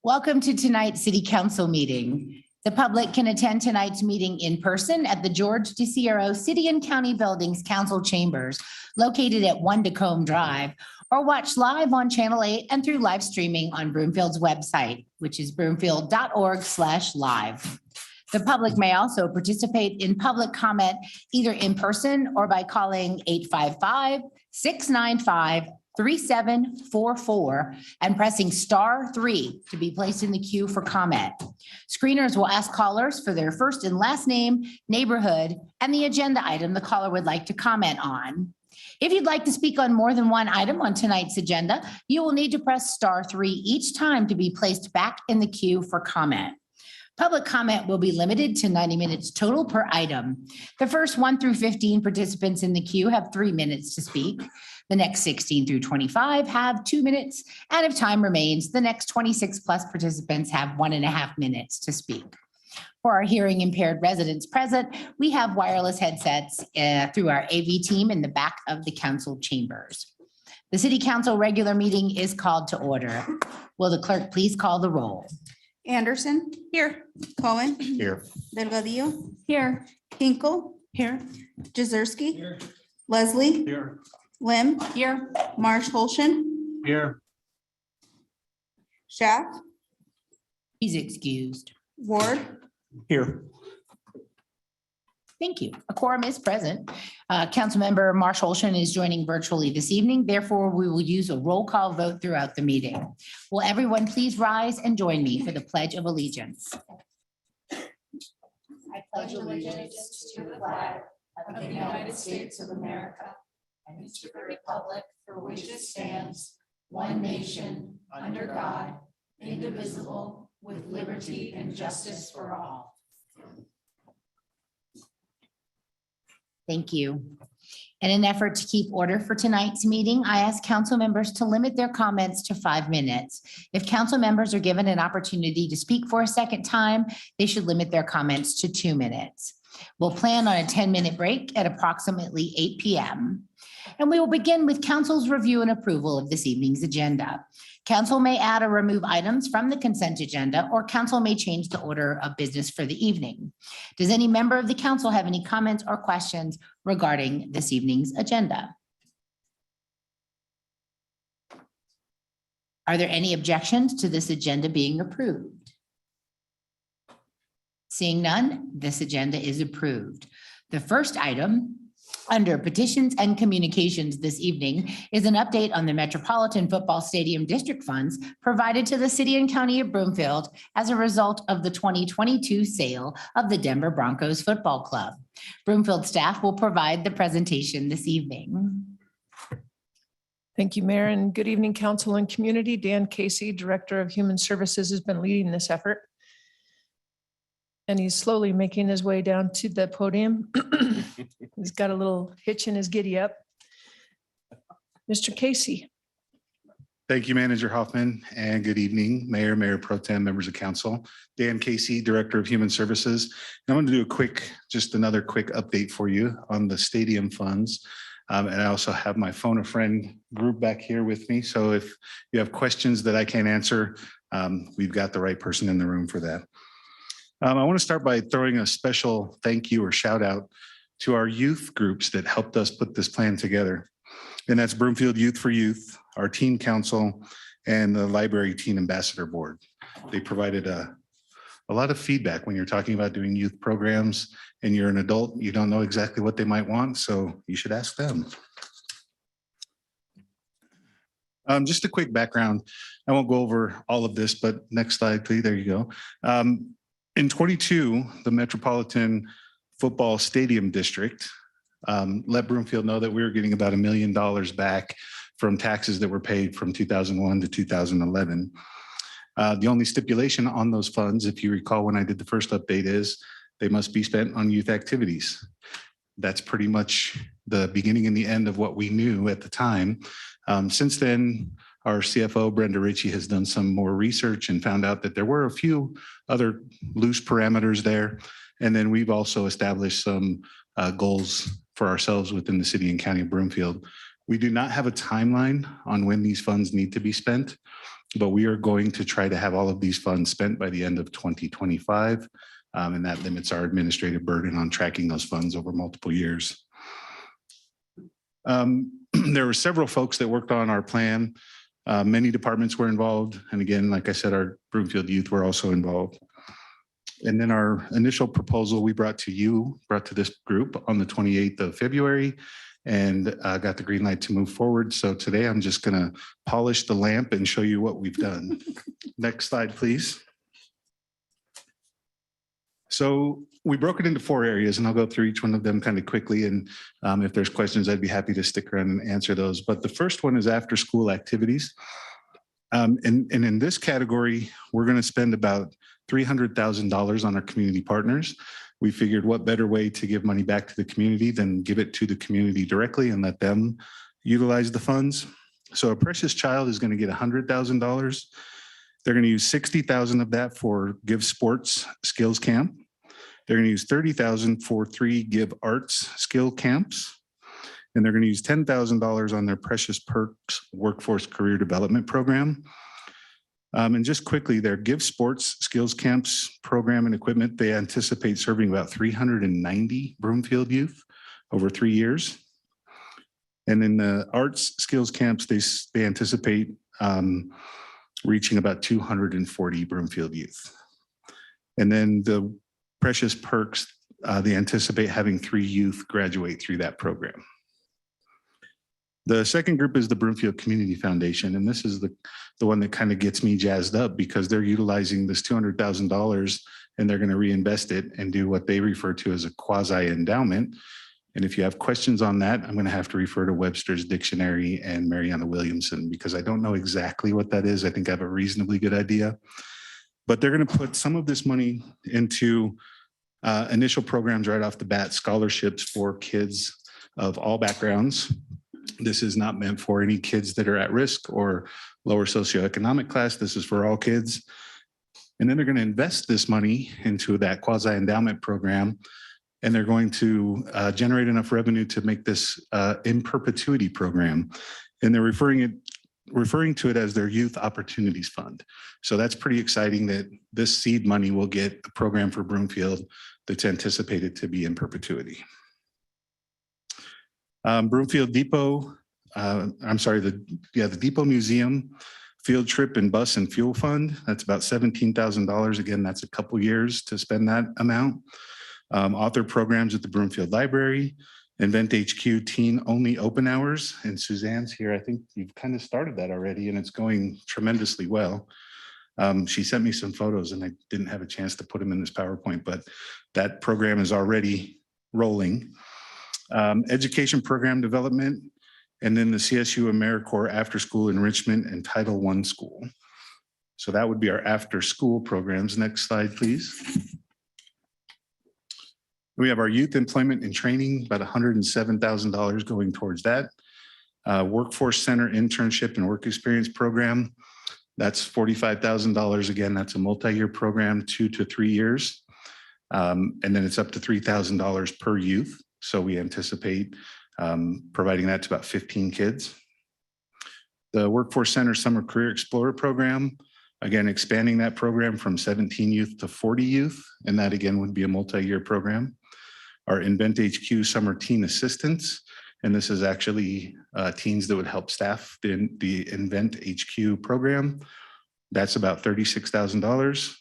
Welcome to tonight's City Council meeting. The public can attend tonight's meeting in person at the George DeCiero City and County Buildings Council Chambers located at 1 Tacoma Drive, or watch live on Channel 8 and through live streaming on Broomfield's website, which is broomfield.org/live. The public may also participate in public comment either in person or by calling 855-695-3744 and pressing *3 to be placed in the queue for comment. Screeners will ask callers for their first and last name, neighborhood, and the agenda item the caller would like to comment on. If you'd like to speak on more than one item on tonight's agenda, you will need to press *3 each time to be placed back in the queue for comment. Public comment will be limited to 90 minutes total per item. The first 1 through 15 participants in the queue have 3 minutes to speak. The next 16 through 25 have 2 minutes, and if time remains, the next 26 plus participants have 1.5 minutes to speak. For our hearing impaired residents present, we have wireless headsets through our AV team in the back of the council chambers. The City Council regular meeting is called to order. Will the clerk please call the roll? Anderson. Here. Cohen. Here. Delgadillo. Here. Hinkle. Here. Jezierski. Leslie. Here. Lim. Here. Marsh Holshan. Here. Schaff. He's excused. Ward. Here. Thank you. A quorum is present. Councilmember Marsh Holshan is joining virtually this evening. Therefore, we will use a roll call vote throughout the meeting. Will everyone please rise and join me for the Pledge of Allegiance? I pledge allegiance to the flag of the United States of America and to the republic for which it stands, one nation, under God, indivisible, with liberty and justice for all. Thank you. In an effort to keep order for tonight's meeting, I ask council members to limit their comments to 5 minutes. If council members are given an opportunity to speak for a second time, they should limit their comments to 2 minutes. We'll plan on a 10-minute break at approximately 8 p.m. And we will begin with council's review and approval of this evening's agenda. Council may add or remove items from the consent agenda, or council may change the order of business for the evening. Does any member of the council have any comments or questions regarding this evening's agenda? Are there any objections to this agenda being approved? Seeing none, this agenda is approved. The first item under petitions and communications this evening is an update on the Metropolitan Football Stadium District funds provided to the City and County of Broomfield as a result of the 2022 sale of the Denver Broncos Football Club. Broomfield staff will provide the presentation this evening. Thank you, Mayor, and good evening, council and community. Dan Casey, Director of Human Services, has been leading this effort. And he's slowly making his way down to the podium. He's got a little hitch in his giddy up. Mr. Casey. Thank you, Manager Hoffman, and good evening, Mayor, Mayor Pro Tem, members of council. Dan Casey, Director of Human Services. I'm going to do another quick update for you on the stadium funds. And I also have my phone a friend group back here with me. So if you have questions that I can't answer, we've got the right person in the room for that. I want to start by throwing a special thank you or shout out to our youth groups that helped us put this plan together. And that's Broomfield Youth for Youth, our teen council, and the Library Teen Ambassador Board. They provided a lot of feedback when you're talking about doing youth programs and you're an adult, you don't know exactly what they might want, so you should ask them. Just a quick background. I won't go over all of this, but next slide, please. There you go. In 22, the Metropolitan Football Stadium District let Broomfield know that we were getting about $1 million back from taxes that were paid from 2001 to 2011. The only stipulation on those funds, if you recall when I did the first update, is they must be spent on youth activities. That's pretty much the beginning and the end of what we knew at the time. Since then, our CFO, Brenda Ritchie, has done some more research and found out that there were a few other loose parameters there. And then we've also established some goals for ourselves within the City and County of Broomfield. We do not have a timeline on when these funds need to be spent. but we are going to try to have all of these funds spent by the end of 2025. And that limits our administrative burden on tracking those funds over multiple years. There were several folks that worked on our plan. Many departments were involved. And again, like I said, our Broomfield youth were also involved. And then our initial proposal we brought to this group on the 28th of February and got the green light to move forward. So today I'm just going to polish the lamp and show you what we've done. Next slide, please. So we broke it into 4 areas, and I'll go through each one of them kind of quickly. And if there's questions, I'd be happy to stick around and answer those. But the first one is after school activities. And in this category, we're going to spend about $300,000 on our community partners. We figured what better way to give money back to the community than give it to the community directly and let them utilize the funds. So a Precious Child is going to get $100,000. They're going to use $60,000 of that for Give Sports Skills Camp. They're going to use $30,000 for 3 Give Arts Skill Camps. And they're going to use $10,000 on their Precious Perks Workforce Career Development Program. And just quickly, their Give Sports Skills Camps program and equipment, they anticipate serving about 390 Broomfield youth over 3 years. And in the Arts Skills Camps, they anticipate reaching about 240 Broomfield youth. And then the Precious Perks, they anticipate having 3 youth graduate through that program. The second group is the Broomfield Community Foundation, and this is the one that kind of gets me jazzed up because they're utilizing this $200,000 and they're going to reinvest it and do what they refer to as a quasi endowment. And if you have questions on that, I'm going to have to refer to Webster's Dictionary and Mariana Williamson because I don't know exactly what that is. I think I have a reasonably good idea. But they're going to put some of this money into initial programs right off the bat, scholarships for kids of all backgrounds. This is not meant for any kids that are at risk or lower socioeconomic class. This is for all kids. And then they're going to invest this money into that quasi-endowment program. And they're going to generate enough revenue to make this in perpetuity program. And they're referring to it as their Youth Opportunities Fund. So that's pretty exciting that this seed money will get a program for Broomfield that's anticipated to be in perpetuity. Broomfield Depot, the Depot Museum Field Trip and Bus and Fuel Fund. That's about $17,000. Again, that's a couple years to spend that amount. Author programs at the Broomfield Library, Invent HQ teen only open hours. And Suzanne's here. I think you've kind of started that already and it's going tremendously well. She sent me some photos and I didn't have a chance to put them in this PowerPoint, but that program is already rolling. Education program development, and then the CSU AmeriCorps after school enrichment and Title I school. So that would be our after school programs. Next slide, please. We have our youth employment and training, about $107,000 going towards that. Workforce Center internship and work experience program. That's $45,000. Again, that's a multi-year program, 2 to 3 years. And then it's up to $3,000 per youth. So we anticipate providing that to about 15 kids. The Workforce Center Summer Career Explorer Program, again, expanding that program from 17 youth to 40 youth. And that again would be a multi-year program. Our Invent HQ Summer Teen Assistance. And this is actually teens that would help staff the Invent HQ program. That's about $36,000.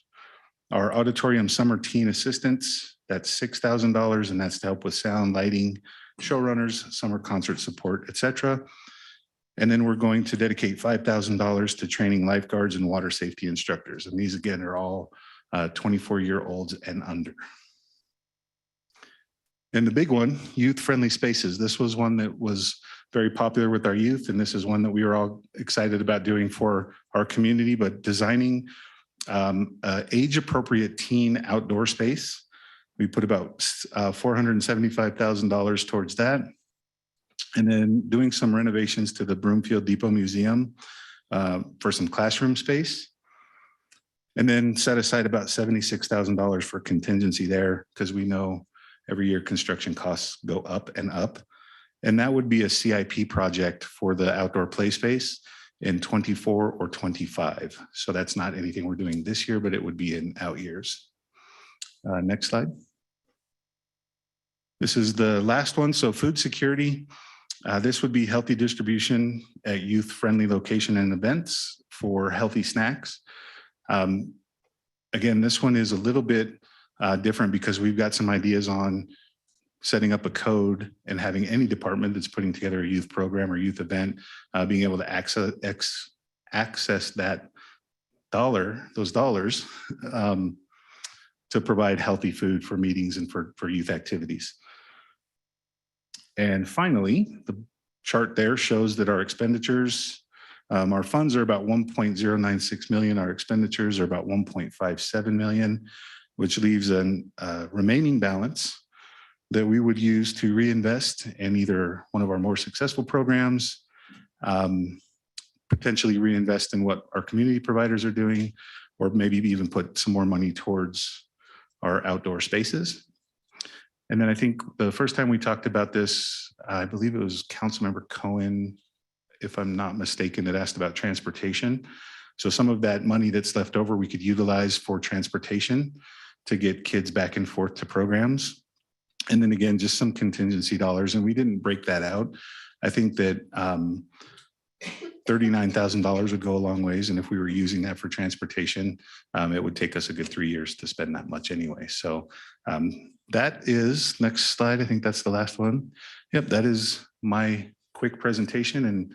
Our Auditorium Summer Teen Assistance, that's $6,000, and that's to help with sound, lighting, showrunners, summer concert support, etc. And then we're going to dedicate $5,000 to training lifeguards and water safety instructors. And these again are all 24-year-olds and under. And the big one, youth-friendly spaces. This was one that was very popular with our youth, and this is one that we were all excited about doing for our community, but designing age-appropriate teen outdoor space. We put about $475,000 towards that. And then doing some renovations to the Broomfield Depot Museum for some classroom space. And then set aside about $76,000 for contingency there because we know every year construction costs go up and up. And that would be a CIP project for the outdoor play space. in 24 or 25. So that's not anything we're doing this year, but it would be in out years. Next slide. This is the last one. So food security. This would be healthy distribution at youth-friendly location and events for healthy snacks. Again, this one is a little bit different because we've got some ideas on setting up a code and having any department that's putting together a youth program or youth event, being able to access that those dollars to provide healthy food for meetings and for youth activities. And finally, the chart there shows that our expenditures, our funds are about 1.096 million. Our expenditures are about 1.57 million, which leaves a remaining balance that we would use to reinvest in either one of our more successful programs, potentially reinvest in what our community providers are doing, or maybe even put some more money towards our outdoor spaces. And then I think the first time we talked about this, I believe it was Councilmember Cohen, if I'm not mistaken, that asked about transportation. So some of that money that's left over, we could utilize for transportation to get kids back and forth to programs. And then again, just some contingency dollars, and we didn't break that out. I think that $39,000 would go a long ways. And if we were using that for transportation, it would take us a good 3 years to spend that much anyway. So that is, next slide, I think that's the last one. Yep, that is my quick presentation, and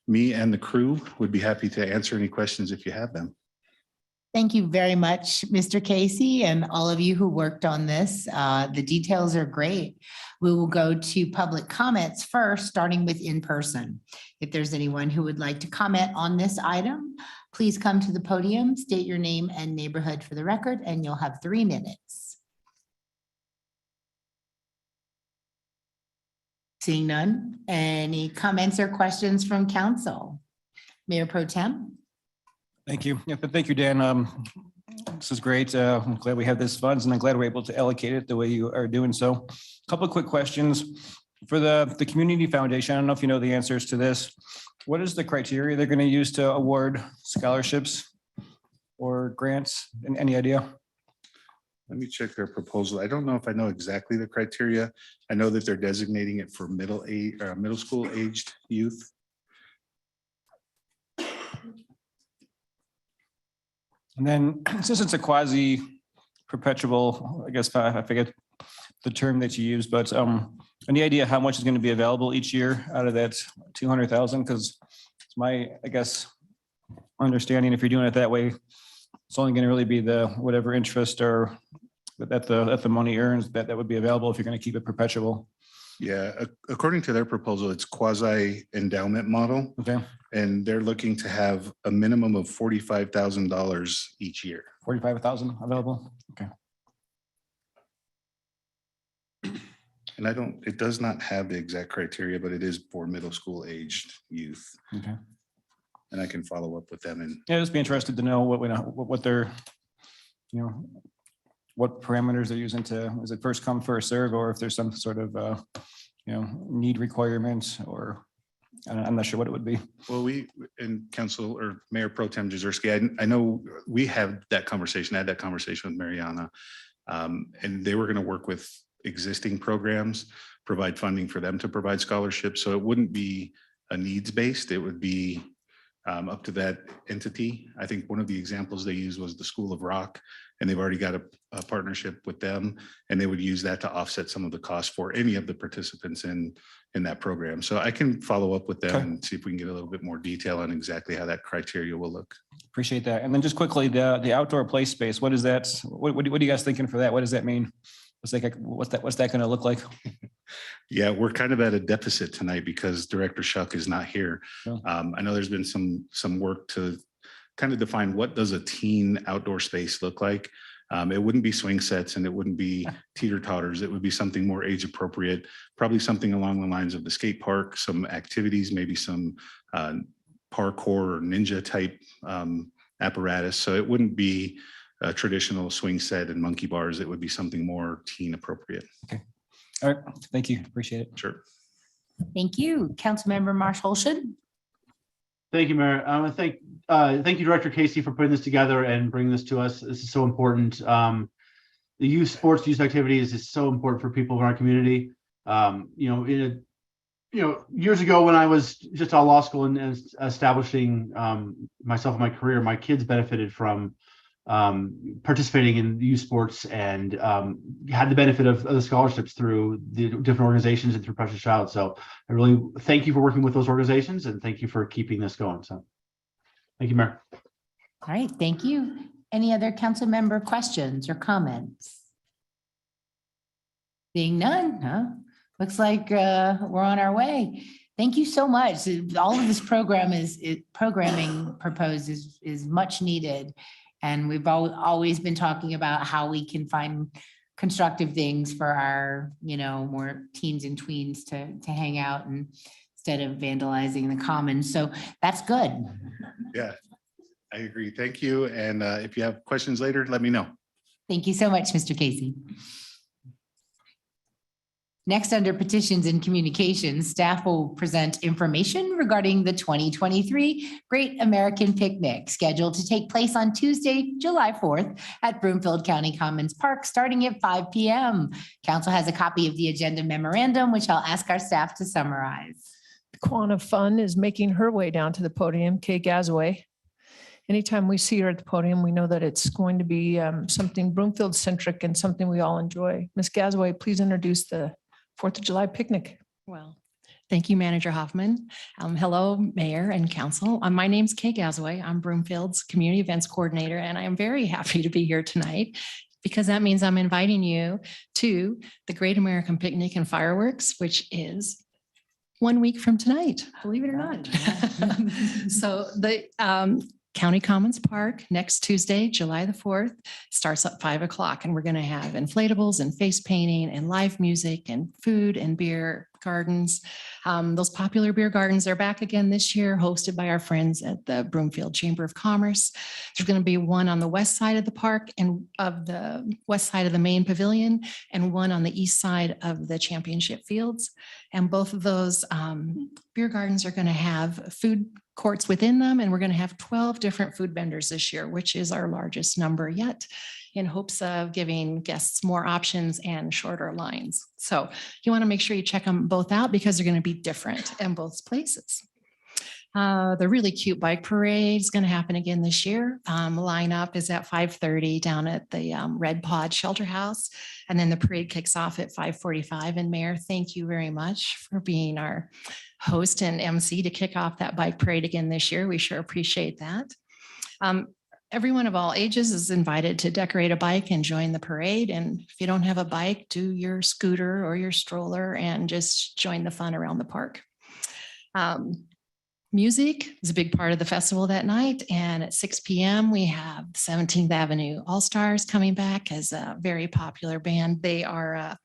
me and the crew would be happy to answer any questions if you have them. Thank you very much, Mr. Casey, and all of you who worked on this. The details are great. We will go to public comments first, starting with in person. If there's anyone who would like to comment on this item, please come to the podium, state your name and neighborhood for the record, and you'll have 3 minutes. Seeing none, any comments or questions from council? Mayor Pro Tem? Thank you. Yeah, but thank you, Dan. This is great. I'm glad we have this funds, and I'm glad we're able to allocate it the way you are doing so. A couple of quick questions. For the Community Foundation, I don't know if you know the answers to this. What is the criteria they're going to use to award scholarships or grants? Any idea? Let me check their proposal. I don't know if I know exactly the criteria. I know that they're designating it for middle school aged youth. And then since it's a quasi perpetual, I guess I forget the term that you use, but any idea how much is going to be available each year out of that 200,000? Because it's my, I guess, understanding, if you're doing it that way, it's only going to really be the whatever interest or that the money earns that would be available if you're going to keep it perpetual. Yeah, according to their proposal, it's quasi endowment model, Okay, and they're looking to have a minimum of $45,000 each year. 45,000 available. Okay. And it does not have the exact criteria, but it is for middle school aged youth. Okay. And I can follow up with them and Yeah, just be interested to know what they're, what parameters they're using to, is it first come, first serve, or if there's some sort of, need requirements, or I'm not sure what it would be. well, we in council or Mayor Pro Tem Jezierski, I know we had that conversation. I had that conversation with Mariana, and they were going to work with existing programs, provide funding for them to provide scholarships. So it wouldn't be a needs based. It would be up to that entity. I think one of the examples they used was the School of Rock, and they've already got a partnership with them, and they would use that to offset some of the costs for any of the participants in that program. So I can follow up with them Okay. and see if we can get a little bit more detail on exactly how that criteria will look. Appreciate that. And then just quickly, the outdoor play space, what is that? What are you guys thinking for that? What does that mean? What's that going to look like? Yeah, we're kind of at a deficit tonight because Director Shuck is not here. Yeah. I know there's been some work to kind of define what does a teen outdoor space look like. It wouldn't be swing sets and it wouldn't be teeter totters. It would be something more age appropriate, probably something along the lines of the skate park, some activities, maybe some parkour or ninja type apparatus. So it wouldn't be a traditional swing set and monkey bars. It would be something more teen appropriate. All right, thank you. Appreciate it. Sure. Thank you. Councilmember Marsh Holston? Thank you, Mayor. Thank you, Director Casey, for putting this together and bringing this to us. This is so important. The youth sports, youth activities is so important for people in our community. Years ago when I was just out of law school and establishing myself and my career, my kids benefited from participating in youth sports and had the benefit of the scholarships through the different organizations and through Precious Child. So I really thank you for working with those organizations and thank you for keeping this going. So thank you, Mayor. All right, thank you. Any other council member questions or comments? Being none, huh? Looks like we're on our way. Thank you so much. All of this programming proposed is much needed. And we've always been talking about how we can find constructive things for our, more teens and tweens to hang out and instead of vandalizing the commons. So that's good. Yeah, I agree. Thank you. And if you have questions later, let me know. Thank you so much, Mr. Casey. Next, under petitions and communications, staff will present information regarding the 2023 Great American Picnic scheduled to take place on Tuesday, July 4th at Broomfield County Commons Park, starting at 5 p.m. Council has a copy of the agenda memorandum, which I'll ask our staff to summarize. Quanah Fun is making her way down to the podium, Kay Gazaway. Anytime we see her at the podium, we know that it's going to be something Broomfield centric and something we all enjoy. Ms. Gazaway, please introduce the 4th of July picnic. Well, thank you, Manager Hoffman. Hello, Mayor and Council. My name's Kay Gazaway. I'm Broomfield's Community Events Coordinator, and I am very happy to be here tonight because that means I'm inviting you to the Great American Picnic and Fireworks, which is 1 week from tonight, believe it or not. So the County Commons Park next Tuesday, July the 4th, starts at 5 o'clock. And we're going to have inflatables and face painting and live music and food and beer gardens. Those popular beer gardens are back again this year, hosted by our friends at the Broomfield Chamber of Commerce. There's going to be one on the west side of the park and of the west side of the main pavilion and one on the east side of the championship fields. And both of those beer gardens are going to have food courts within them. And we're going to have 12 different food vendors this year, which is our largest number yet, in hopes of giving guests more options and shorter lines. So you want to make sure you check them both out because they're going to be different in both places. The really cute bike parade is going to happen again this year. Lineup is at 5:30 down at the Red Pod Shelter House. And then the parade kicks off at 5:45. And Mayor, thank you very much for being our host and MC to kick off that bike parade again this year. We sure appreciate that. Everyone of all ages is invited to decorate a bike and join the parade. And if you don't have a bike, do your scooter or your stroller and just join the fun around the park. Music is a big part of the festival that night. And at 6 p.m. we have 17th Avenue All-Stars coming back as a very popular band. They are a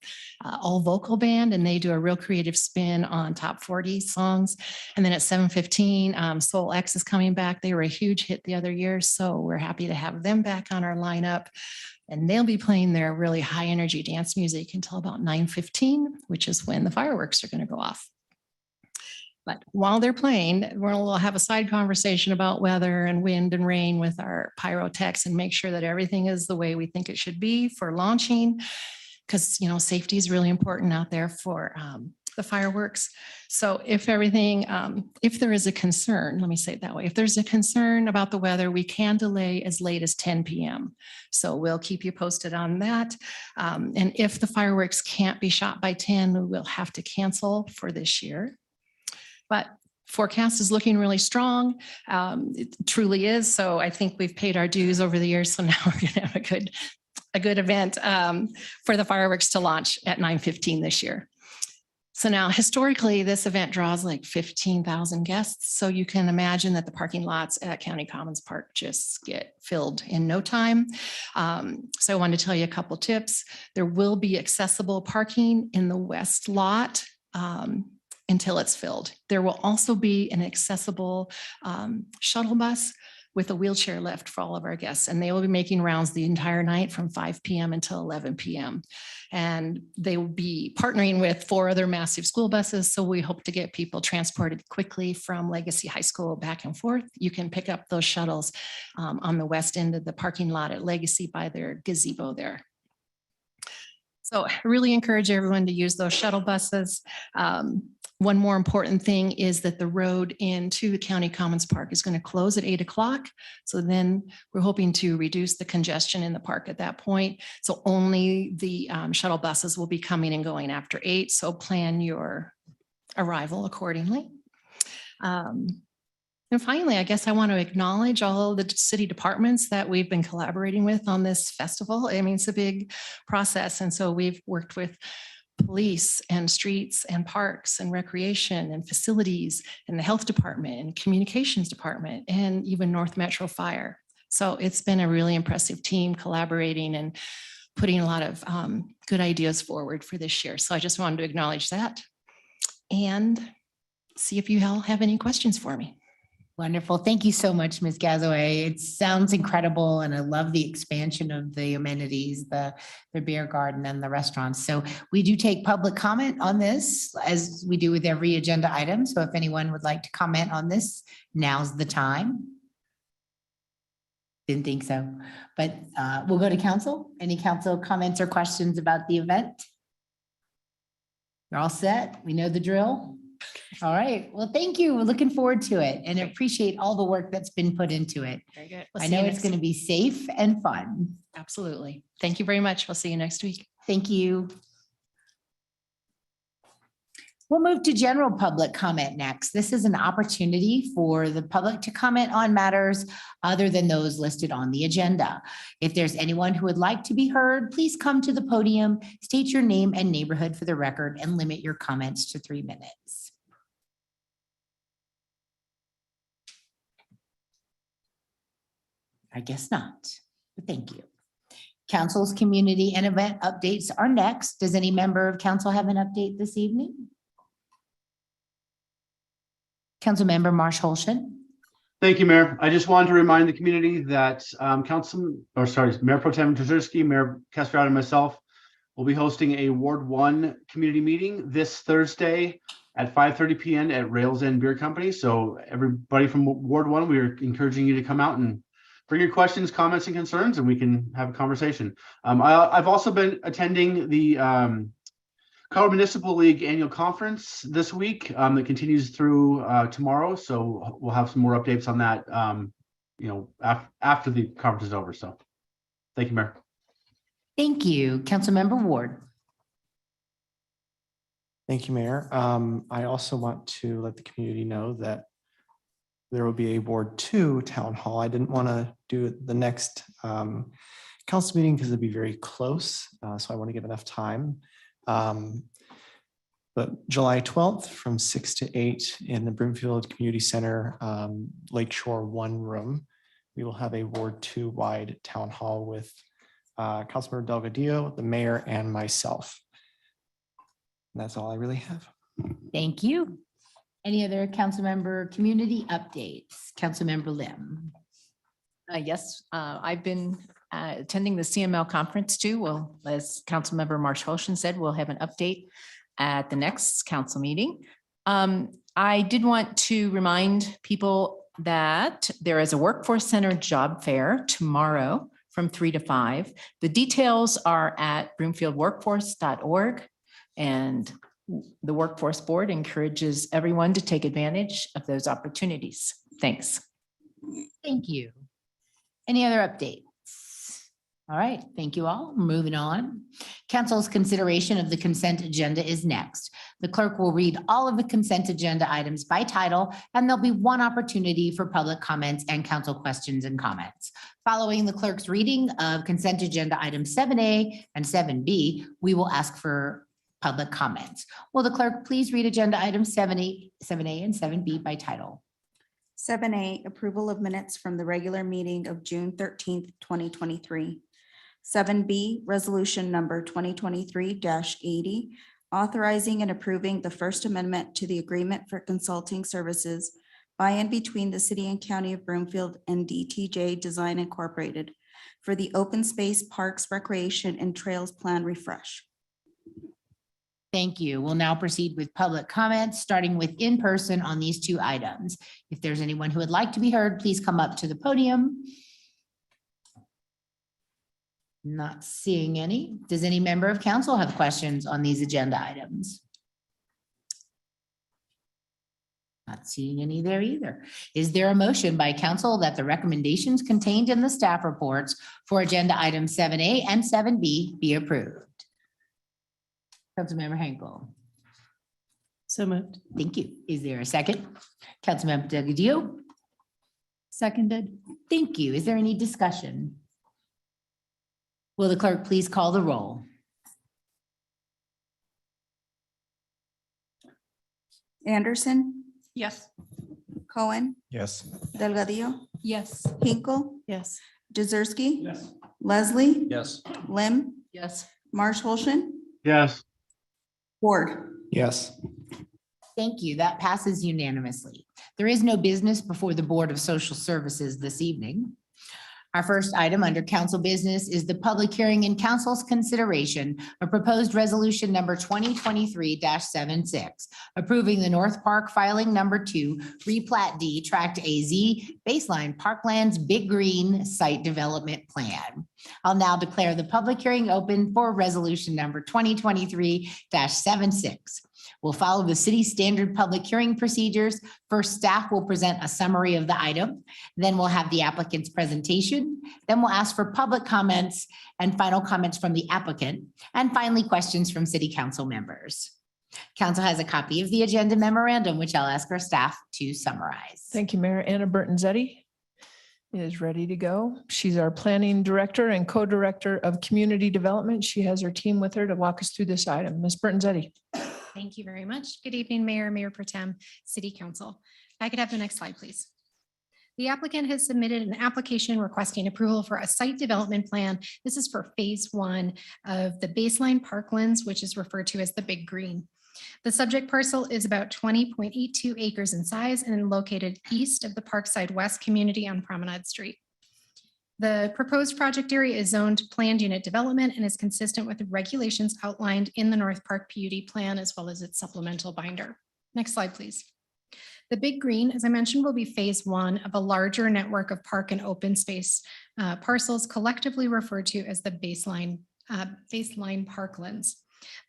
all vocal band and they do a real creative spin on top 40 songs. And then at 7:15, Soul X is coming back. They were a huge hit the other year. So we're happy to have them back on our lineup. And they'll be playing their really high energy dance music until about 9:15, which is when the fireworks are going to go off. But while they're playing, we'll have a side conversation about weather and wind and rain with our pyrotechs and make sure that everything is the way we think it should be for launching. Because, safety is really important out there for the fireworks. So if there is a concern, let me say it that way, if there's a concern about the weather, we can delay as late as 10 p.m. So we'll keep you posted on that. And if the fireworks can't be shot by 10, we will have to cancel for this year. But forecast is looking really strong. It truly is. So I think we've paid our dues over the years. So now we're going to have a good event for the fireworks to launch at 9:15 this year. So now historically, this event draws like 15,000 guests. So you can imagine that the parking lots at County Commons Park just get filled in no time. So I wanted to tell you a couple tips. There will be accessible parking in the west lot until it's filled. There will also be an accessible shuttle bus with a wheelchair lift for all of our guests. And they will be making rounds the entire night from 5 p.m. until 11 p.m. And they will be partnering with 4 other massive school buses. So we hope to get people transported quickly from Legacy High School back and forth. You can pick up those shuttles on the west end of the parking lot at Legacy by their gazebo there. So I really encourage everyone to use those shuttle buses. One more important thing is that the road into the County Commons Park is going to close at 8 o'clock. So then we're hoping to reduce the congestion in the park at that point. So only the shuttle buses will be coming and going after 8. So plan your arrival accordingly. And finally, I guess I want to acknowledge all of the city departments that we've been collaborating with on this festival. I mean, it's a big process. And so we've worked with police and streets and parks and recreation and facilities and the health department and communications department and even North Metro Fire. So it's been a really impressive team collaborating and putting a lot of good ideas forward for this year. So I just wanted to acknowledge that and see if you all have any questions for me. Wonderful. Thank you so much, Ms. Gazaway. It sounds incredible, and I love the expansion of the amenities, the beer garden and the restaurants. So we do take public comment on this, as we do with every agenda item. So if anyone would like to comment on this, now's the time. Didn't think so, but we'll go to council. Any council comments or questions about the event? You're all set? We know the drill? All right. Well, thank you. We're looking forward to it and appreciate all the work that's been put into it. Very good. I know it's going to be safe and fun. Absolutely. Thank you very much. We'll see you next week. Thank you. We'll move to general public comment next. This is an opportunity for the public to comment on matters other than those listed on the agenda. If there's anyone who would like to be heard, please come to the podium, state your name and neighborhood for the record, and limit your comments to 3 minutes. I guess not, but thank you. Council's community and event updates are next. Does any member of council have an update this evening? Councilmember Marsh Holshan. Thank you, Mayor. I just wanted to remind the community that Mayor Pro Tem Jezierski, Mayor Castrad, and myself will be hosting a Ward 1 community meeting this Thursday at 5:30 p.m. at Rails End Beer Company. So everybody from Ward 1, we are encouraging you to come out and bring your questions, comments, and concerns, and we can have a conversation. I've also been attending the Colorado Municipal League Annual Conference this week that continues through tomorrow. So we'll have some more updates on that, after the conference is over. So thank you, Mayor. Thank you. Councilmember Ward. Thank you, Mayor. I also want to let the community know that there will be a Ward 2 town hall. I didn't want to do it the next council meeting because it'd be very close. So I want to give enough time. But July 12th from 6 to 8 in the Broomfield Community Center, Lakeshore 1 room, we will have a Ward 2 wide town hall with Councilmember Delgadillo, the mayor, and myself. And that's all I really have. Thank you. Any other council member community updates? Councilmember Lim. Yes, I've been attending the CML conference too. Well, as Councilmember Marsh Holshan said, we'll have an update at the next council meeting. I did want to remind people that there is a Workforce Center job fair tomorrow from 3 to 5. The details are at broomfieldworkforce.org, and the Workforce Board encourages everyone to take advantage of those opportunities. Thanks. Thank you. Any other updates? All right, thank you all. Moving on. Council's consideration of the consent agenda is next. The clerk will read all of the consent agenda items by title, and there'll be one opportunity for public comments and council questions and comments. Following the clerk's reading of consent agenda items 7A and 7B, we will ask for public comments. Will the clerk please read agenda items 7A and 7B by title? 7A, approval of minutes from the regular meeting of June 13th, 2023. 7B, resolution number 2023-80, authorizing and approving the First Amendment to the Agreement for Consulting Services by and between the City and County of Broomfield and DTJ Design Incorporated for the Open Space Parks Recreation and Trails Plan Refresh. Thank you. We'll now proceed with public comments, starting with in person on these two items. If there's anyone who would like to be heard, please come up to the podium. Not seeing any. Does any member of council have questions on these agenda items? Not seeing any there either. Is there a motion by council that the recommendations contained in the staff reports for agenda items 7A and 7B be approved? Councilmember Henkel. So moved. Thank you. Is there a second? Councilmember Delgadillo. Seconded. Thank you. Is there any discussion? Will the clerk please call the roll? Anderson, Yes. Cohen, Yes. Delgadillo, Yes. Hinkle, Yes. Jazersky, Yes. Leslie, Yes. Lim, Yes. Marsh Holston, Yes. Ward. Yes. Thank you. That passes unanimously. There is no business before the Board of Social Services this evening. Our first item under council business is the public hearing and council's consideration of proposed resolution number 2023-76, approving the North Park filing number 2, replat D, tract AZ, baseline Parklands Big Green Site Development Plan. I'll now declare the public hearing open for resolution number 2023-76. We'll follow the city standard public hearing procedures. First, staff will present a summary of the item. Then we'll have the applicant's presentation. Then we'll ask for public comments and final comments from the applicant. And finally, questions from city council members. Council has a copy of the agenda memorandum, which I'll ask our staff to summarize. Thank you, Mayor. Anna Burton-Zetti is ready to go. She's our planning director and co-director of community development. She has her team with her to walk us through this item. Ms. Burton-Zetti. Thank you very much. Good evening, Mayor, Mayor Pro Tem, City Council. If I could have the next slide, please. The applicant has submitted an application requesting approval for a site development plan. This is for phase 1 of the baseline Parklands, which is referred to as the Big Green. The subject parcel is about 20.82 acres in size and located east of the Parkside West community on Promenade Street. The proposed project area is zoned planned unit development and is consistent with the regulations outlined in the North Park PUD plan as well as its supplemental binder. Next slide, please. The Big Green, as I mentioned, will be phase 1 of a larger network of park and open space parcels collectively referred to as the baseline Parklands.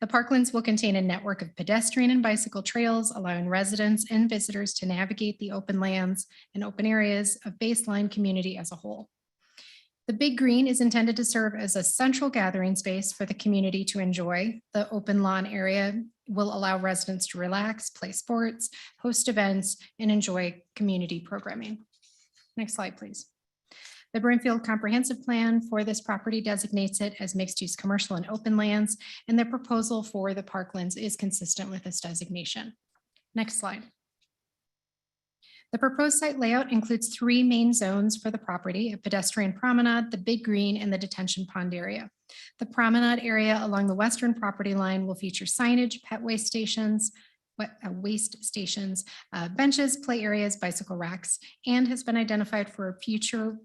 The Parklands will contain a network of pedestrian and bicycle trails, allowing residents and visitors to navigate the open lands and open areas of baseline community as a whole. The Big Green is intended to serve as a central gathering space for the community to enjoy. The open lawn area will allow residents to relax, play sports, host events, and enjoy community programming. Next slide, please. The Broomfield Comprehensive Plan for this property designates it as mixed-use commercial and open lands, and the proposal for the Parklands is consistent with this designation. Next slide. The proposed site layout includes 3 main zones for the property: a pedestrian promenade, the Big Green, and the detention pond area. The promenade area along the western property line will feature signage, pet waste stations, benches, play areas, bicycle racks, and has been identified for future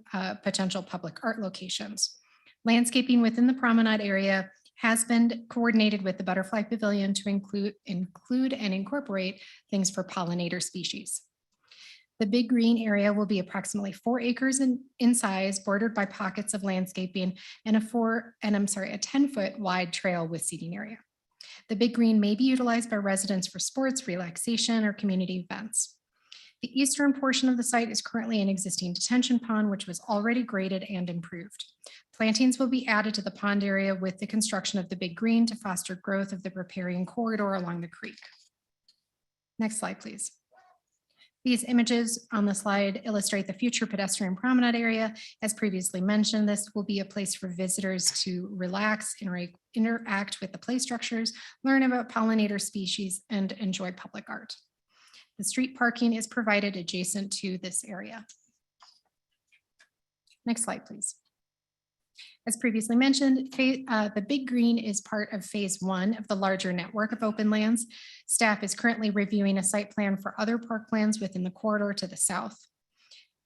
potential public art locations. Landscaping within the promenade area has been coordinated with the butterfly pavilion to include and incorporate things for pollinator species. The Big Green area will be approximately 4 acres in size, bordered by pockets of landscaping and a 10-foot wide trail with seating area. The Big Green may be utilized by residents for sports, relaxation, or community events. The eastern portion of the site is currently an existing detention pond, which was already graded and improved. Plantings will be added to the pond area with the construction of the Big Green to foster growth of the riparian corridor along the creek. Next slide, please. These images on the slide illustrate the future pedestrian promenade area. As previously mentioned, this will be a place for visitors to relax, interact with the play structures, learn about pollinator species, and enjoy public art. The street parking is provided adjacent to this area. Next slide, please. As previously mentioned, the Big Green is part of Phase 1 of the larger network of open lands. Staff is currently reviewing a site plan for other parklands within the corridor to the south.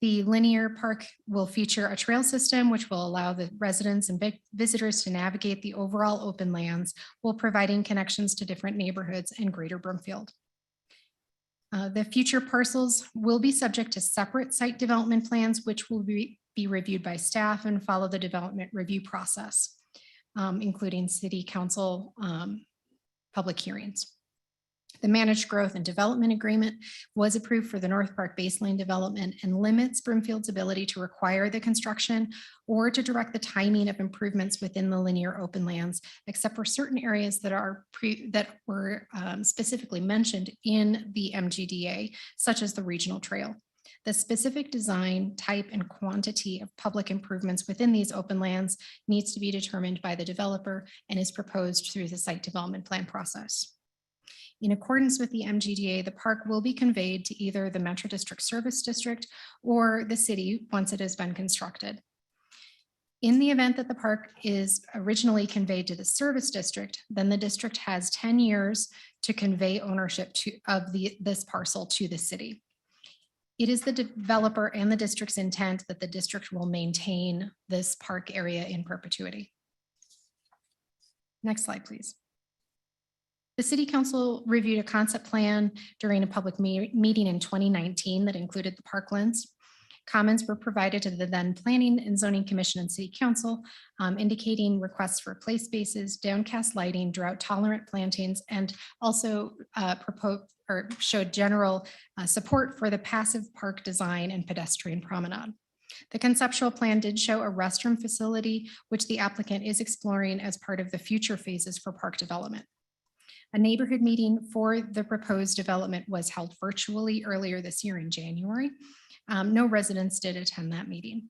The linear park will feature a trail system which will allow the residents and visitors to navigate the overall open lands while providing connections to different neighborhoods in Greater Broomfield. The future parcels will be subject to separate site development plans, which will be reviewed by staff and follow the development review process, including city council public hearings. The managed growth and development agreement was approved for the North Park Baseline development and limits Broomfield's ability to require the construction or to direct the timing of improvements within the linear open lands, except for certain areas that were specifically mentioned in the MGDA, such as the regional trail. The specific design, type, and quantity of public improvements within these open lands needs to be determined by the developer and is proposed through the site development plan process. In accordance with the MGDA, the park will be conveyed to either the Metro District Service District or the city once it has been constructed. In the event that the park is originally conveyed to the service district, then the district has 10 years to convey ownership of this parcel to the city. It is the developer and the district's intent that the district will maintain this park area in perpetuity. Next slide, please. The City Council reviewed a concept plan during a public meeting in 2019 that included the parklands. Comments were provided to the then Planning and Zoning Commission and City Council, indicating requests for play spaces, downcast lighting, drought tolerant plantings, and also showed general support for the passive park design and pedestrian promenade. The conceptual plan did show a restroom facility, which the applicant is exploring as part of the future phases for park development. A neighborhood meeting for the proposed development was held virtually earlier this year in January. No residents did attend that meeting.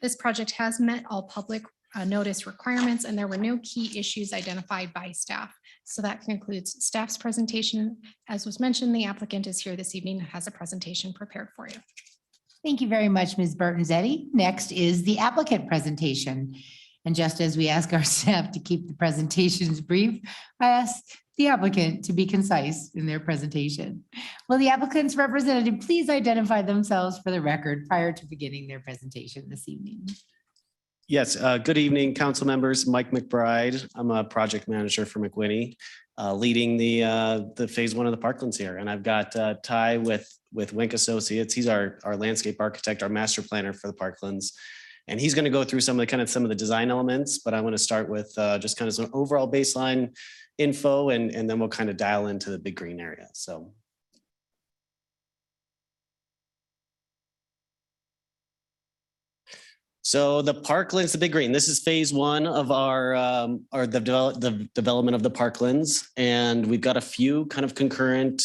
This project has met all public notice requirements, and there were no key issues identified by staff. So that concludes staff's presentation. As was mentioned, the applicant is here this evening and has a presentation prepared for you. Thank you very much, Ms. Burton-Zetti. Next is the applicant presentation. And just as we ask our staff to keep the presentations brief, I ask the applicant to be concise in their presentation. Will the applicant's representative please identify themselves for the record prior to beginning their presentation this evening? Yes, good evening, council members. Mike McBride. I'm a project manager for McWhinney, leading the phase 1 of the parklands here. And I've got Ty with Wink Associates. He's our landscape architect, our master planner for the parklands. And he's going to go through some of the design elements, but I want to start with just kind of some overall baseline info, and then we'll kind of dial into the Big Green area. So the parklands, the Big Green, this is phase 1 of the development of the parklands. And we've got a few kind of concurrent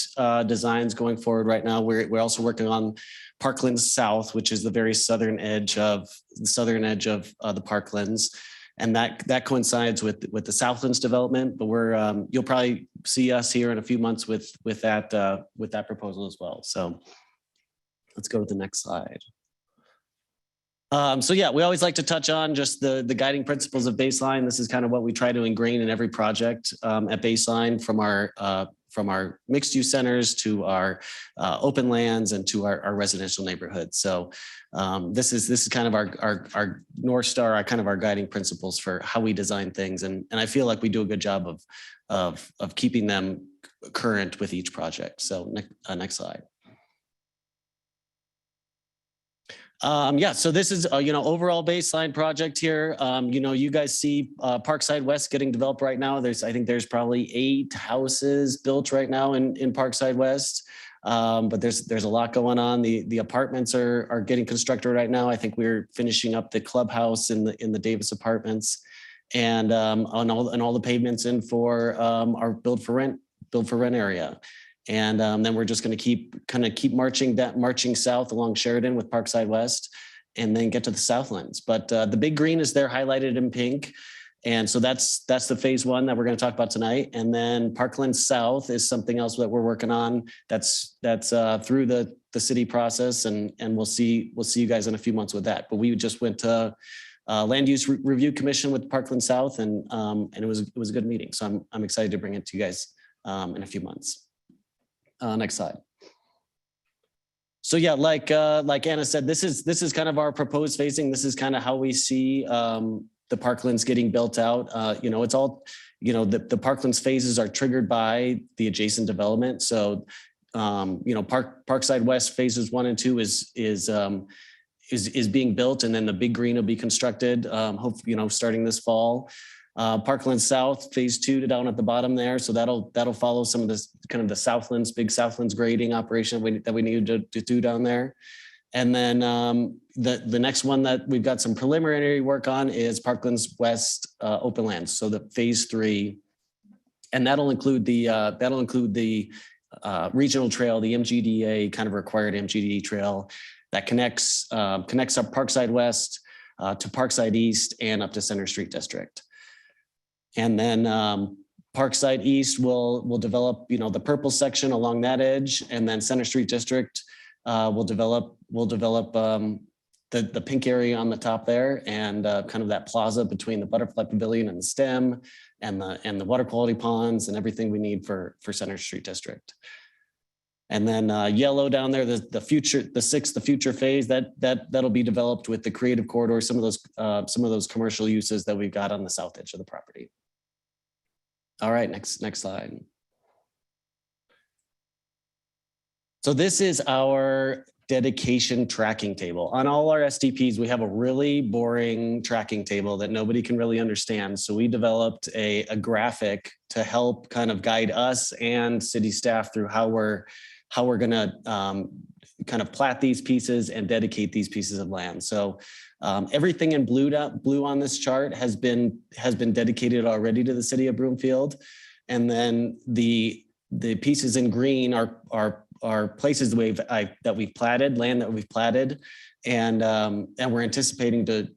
designs going forward right now. We're also working on Parklands South, which is the very southern edge of the parklands. And that coincides with the Southlands development, but you'll probably see us here in a few months with that proposal as well. So let's go to the next slide. So yeah, we always like to touch on just the guiding principles of Baseline. This is kind of what we try to ingrain in every project at Baseline, from our mixed use centers to our open lands and to our residential neighborhoods. So this is kind of our North Star, our guiding principles for how we design things. And I feel like we do a good job of keeping them current with each project. So next slide. So this is overall Baseline project here. You guys see Parkside West getting developed right now. I think there's probably 8 houses built right now in Parkside West. But there's a lot going on. The apartments are getting constructed right now. I think we're finishing up the clubhouse in the Davis Apartments, and on all the pavements in for our build for rent area. And then we're just going to keep marching south along Sheridan with Parkside West, and then get to the Southlands. But the Big Green is there highlighted in pink. And so that's the phase 1 that we're going to talk about tonight. And then Parklands South is something else that we're working on. That's through the city process, and we'll see you guys in a few months with that. But we just went to Land Use Review Commission with Parkland South, and it was a good meeting. So I'm excited to bring it to you guys in a few months. Next slide. So yeah, like Anna said, this is kind of our proposed phasing. This is kind of how we see the Parklands getting built out. It's all, the Parklands phases are triggered by the adjacent development. So, Parkside West phases 1 and 2 is being built, and then the big green will be constructed, starting this fall. Parkland South phase 2 down at the bottom there. So that'll follow some of this kind of the big Southlands grading operation that we need to do down there. And then the next one that we've got some preliminary work on is Parklands West open lands. So the phase 3, and that'll include the regional trail, the MGDA kind of required MGDA trail that connects up Parkside West to Parkside East and up to Center Street District. And then Parkside East will develop, the purple section along that edge, and then Center Street District will develop the pink area on the top there, and kind of that plaza between the butterfly pavilion and the stem, and the water quality ponds and everything we need for Center Street District. And then yellow down there, the future phase that'll be developed with the creative corridor, some of those commercial uses that we've got on the south edge of the property. All right, next slide. So this is our dedication tracking table. On all our STPs, we have a really boring tracking table that nobody can really understand. So we developed a graphic to help kind of guide us and city staff through how we're gonna kind of plat these pieces and dedicate these pieces of land. So everything in blue on this chart has been dedicated already to the city of Broomfield, and then the pieces in green are places that we've platted, land that we've platted, and we're anticipating to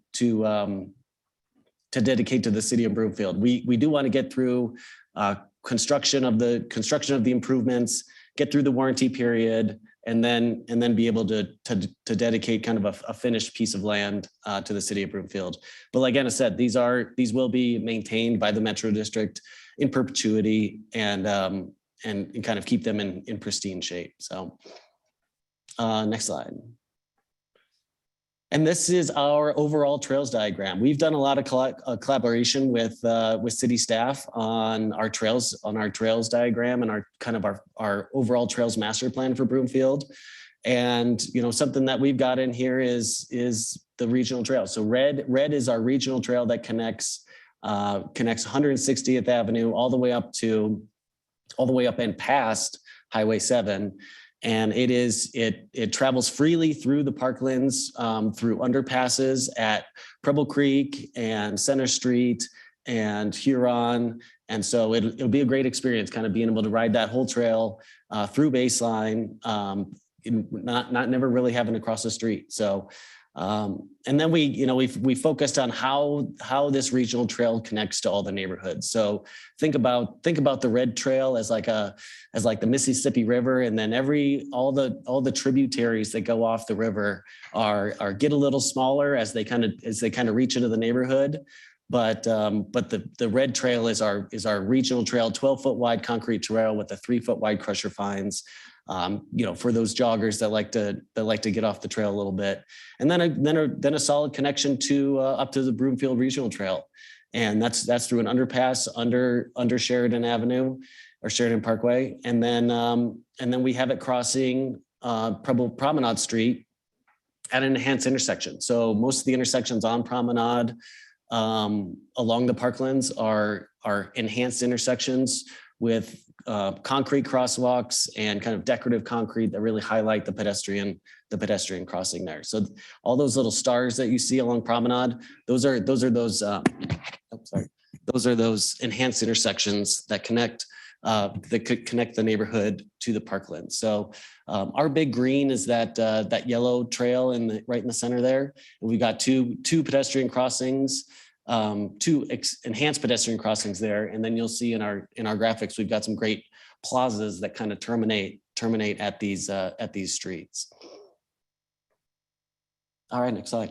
dedicate to the city of Broomfield. We do want to get through construction of the improvements, get through the warranty period, and then be able to dedicate kind of a finished piece of land to the city of Broomfield. But like Anna said, these will be maintained by the Metro District in perpetuity, and kind of keep them in pristine shape. So next slide. And this is our overall trails diagram. We've done a lot of collaboration with city staff on our trails diagram and our overall trails master plan for Broomfield. And something that we've got in here is the regional trail. So red is our regional trail that connects 160th Avenue all the way up and past Highway 7. And it travels freely through the Parklands, through underpasses at Preble Creek and Center Street and Huron. And so it'll be a great experience kind of being able to ride that whole trail through Baseline, not never really having to cross the street. So and then we focused on how this regional trail connects to all the neighborhoods. So think about the red trail as like the Mississippi River, and then all the tributaries that go off the river get a little smaller as they kind of reach into the neighborhood. But the red trail is our regional trail, 12-foot wide concrete trail with a 3-foot wide crusher fines. For those joggers that like to get off the trail a little bit, and then a solid connection to up to the Broomfield Regional Trail, and that's through an underpass under Sheridan Avenue or Sheridan Parkway, and then we have it crossing Preble Promenade Street at an enhanced intersection. So most of the intersections on Promenade along the Parklands are enhanced intersections with concrete crosswalks and kind of decorative concrete that really highlight the pedestrian crossing there. So all those little stars that you see along Promenade, those are those enhanced intersections that connect the neighborhood to the Parklands. So our big green is that yellow trail right in the center there. And we've got two pedestrian crossings, two enhanced pedestrian crossings there. And then you'll see in our graphics, we've got some great plazas that kind of terminate at these streets. All right, next slide.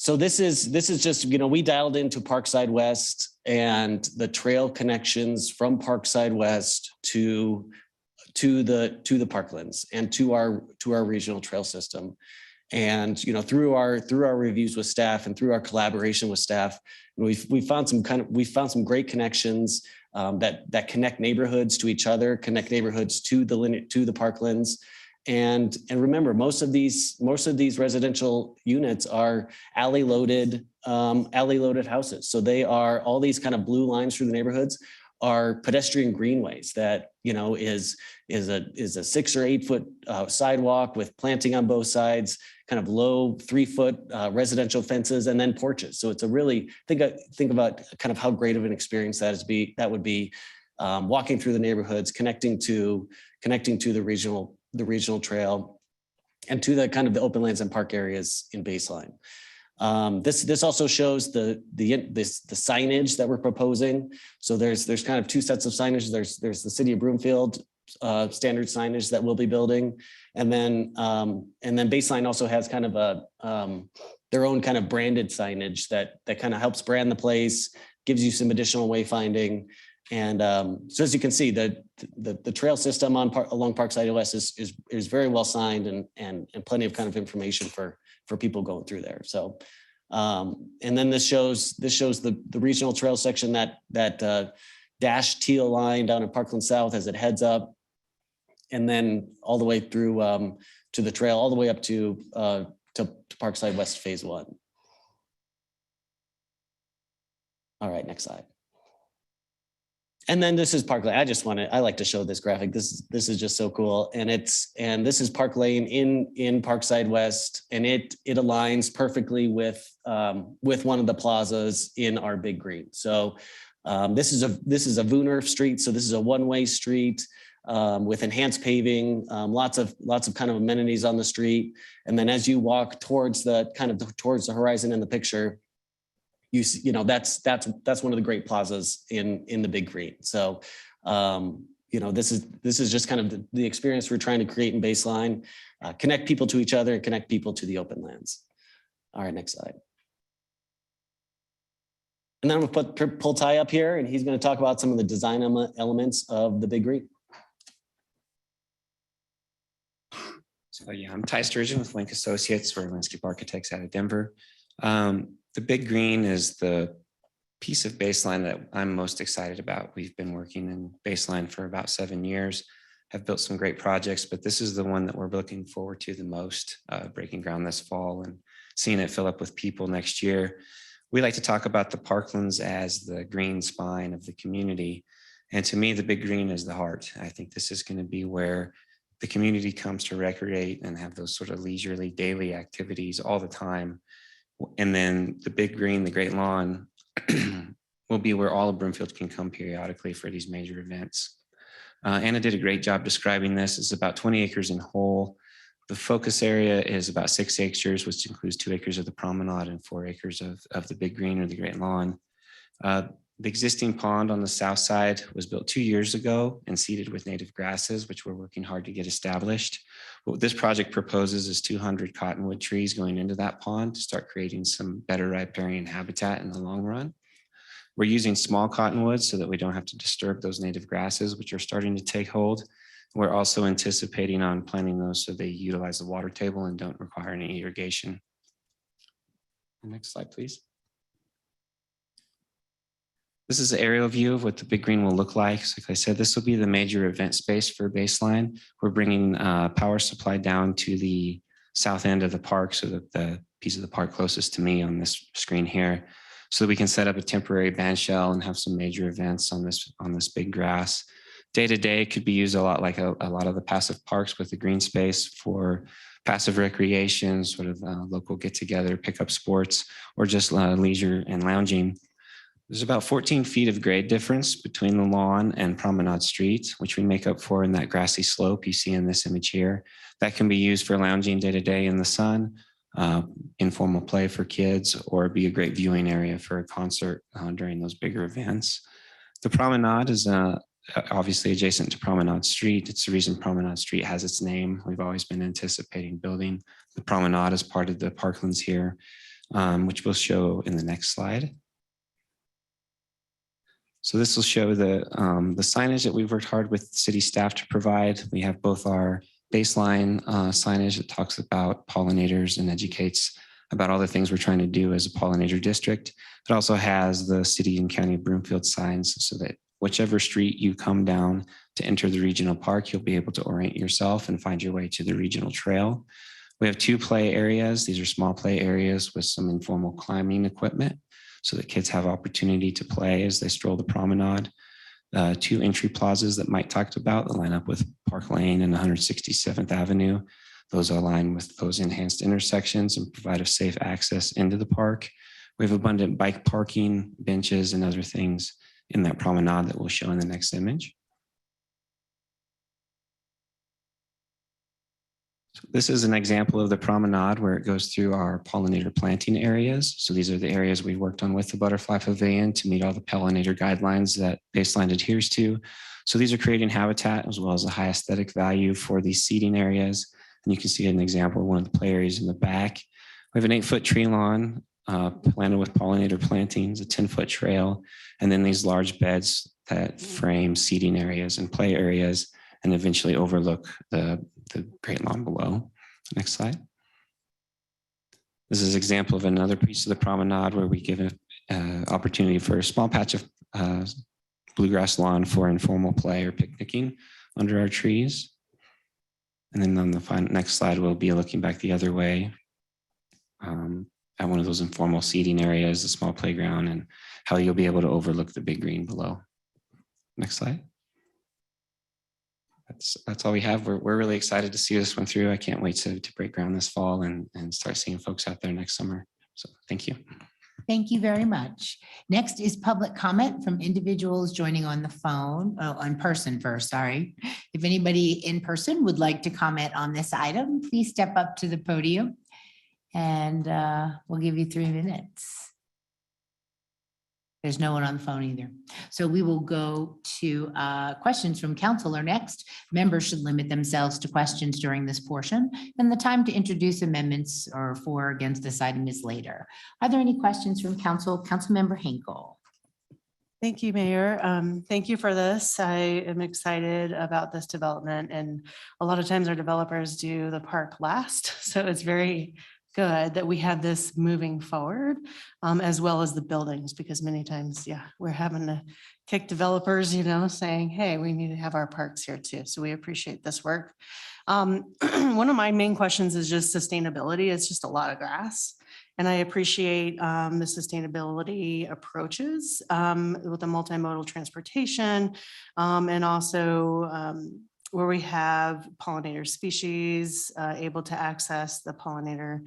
So this is just, we dialed into Parkside West and the trail connections from Parkside West to the Parklands and to our regional trail system. And, through our reviews with staff and through our collaboration with staff, we found some great connections that connect neighborhoods to each other, connect neighborhoods to the Parklands. And remember, most of these residential units are alley loaded houses. So they are, all these kind of blue lines through the neighborhoods are pedestrian greenways that, is a 6 or 8 foot sidewalk with planting on both sides, kind of low 3 foot residential fences, and then porches. So it's a really, think about kind of how great of an experience that would be, walking through the neighborhoods, connecting to the regional trail and to the kind of the open lands and park areas in Baseline. This also shows the signage that we're proposing. So there's kind of 2 sets of signage. There's the City of Broomfield standard signage that we'll be building, and then Baseline also has kind of their own kind of branded signage that kind of helps brand the place, gives you some additional wayfinding. And so as you can see, the trail system along Parkside West is very well signed and plenty of kind of information for people going through there. So and then this shows the regional trail section, that dashed teal line down in Parkland South as it heads up, and then all the way through to the trail, all the way up to Parkside West Phase 1. All right, next slide. And then this is Park Lane. I like to show this graphic. This is just so cool. And this is Park Lane in Parkside West, and it aligns perfectly with one of the plazas in our Big Green. So this is a Vooner street. So this is a one-way street with enhanced paving, lots of kind of amenities on the street. And then as you walk towards the horizon in the picture, that's one of the great plazas in the Big Green. So, this is just kind of the experience we're trying to create in Baseline, connect people to each other and connect people to the open lands. All right, next slide. And then I'm gonna pull Ty up here, and he's gonna talk about some of the design elements of the Big Green. So yeah, I'm Ty Sturgeon with Link Associates. We're landscape architects out of Denver. The Big Green is the piece of Baseline that I'm most excited about. We've been working in Baseline for about 7 years, have built some great projects, but this is the one that we're looking forward to the most, breaking ground this fall and seeing it fill up with people next year. We like to talk about the Parklands as the green spine of the community. And to me, the Big Green is the heart. I think this is going to be where the community comes to recreate and have those sort of leisurely daily activities all the time. And then the Big Green, the Great Lawn, will be where all of Broomfield can come periodically for these major events. Anna did a great job describing this. It's about 20 acres in whole. The focus area is about 6 acres, which includes 2 acres of the promenade and 4 acres of the Big Green or the Great Lawn. The existing pond on the south side was built 2 years ago and seeded with native grasses, which we're working hard to get established. What this project proposes is 200 cottonwood trees going into that pond to start creating some better riparian habitat in the long run. We're using small cottonwoods so that we don't have to disturb those native grasses, which are starting to take hold. We're also anticipating on planting those so they utilize the water table and don't require any irrigation. Next slide, please. This is an aerial view of what the Big Green will look like. So like I said, this will be the major event space for Baseline. We're bringing power supply down to the south end of the park, so that the piece of the park closest to me on this screen here, so that we can set up a temporary band shell and have some major events on this big grass. Day to day could be used a lot like a lot of the passive parks with the green space for passive recreation, sort of local get together, pick up sports, or just leisure and lounging. There's about 14 feet of grade difference between the lawn and Promenade Street, which we make up for in that grassy slope you see in this image here. That can be used for lounging day to day in the sun, informal play for kids, or be a great viewing area for a concert during those bigger events. The promenade is obviously adjacent to Promenade Street. It's the reason Promenade Street has its name. We've always been anticipating building the promenade as part of the Parklands here. which we'll show in the next slide. So this will show the signage that we've worked hard with city staff to provide. We have both our baseline signage that talks about pollinators and educates about all the things we're trying to do as a pollinator district. It also has the city and county of Broomfield signs so that whichever street you come down to enter the regional park, you'll be able to orient yourself and find your way to the regional trail. We have 2 play areas. These are small play areas with some informal climbing equipment so that kids have opportunity to play as they stroll the promenade. 2 entry plazas that Mike talked about that line up with Park Lane and 167th Avenue. Those align with those enhanced intersections and provide a safe access into the park. We have abundant bike parking, benches, and other things in that promenade that we'll show in the next image. So this is an example of the promenade where it goes through our pollinator planting areas. So these are the areas we worked on with the Butterfly Pavilion to meet all the pollinator guidelines that Baseline adheres to. So these are creating habitat as well as a high aesthetic value for these seating areas. And you can see an example of one of the play areas in the back. We have an 8-foot tree lawn planted with pollinator plantings, a 10-foot trail, and then these large beds that frame seating areas and play areas and eventually overlook the Great Lawn below. Next slide. This is an example of another piece of the promenade where we give an opportunity for a small patch of bluegrass lawn for informal play or picnicking under our trees. And then on the next slide, we'll be looking back the other way at one of those informal seating areas, a small playground, and how you'll be able to overlook the big green below. Next slide. That's all we have. We're really excited to see this one through. I can't wait to break ground this fall and start seeing folks out there next summer. So thank you. Thank you very much. Next is public comment from individuals joining on the phone, on person first, sorry. If anybody in person would like to comment on this item, please step up to the podium and we'll give you 3 minutes. There's no one on the phone either. So we will go to questions from council or next. Members should limit themselves to questions during this portion, and the time to introduce amendments or for or against this item is later. Are there any questions from council? Councilmember Hinkle. Thank you, Mayor. Thank you for this. I am excited about this development, and a lot of times our developers do the park last. So it's very good that we have this moving forward, as well as the buildings, because many times, yeah, we're having to kick developers, saying, hey, we need to have our parks here too. So we appreciate this work. One of my main questions is just sustainability. It's just a lot of grass. And I appreciate the sustainability approaches with the multimodal transportation and also where we have pollinator species able to access the pollinator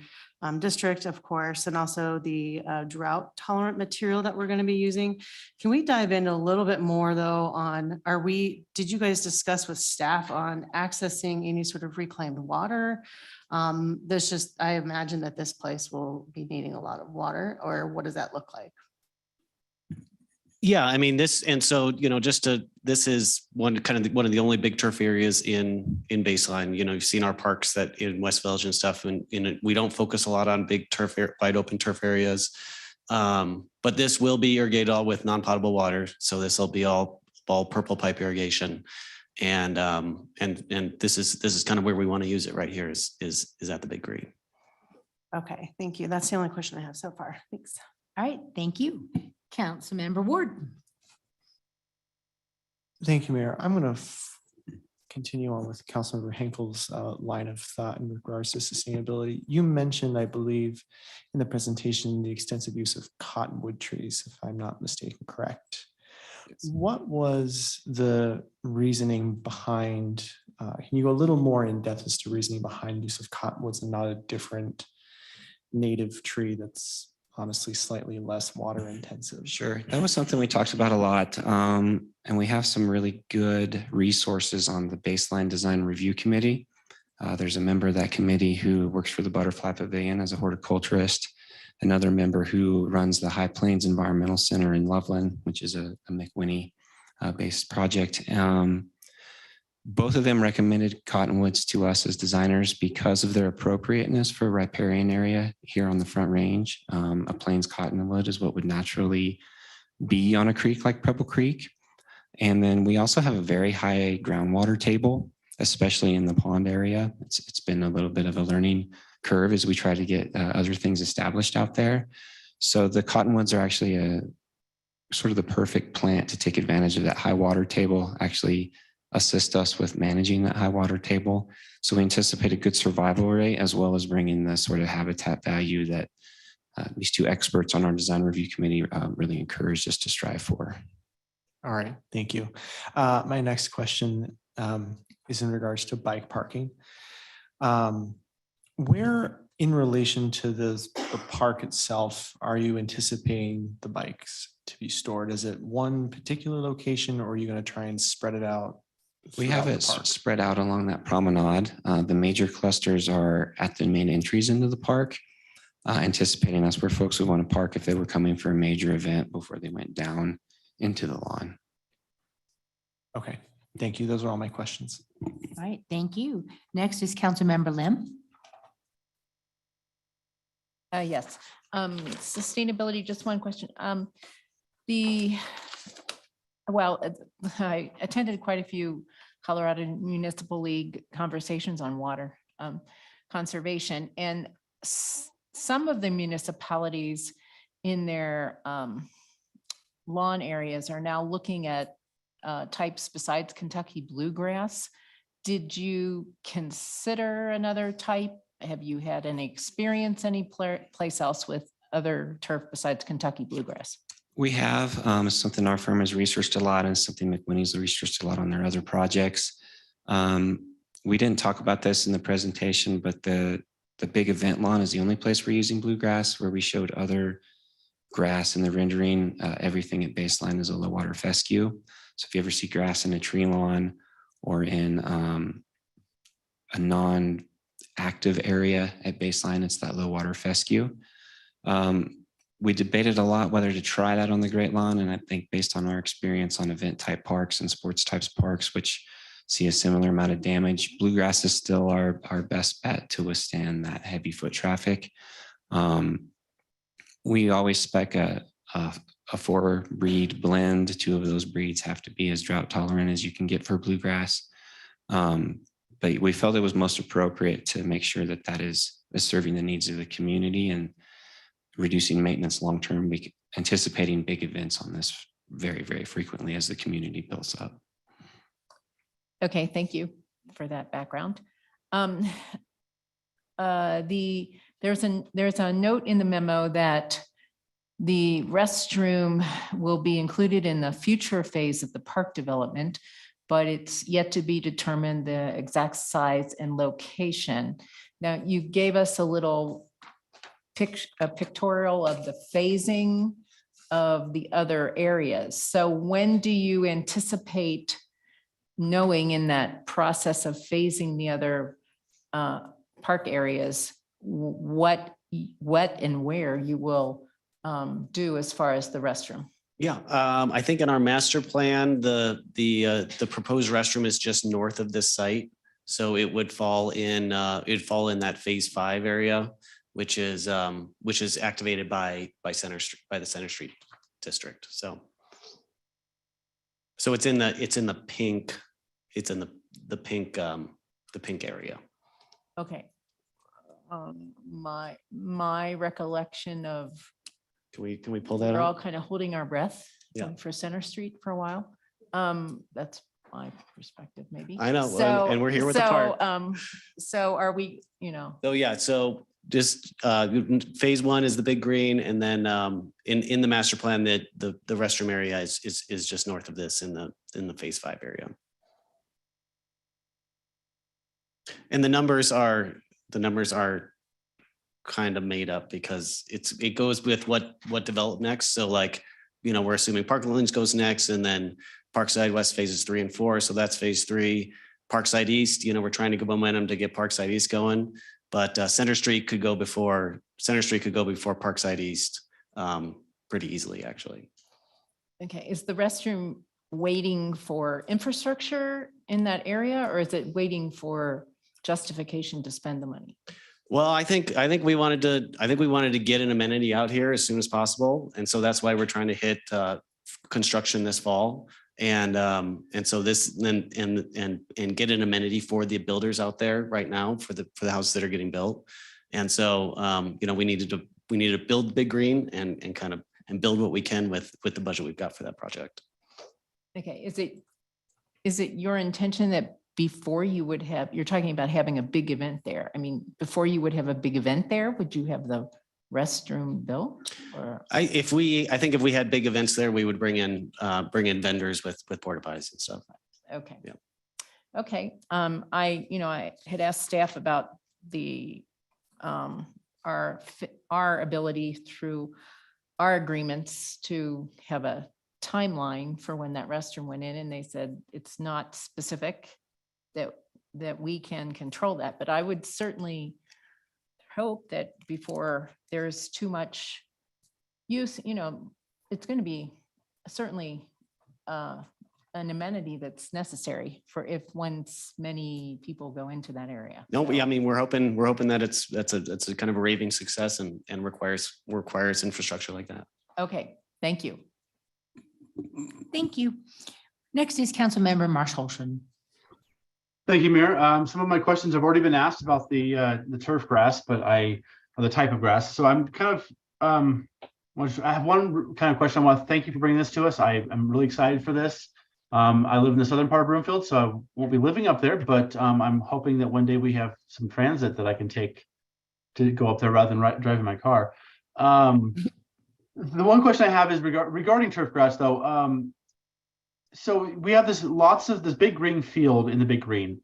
district, of course, and also the drought tolerant material that we're going to be using. Can we dive in a little bit more though on, did you guys discuss with staff on accessing any sort of reclaimed water? I imagine that this place will be needing a lot of water, or what does that look like? Yeah, I mean, this is one of the only big turf areas in Baseline. You've seen our parks that in West Village and stuff, and we don't focus a lot on big wide open turf areas. But this will be irrigated all with non-potable water. So this will be all purple pipe irrigation. And this is kind of where we want to use it right here is at the big green. Okay, thank you. That's the only question I have so far. Thanks. All right, thank you. Councilmember Ward. Thank you, Mayor. I'm going to continue on with Councilmember Henkel's line of thought in regards to sustainability. You mentioned, I believe, in the presentation, the extensive use of cottonwood trees, if I'm not mistaken, correct? Yes. What was the reasoning behind, can you go a little more in depth as to reasoning behind use of cottonwoods and not a different native tree that's honestly slightly less water intensive? Sure, that was something we talked about a lot. And we have some really good resources on the Baseline Design Review Committee. There's a member of that committee who works for the Butterfly Pavilion as a horticulturist. Another member who runs the High Plains Environmental Center in Loveland, which is a McWhinney based project. Both of them recommended Cottonwoods to us as designers because of their appropriateness for riparian area here on the Front Range. A Plains cottonwood is what would naturally be on a creek like Pebble Creek. And then we also have a very high groundwater table, especially in the pond area. It's been a little bit of a learning curve as we try to get other things established out there. So the cottonwoods are actually a sort of the perfect plant to take advantage of that high water table, actually assist us with managing that high water table. So we anticipate a good survival rate as well as bringing the sort of habitat value that these two experts on our design review committee really encouraged us to strive for. All right, thank you. My next question is in regards to bike parking. Where in relation to the park itself are you anticipating the bikes to be stored? Is it one particular location or are you going to try and spread it out? We have it spread out along that promenade. The major clusters are at the main entries into the park, anticipating us where folks would want to park if they were coming for a major event before they went down into the lawn. Okay, thank you. Those are all my questions. All right, thank you. Next is Councilmember Lim. Yes, sustainability, just one question. I attended quite a few Colorado Municipal League conversations on water conservation, and some of the municipalities in their lawn areas are now looking at types besides Kentucky bluegrass. Did you consider another type? Have you had any experience any place else with other turf besides Kentucky bluegrass? We have something our firm has researched a lot and something McWhinney's researched a lot on their other projects. We didn't talk about this in the presentation, but the big event lawn is the only place we're using bluegrass. Where we showed other grass in the rendering, everything at baseline is a low water fescue. So if you ever see grass in a tree lawn or in a non-active area at baseline, it's that low water fescue. We debated a lot whether to try that on the Great Lawn, and I think based on our experience on event type parks and sports types parks, which see a similar amount of damage, bluegrass is still our best bet to withstand that heavy foot traffic. We always spec a 4-breed blend. 2 of those breeds have to be as drought tolerant as you can get for bluegrass. But we felt it was most appropriate to make sure that that is serving the needs of the community and reducing maintenance long-term, anticipating big events on this very, very frequently as the community builds up. Okay, thank you for that background. There's a note in the memo that the restroom will be included in the future phase of the park development, but it's yet to be determined the exact size and location. Now, you gave us a little pictorial of the phasing of the other areas. So when do you anticipate knowing in that process of phasing the other park areas, what and where you will do as far as the restroom? Yeah, I think in our master plan, the proposed restroom is just north of this site. So it would fall in that phase 5 area, which is activated by Center Street, by the Center Street district. So it's in the pink area. Okay. My recollection of Can we pull that we're all up? kind of holding our breath Yeah. for Center Street for a while. That's my perspective, maybe. I know, So, and we're here with the park. So are we, Oh, yeah, so just phase 1 is the big green, and then in the master plan, the restroom area is just north of this in the phase 5 area. And the numbers are kind of made up because it goes with what developed next. So like, we're assuming Parklands goes next, and then Parkside West phases 3 and 4. So that's phase 3. Parkside East, we're trying to get momentum to get Parkside East going, but Center Street could go before Parkside East pretty easily, actually. okay, is the restroom waiting for infrastructure in that area, or is it waiting for justification to spend the money? Well, I think we wanted to get an amenity out here as soon as possible. And so that's why we're trying to hit construction this fall. And so this and get an amenity for the builders out there right now for the houses that are getting built. And so we needed to build Big Green and kind of build what we can with the budget we've got for that project. Okay, is it your intention that before you would have, you're talking about having a big event there. I mean, before you would have a big event there, would you have the restroom built? Or I think if we had big events there, we would bring in vendors with porta potties and stuff. okay. Yeah. Okay, I had asked staff about the our ability through our agreements to have a timeline for when that restroom went in, and they said it's not specific that we can control that, but I would certainly hope that before there's too much use, it's going to be certainly an amenity that's necessary for if once many people go into that area. No, So- I mean, we're hoping that that's a kind of a raving success and requires infrastructure like that. Okay, thank you. Thank you. Next is Councilmember Marsh Holston. Thank you, Mayor. Some of my questions have already been asked about the turf grass, or the type of grass. So I'm kind of, I have one kind of question. I want to thank you for bringing this to us. I am really excited for this. I live in the southern part of Broomfield, so I won't be living up there, but I'm hoping that one day we have some transit that I can take to go up there rather than driving my car. The one question I have is regarding turf grass, though. So we have this big green field in the Big Green.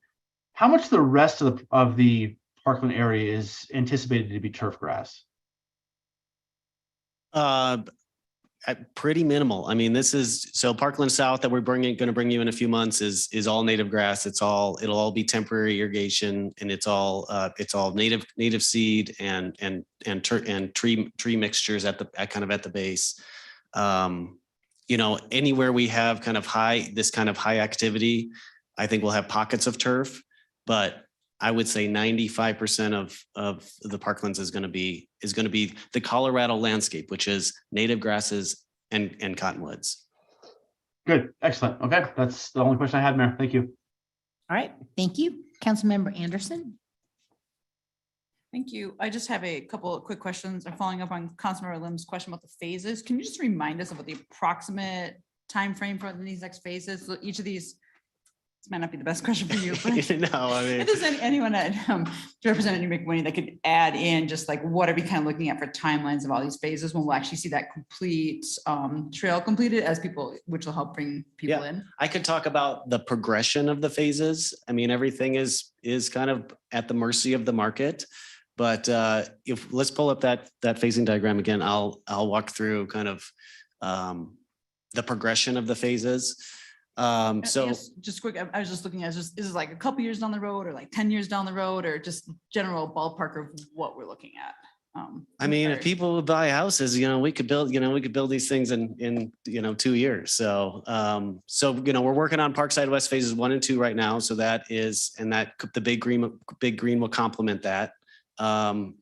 How much the rest of the Parkland area is anticipated to be turf grass? Pretty minimal. I mean, so Parkland South that we're going to bring you in a few months is all native grass. It'll all be temporary irrigation, and it's all native seed and tree mixtures at the base. Anywhere we have kind of high activity, I think we'll have pockets of turf, but I would say 95% of the Parklands is going to be the Colorado landscape, which is native grasses and cottonwoods. Good, excellent. Okay, that's the only question I had, Mayor. Thank you. All right, thank you. Councilmember Anderson. Thank you. I just have a couple of quick questions. I'm following up on Councilmember Lim's question about the phases. Can you just remind us about the approximate time frame for these next phases? So each of these, this might not be the best question for you, but No, I mean, if there's anyone that representing New McWinnie that could add in just like what are we kind of looking at for timelines of all these phases when we'll actually see that complete trail completed which will help bring people in? I could talk about the progression of the phases. I mean, everything is kind of at the mercy of the market. But let's pull up that phasing diagram again. I'll walk through kind of the progression of the phases. So Yes, just quick, I was just looking at, is this like a couple years down the road or like 10 years down the road or just general ballpark of what we're looking at? I mean, if people would buy houses, we could build these things in 2 years. So we're working on Parkside West phases 1 and 2 right now. So the Big Green will complement that. I've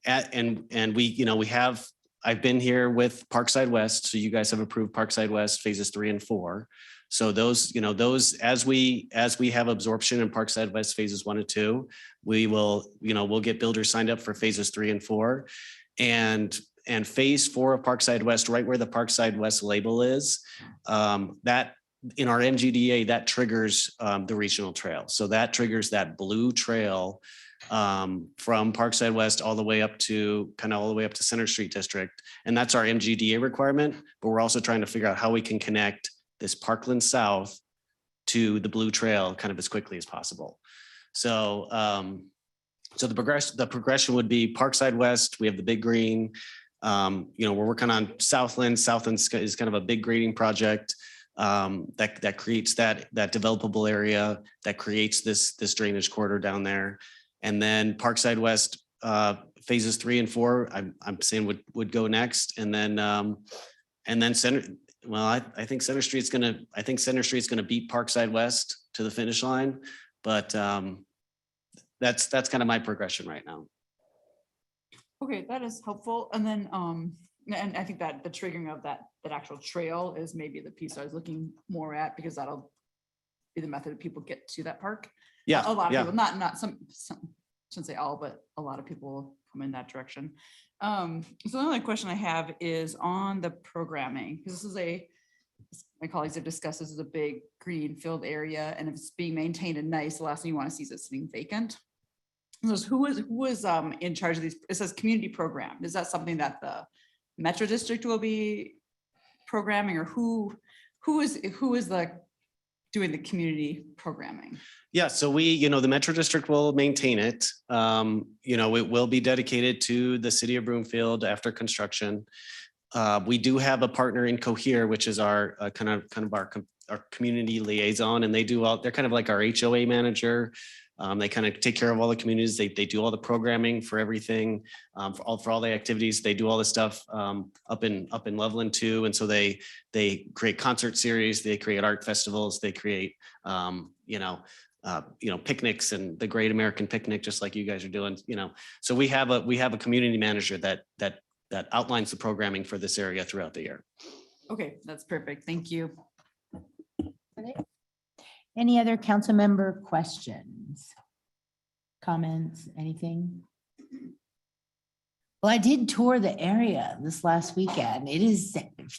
been here with Parkside West. So you guys have approved Parkside West phases 3 and 4. So those as we have absorption in Parkside West phases 1 and 2, we'll get builders signed up for phases 3 and 4. And phase 4 of Parkside West, right where the Parkside West label is, that in our MGDA, that triggers the regional trail. So that triggers that blue trail from Parkside West all the way up to Center Street District. And that's our MGDA requirement, but we're also trying to figure out how we can connect this Parkland South to the blue trail kind of as quickly as possible. So the progression would be Parkside West, we have the Big Green, we're working on Southland. Southland is kind of a big grading project that creates that developable area, that creates this drainage corridor down there. And then Parkside West phases 3 and 4, I'm saying would go next. And then well, I think Center Street's gonna beat Parkside West to the finish line, but that's kind of my progression right now. Okay, that is helpful. And then, and I think that the triggering of that actual trail is maybe the piece I was looking more at, because that'll be the method people get to that park. Yeah, A lot of yeah. people, not some, shouldn't say all, but a lot of people come in that direction. So the only question I have is on the programming, because this is my colleagues have discussed, this is a big green field area, and if it's being maintained and nice, the last thing you want to see is it sitting vacant. So who is in charge of these? It says community program. Is that something that the Metro District will be programming, or who is doing the community programming? Yeah, so the Metro District will maintain it. It will be dedicated to the city of Broomfield after construction. We do have a partner in Cohere, which is our kind of our community liaison, and they're kind of like our HOA manager. They kind of take care of all the communities. They do all the programming for everything, for all the activities. They do all the stuff up in Loveland too. And so they create concert series, they create art festivals, they create picnics and the Great American Picnic, just like you guys are doing. So we have a community manager that outlines the programming for this area throughout the year. Okay, that's perfect. Thank you. Any other council member questions? Comments, anything? Well, I did tour the area this last weekend. It is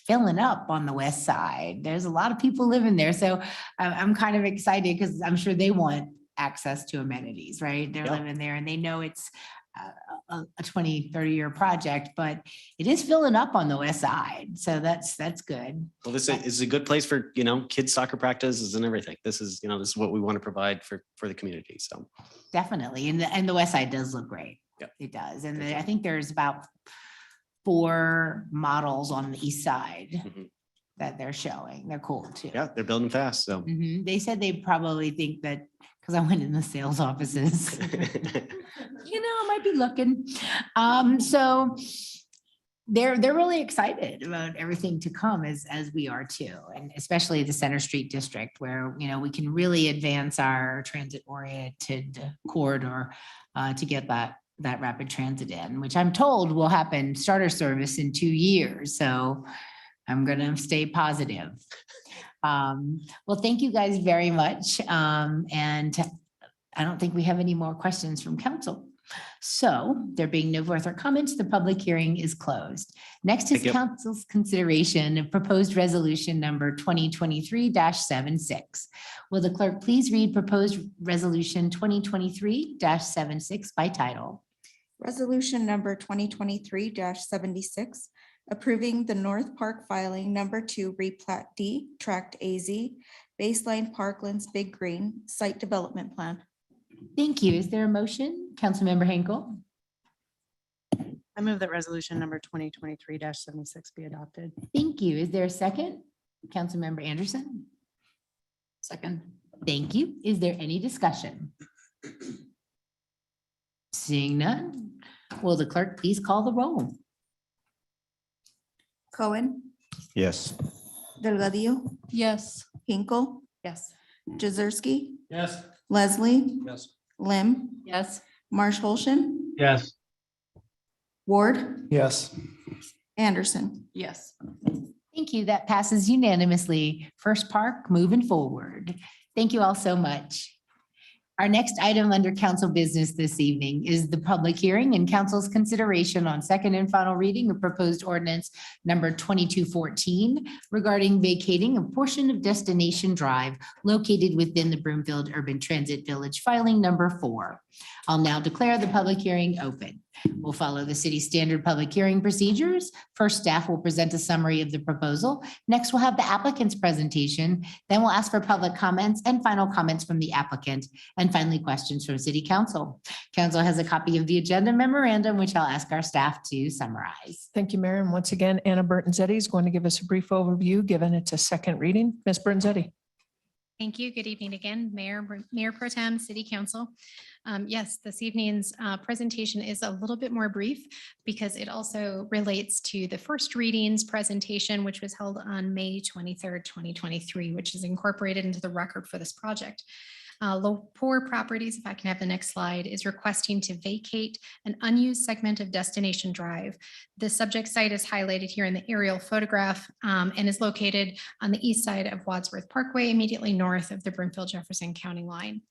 filling up on the west side. There's a lot of people living there. So I'm kind of excited because I'm sure they want access to amenities, right? They're Yeah. living there and they know it's a 20, 30-year project, but it is filling up on the west side. So that's good. Well, this is a good place for, kids soccer practices and everything. This is what we want to provide for the community. So Definitely. And the west side does look great. Yep. It does. And I think there's about 4 models on the east side Mhm. that they're showing. They're cool too. yeah, they're building fast. So Mhm. They said they probably think that, because I went in the sales offices, I might be looking. So they're really excited about everything to come as we are too. And especially the Center Street District where, we can really advance our transit oriented corridor to get that rapid transit in, which I'm told will happen starter service in 2 years. So I'm going to stay positive. Well, thank you guys very much. And I don't think we have any more questions from council. So there being no further comments, the public hearing is closed. Next is Thank you. council's consideration of proposed resolution number 2023-76. Will the clerk please read proposed resolution 2023-76 by title? Resolution number 2023-76, approving the North Park filing number 2 replat D, tract AZ, Baseline Parklands Big Green Site Development Plan. Thank you. Is there a motion? Councilmember Henkel? I move that resolution number 2023-76 be adopted. Thank you. Is there a second? Councilmember Anderson? Second. Thank you. Is there any discussion? Seeing none, will the clerk please call the roll? Cohen, Yes. Delgadillo, Yes. Hinkle, Yes. Jazersky, Yes. Leslie, Yes. Lim, Yes. Marsh Holston, Yes. Ward, Yes. Anderson. Yes. Thank you. That passes unanimously. First Park moving forward. Thank you all so much. Our next item under council business this evening is the public hearing and council's consideration on second and final reading of proposed ordinance number 2214 regarding vacating a portion of Destination Drive located within the Broomfield Urban Transit Village, filing number 4. I'll now declare the public hearing open. We'll follow the city standard public hearing procedures. First, staff will present a summary of the proposal. Next, we'll have the applicant's presentation. Then we'll ask for public comments and final comments from the applicant. And finally, questions from city council. Council has a copy of the agenda memorandum, which I'll ask our staff to summarize. Thank you, Mayor. And once again, Anna Bertanzetti is going to give us a brief overview, given it's a second reading. Ms. Bertanzetti. Thank you. Good evening again, Mayor Pro Tem, City Council. Yes, this evening's presentation is a little bit more brief because it also relates to the first readings presentation, which was held on May 23rd, 2023, which is incorporated into the record for this project. Low-Poor Properties, if I can have the next slide, is requesting to vacate an unused segment of Destination Drive. The subject site is highlighted here in the aerial photograph and is located on the east side of Wadsworth Parkway, immediately north of the Broomfield Jefferson County line.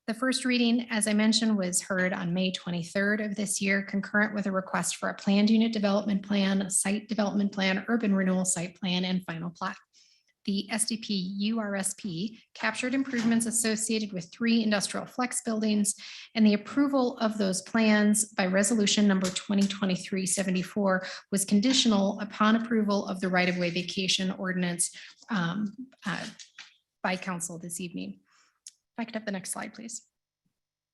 The first reading, as I mentioned, was heard on May 23rd of this year, concurrent with a request for a planned unit development plan, a site development plan, urban renewal site plan, and final plat. The SDP URSP captured improvements associated with 3 industrial flex buildings, and the approval of those plans by resolution number 2023-74 was conditional upon approval of the right-of-way vacation ordinance by council this evening. If I could have the next slide, please.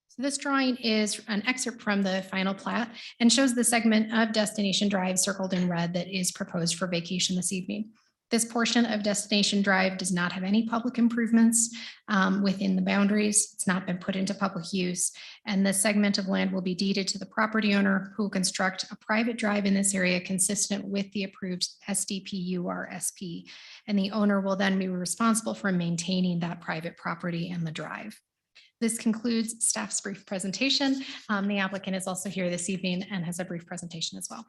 So this drawing is an excerpt from the final plat and shows the segment of Destination Drive circled in red that is proposed for vacation this evening. This portion of Destination Drive does not have any public improvements within the boundaries. It's not been put into public use. And the segment of land will be deeded to the property owner who will construct a private drive in this area consistent with the approved SDP URSP. And the owner will then be responsible for maintaining that private property and the drive. This concludes staff's brief presentation. The applicant is also here this evening and has a brief presentation as well.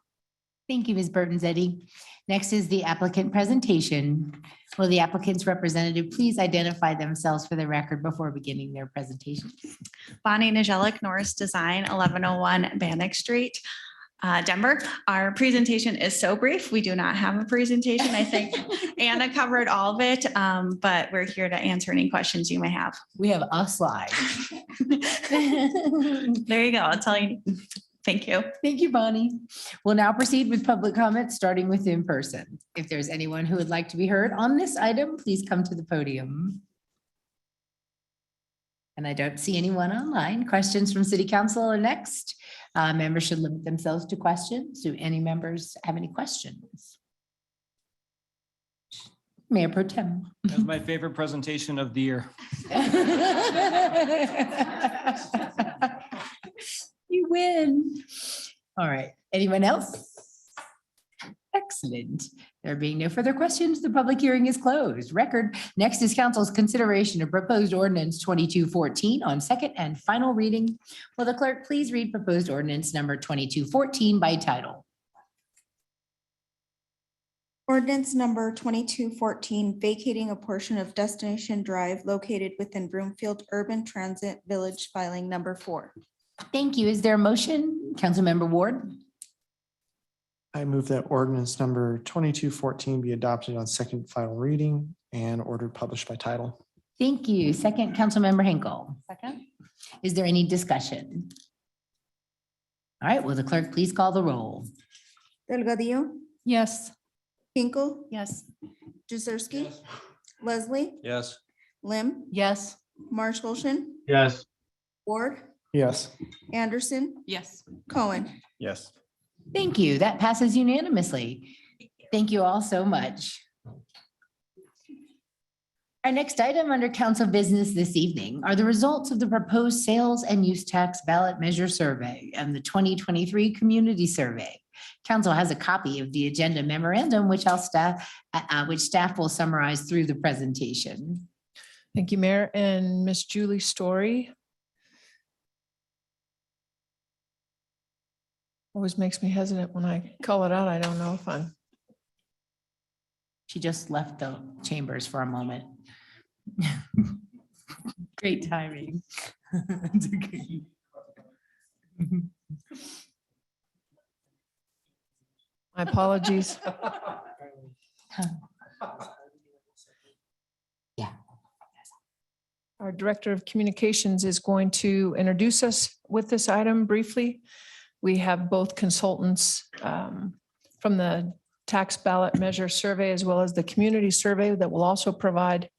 Thank you, Ms. Burton-Zeddy. Next is the applicant presentation. Will the applicant's representative please identify themselves for the record before beginning their presentation? Bonnie Nijelik, Norris Design, 1101 Bannock Street, Denver. Our presentation is so brief. We do not have a presentation. I think Anna covered all of it, but we're here to answer any questions you may have. We have a slide. There you go. I'll tell you. Thank you. Thank you, Bonnie. We'll now proceed with public comment, starting with in person. If there's anyone who would like to be heard on this item, please come to the podium. And I don't see anyone online. Questions from City Council are next. Members should limit themselves to questions. Do any members have any questions? Mayor Pro Tem. That's my favorite presentation of the year. You win. All right. Anyone else? Excellent. There being no further questions, the public hearing is closed. Record. Next is council's consideration of proposed ordinance 2214 on second and final reading. Will the clerk please read proposed ordinance number 2214 by title? Ordinance number 2214, vacating a portion of Destination Drive located within Broomfield Urban Transit Village, filing number 4. Thank you. Is there a motion? Councilmember Ward? I move that ordinance number 2214 be adopted on second final reading and ordered published by title. Thank you. Second, Councilmember Hinkle. Second. Is there any discussion? All right, will the clerk please call the roll? Delgadillo, Yes. Hinkle, Yes. Jezerski, Leslie, Yes. Lim, Yes. Marshall, Yes. Ward, Yes. Anderson, Yes. Cohen. Yes. Thank you. That passes unanimously. Thank you all so much. Our next item under council business this evening are the results of the proposed sales and use tax ballot measure survey and the 2023 community survey. Council has a copy of the agenda memorandum, which staff will summarize through the presentation. Thank you, Mayor. And Miss Julie Story. Always makes me hesitant when I call it out. I don't know if I'm. She just left the chambers for a moment. Great timing. My apologies. Yeah. Our Director of Communications is going to introduce us with this item briefly. We have both consultants from the tax ballot measure survey as well as the community survey that will also provide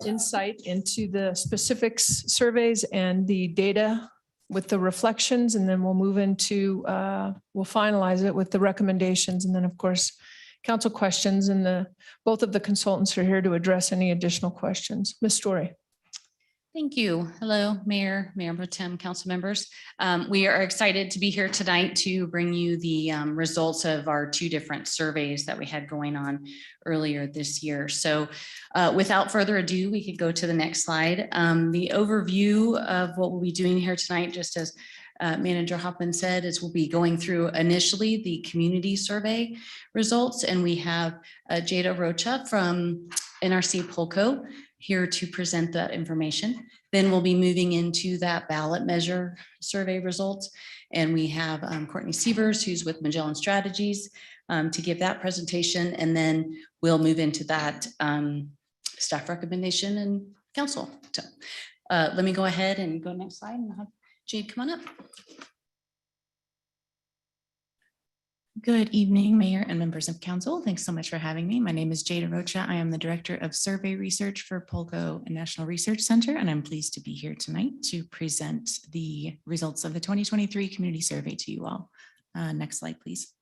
insight into the specifics surveys and the data with the reflections, and then we'll move into, we'll finalize it with the recommendations. And then, of course, council questions, and both of the consultants are here to address any additional questions. Ms. Story. Thank you. Hello, Mayor, Mayor Pro Tem, council members. We are excited to be here tonight to bring you the results of our 2 different surveys that we had going on earlier this year. So without further ado, we could go to the next slide. The overview of what we'll be doing here tonight, just as Manager Hoffman said, is we'll be going through initially the community survey results, and we have Jada Rocha from NRC Polco here to present that information. Then we'll be moving into that ballot measure survey results. And we have Courtney Sievers, who's with Magellan Strategies, to give that presentation. And then we'll move into that staff recommendation and council. So let me go ahead and go next slide and have Jade come on up. Good evening, Mayor and members of council. Thanks so much for having me. My name is Jada Rocha. I am the Director of Survey Research for Polco National Research Center, and I'm pleased to be here tonight to present the results of the 2023 community survey to you all. Next slide, please.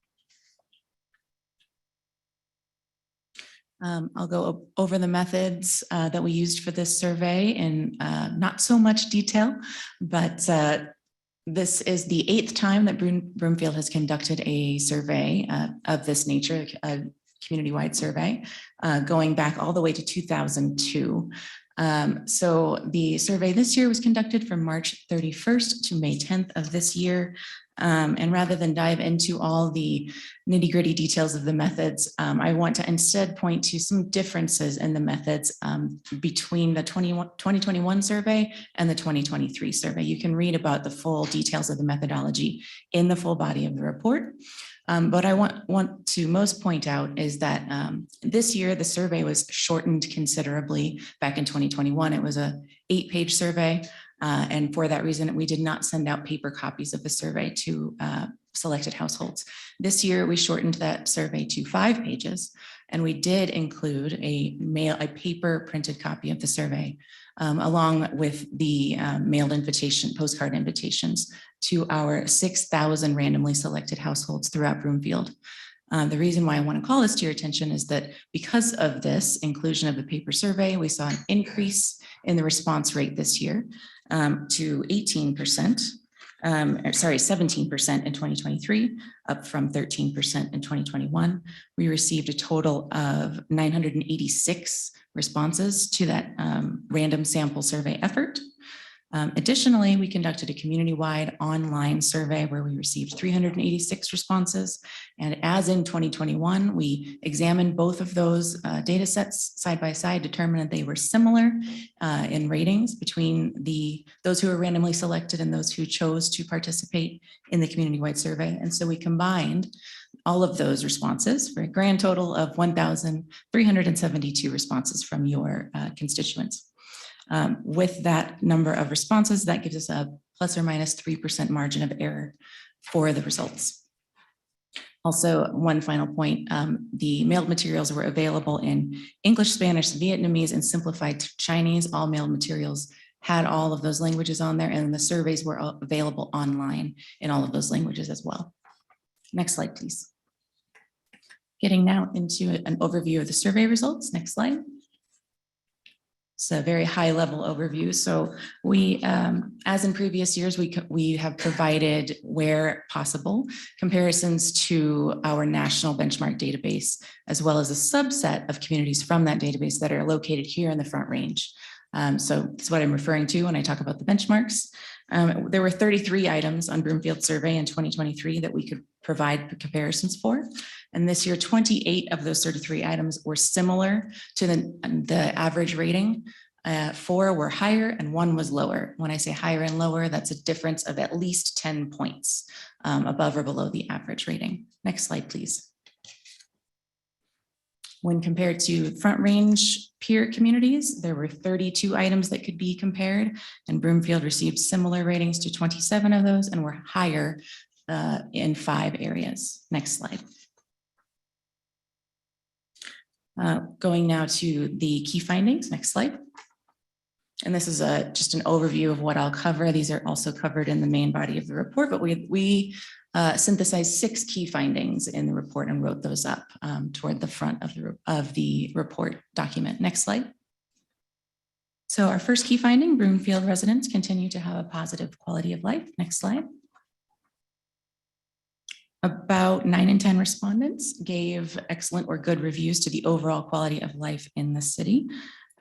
I'll go over the methods that we used for this survey in not so much detail, but this is the 8th time that Broomfield has conducted a survey of this nature, a community-wide survey, going back all the way to 2002. So the survey this year was conducted from March 31st to May 10th of this year. And rather than dive into all the nitty-gritty details of the methods, I want to instead point to some differences in the methods between the 2021 survey and the 2023 survey. You can read about the full details of the methodology in the full body of the report. But I want to most point out is that this year, the survey was shortened considerably. Back in 2021, it was a 8-page survey. And for that reason, we did not send out paper copies of the survey to selected households. This year, we shortened that survey to 5 pages, and we did include a paper printed copy of the survey, along with the mailed invitation, postcard invitations to our 6,000 randomly selected households throughout Broomfield. The reason why I want to call this to your attention is that because of this inclusion of the paper survey, we saw an increase in the response rate this year to 17% in 2023, up from 13% in 2021. We received a total of 986 responses to that random sample survey effort. Additionally, we conducted a community-wide online survey where we received 386 responses. And as in 2021, we examined both of those data sets side by side, determined that they were similar in ratings between those who were randomly selected and those who chose to participate in the community-wide survey. And so we combined all of those responses for a grand total of 1,372 responses from your constituents. With that number of responses, that gives us a plus or minus 3% margin of error for the results. Also, one final point, the mailed materials were available in English, Spanish, Vietnamese, and simplified Chinese. All mailed materials had all of those languages on there, and the surveys were available online in all of those languages as well. Next slide, please. Getting now into an overview of the survey results. Next slide. It's a very high level overview. So we, as in previous years, we have provided, where possible, comparisons to our national benchmark database, as well as a subset of communities from that database that are located here in the Front Range. So that's what I'm referring to when I talk about the benchmarks. There were 33 items on Broomfield survey in 2023 that we could provide comparisons for. And this year, 28 of those 33 items were similar to the average rating. 4 were higher and 1 was lower. When I say higher and lower, that's a difference of at least 10 points above or below the average rating. Next slide, please. When compared to Front Range peer communities, there were 32 items that could be compared, and Broomfield received similar ratings to 27 of those and were higher in 5 areas. Next slide. Going now to the key findings. Next slide. And this is just an overview of what I'll cover. These are also covered in the main body of the report, but we synthesized 6 key findings in the report and wrote those up toward the front of the report document. Next slide. So our first key finding, Broomfield residents continue to have a positive quality of life. Next slide. About 9 in 10 respondents gave excellent or good reviews to the overall quality of life in the city,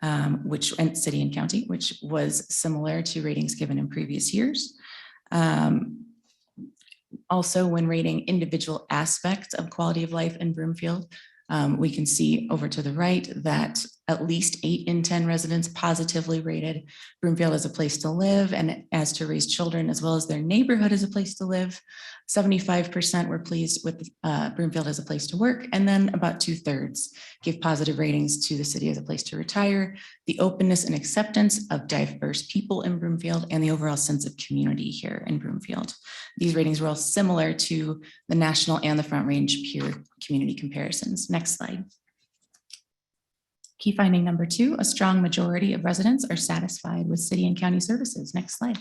city and county, which was similar to ratings given in previous years. Also, when rating individual aspects of quality of life in Broomfield, we can see over to the right that at least 8 in 10 residents positively rated Broomfield as a place to live and as to raise children, as well as their neighborhood as a place to live. 75% were pleased with Broomfield as a place to work, and then about 2/3 gave positive ratings to the city as a place to retire, the openness and acceptance of diverse people in Broomfield, and the overall sense of community here in Broomfield. These ratings were all similar to the national and the Front Range peer community comparisons. Next slide. Key finding number 2, a strong majority of residents are satisfied with city and county services. Next slide.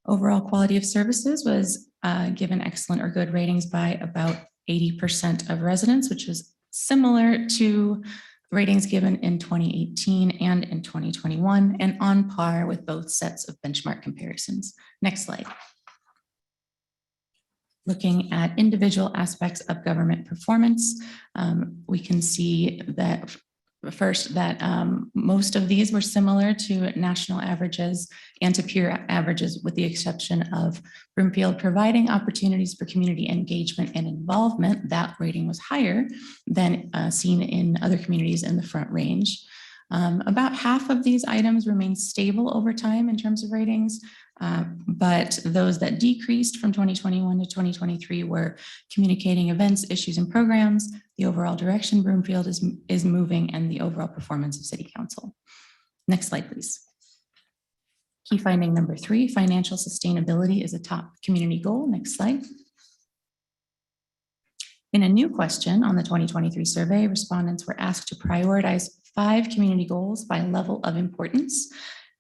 Overall quality of services was given excellent or good ratings by about 80% of residents, which was similar to ratings given in 2018 and in 2021, and on par with both sets of benchmark comparisons. Next slide. Looking at individual aspects of government performance, we can see that first that most of these were similar to national averages and to peer averages, with the exception of Broomfield providing opportunities for community engagement and involvement. That rating was higher than seen in other communities in the Front Range. About half of these items remain stable over time in terms of ratings, but those that decreased from 2021 to 2023 were communicating events, issues, and programs, the overall direction Broomfield is moving, and the overall performance of City Council. Next slide, please. Key finding number 3, financial sustainability is a top community goal. Next slide. In a new question on the 2023 survey, respondents were asked to prioritize 5 community goals by level of importance.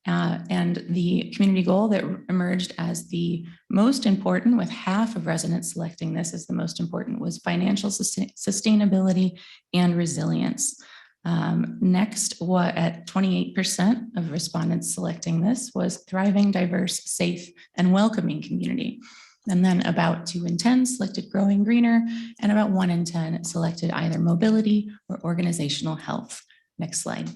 And the community goal that emerged as the most important, with half of residents selecting this as the most important, was financial sustainability and resilience. Next, at 28% of respondents selecting this was thriving, diverse, safe, and welcoming community. And then about 2 in 10 selected growing greener, and about 1 in 10 selected either mobility or organizational health. Next slide.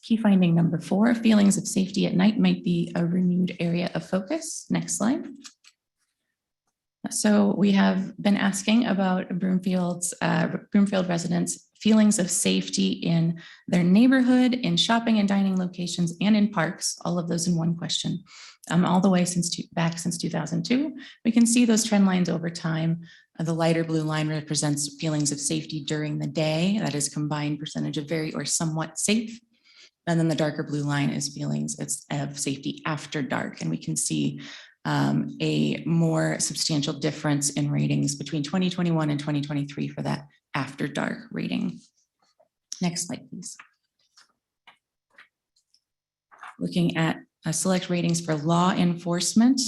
Key finding number 4, feelings of safety at night might be a renewed area of focus. Next slide. So we have been asking about Broomfield residents' feelings of safety in their neighborhood, in shopping and dining locations, and in parks, all of those in one question. All the way back since 2002. We can see those trend lines over time. The lighter blue line represents feelings of safety during the day. That is combined percentage of very or somewhat safe. And then the darker blue line is feelings of safety after dark. And we can see a more substantial difference in ratings between 2021 and 2023 for that after dark rating. Next slide, please. Looking at select ratings for law enforcement,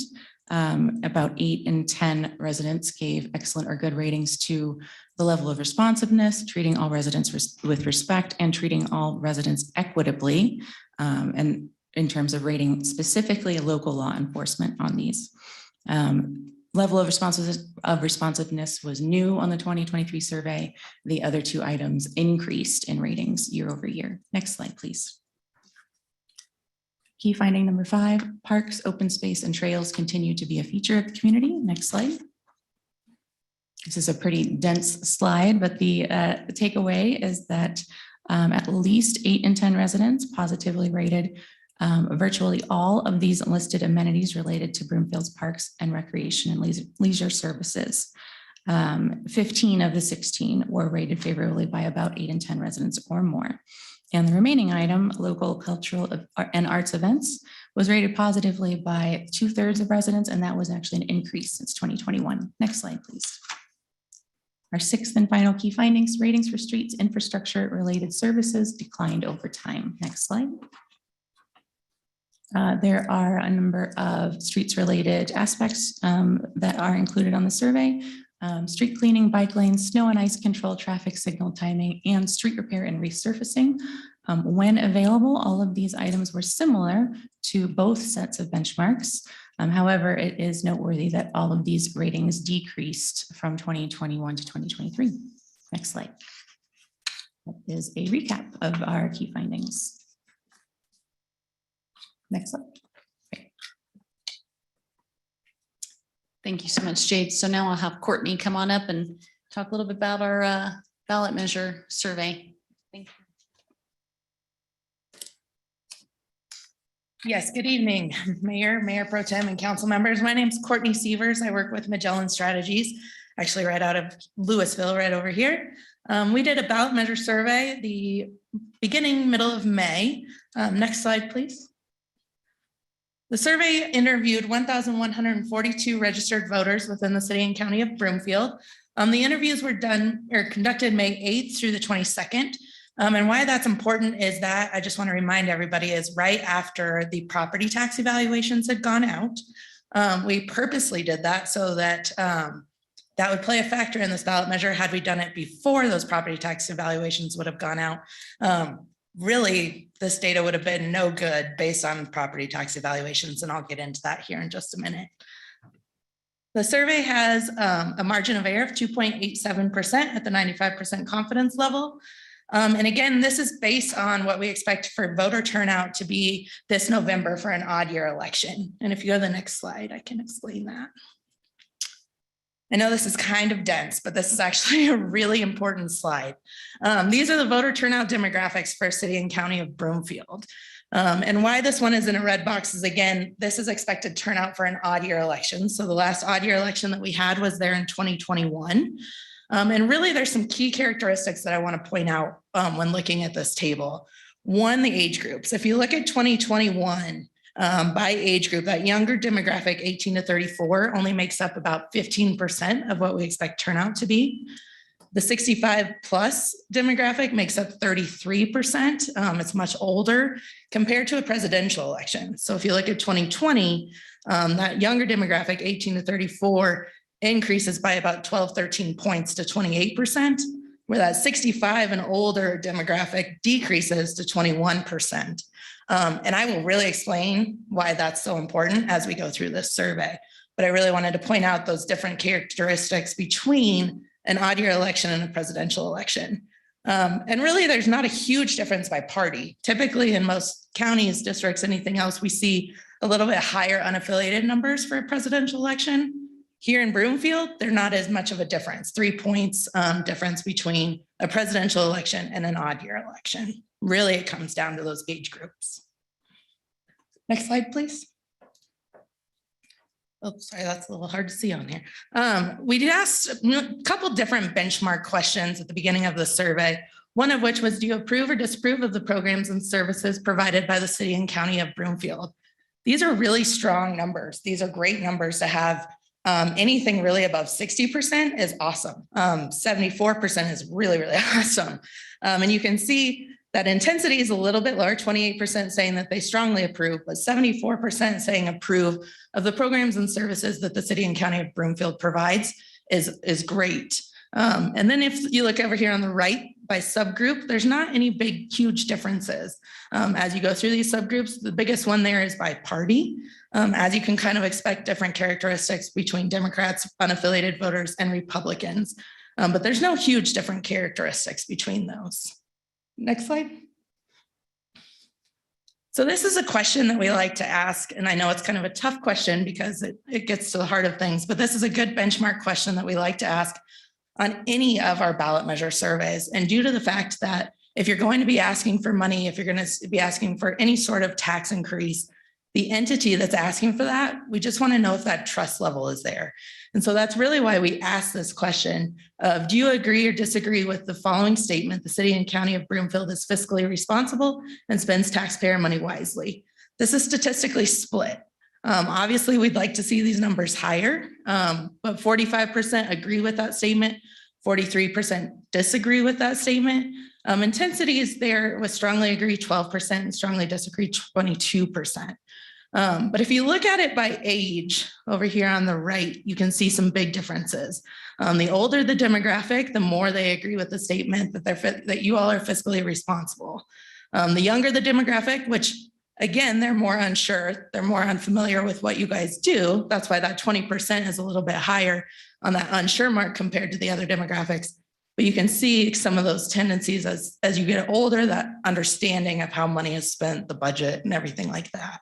about 8 in 10 residents gave excellent or good ratings to the level of responsiveness, treating all residents with respect, and treating all residents equitably, and in terms of rating specifically local law enforcement on these. Level of responsiveness was new on the 2023 survey. The other 2 items increased in ratings year over year. Next slide, please. Key finding number 5, parks, open space, and trails continue to be a feature of the community. Next slide. This is a pretty dense slide, but the takeaway is that at least 8 in 10 residents positively rated virtually all of these listed amenities related to Broomfield's parks and recreation and leisure services. 15 of the 16 were rated favorably by about 8 in 10 residents or more. And the remaining item, local cultural and arts events, was rated positively by 2/3 of residents, and that was actually an increase since 2021. Next slide, please. Our sixth and final key findings, ratings for streets infrastructure related services declined over time. Next slide. There are a number of streets related aspects that are included on the survey. Street cleaning, bike lanes, snow and ice control, traffic signal timing, and street repair and resurfacing. When available, all of these items were similar to both sets of benchmarks. However, it is noteworthy that all of these ratings decreased from 2021 to 2023. Next slide. That is a recap of our key findings. Next slide. Thank you so much, Jade. So now I'll have Courtney come on up and talk a little bit about our ballot measure survey. Thank you. Yes, good evening, Mayor Pro Tem and council members. My name is Courtney Sievers. I work with Magellan Strategies, actually right out of Louisville, right over here. We did a ballot measure survey the middle of May. Next slide, please. The survey interviewed 1,142 registered voters within the city and county of Broomfield. The interviews were conducted May 8th through the 22nd. And why that's important is that I just want to remind everybody is right after the property tax evaluations had gone out. We purposely did that so that that would play a factor in this ballot measure. Had we done it before those property tax evaluations would have gone out, really, this data would have been no good based on property tax evaluations, and I'll get into that here in just a minute. The survey has a margin of error of 2.87% at the 95% confidence level. And again, this is based on what we expect for voter turnout to be this November for an odd year election. And if you go to the next slide, I can explain that. I know this is kind of dense, but this is actually a really important slide. These are the voter turnout demographics for city and county of Broomfield. And why this one is in a red box is, again, this is expected turnout for an odd year election. So the last odd year election that we had was there in 2021. And really there's some key characteristics that I want to point out when looking at this table. One, the age groups. If you look at 2021, by age group, that younger demographic, 18 to 34, only makes up about 15% of what we expect turnout to be. The 65 plus demographic makes up 33%. It's much older compared to a presidential election. So if you look at 2020, that younger demographic, 18 to 34, increases by about 12, 13 points to 28%, where that 65 and older demographic decreases to 21%. And I will really explain why that's so important as we go through this survey. But I really wanted to point out those different characteristics between an odd year election and a presidential election. And really, there's not a huge difference by party. Typically, in most counties, districts, anything else, we see a little bit higher unaffiliated numbers for a presidential election. Here in Broomfield, there's not as much of a difference, 3 points difference between a presidential election and an odd year election. Really, it comes down to those age groups. Next slide, please. Oh, sorry, that's a little hard to see on here. We did ask a couple different benchmark questions at the beginning of the survey, one of which was, do you approve or disapprove of the programs and services provided by the city and county of Broomfield? These are really strong numbers. These are great numbers to have. Anything really above 60% is awesome. 74% is really, really awesome. And you can see that intensity is a little bit lower, 28% saying that they strongly approve, but 74% saying approve of the programs and services that the city and county of Broomfield provides is great. And then if you look over here on the right by subgroup, there's not any big, huge differences. As you go through these subgroups, the biggest one there is by party. As you can kind of expect different characteristics between Democrats, unaffiliated voters, and Republicans. But there's no huge different characteristics between those. Next slide. So this is a question that we like to ask, and I know it's kind of a tough question because it gets to the heart of things, but this is a good benchmark question that we like to ask on any of our ballot measure surveys. And due to the fact that if you're going to be asking for money, if you're going to be asking for any sort of tax increase, the entity that's asking for that, we just want to know if that trust level is there. And so that's really why we ask this question of, do you agree or disagree with the following statement? The city and county of Broomfield is fiscally responsible and spends taxpayer money wisely. This is statistically split. Obviously, we'd like to see these numbers higher, but 45% agree with that statement. 43% disagree with that statement. Intensities there was strongly agree 12% and strongly disagree 22%. But if you look at it by age over here on the right, you can see some big differences. The older the demographic, the more they agree with the statement that that you all are fiscally responsible. The younger the demographic, which again, they're more unsure, they're more unfamiliar with what you guys do. That's why that 20% is a little bit higher on that unsure mark compared to the other demographics. But you can see some of those tendencies as you get older, that understanding of how money is spent, the budget and everything like that.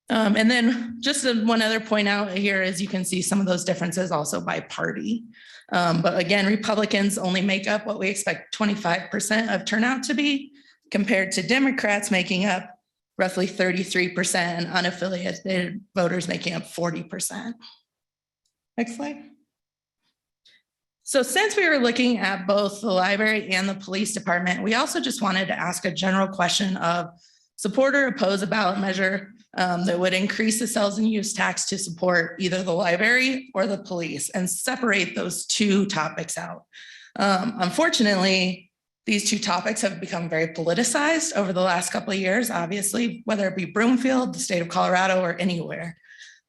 And then just one other point out here is you can see some of those differences also by party. But again, Republicans only make up what we expect 25% of turnout to be, compared to Democrats making up roughly 33% and unaffiliated voters making up 40%. Next slide. So since we were looking at both the library and the police department, we also just wanted to ask a general question of support or oppose a ballot measure that would increase the sales and use tax to support either the library or the police and separate those two topics out. Unfortunately, these two topics have become very politicized over the last couple of years, obviously, whether it be Broomfield, the state of Colorado, or anywhere.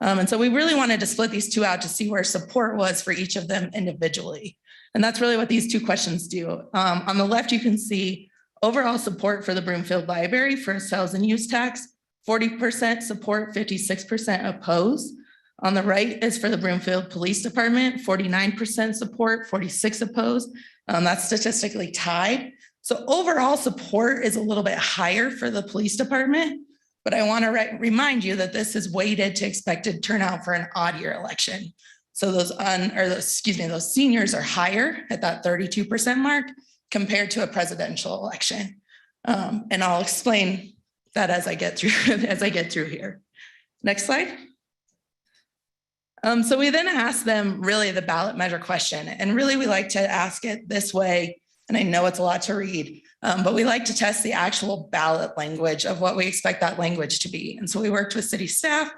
And so we really wanted to split these two out to see where support was for each of them individually. And that's really what these two questions do. On the left, you can see overall support for the Broomfield Library for a sales and use tax, 40% support, 56% oppose. On the right is for the Broomfield Police Department, 49% support, 46 oppose. That's statistically tied. So overall support is a little bit higher for the police department, but I want to remind you that this is weighted to expected turnout for an odd year election. So those seniors are higher at that 32% mark compared to a presidential election. And I'll explain that as I get through here. Next slide. So we then asked them really the ballot measure question, and really we like to ask it this way, and I know it's a lot to read, but we like to test the actual ballot language of what we expect that language to be. And so we worked with city staff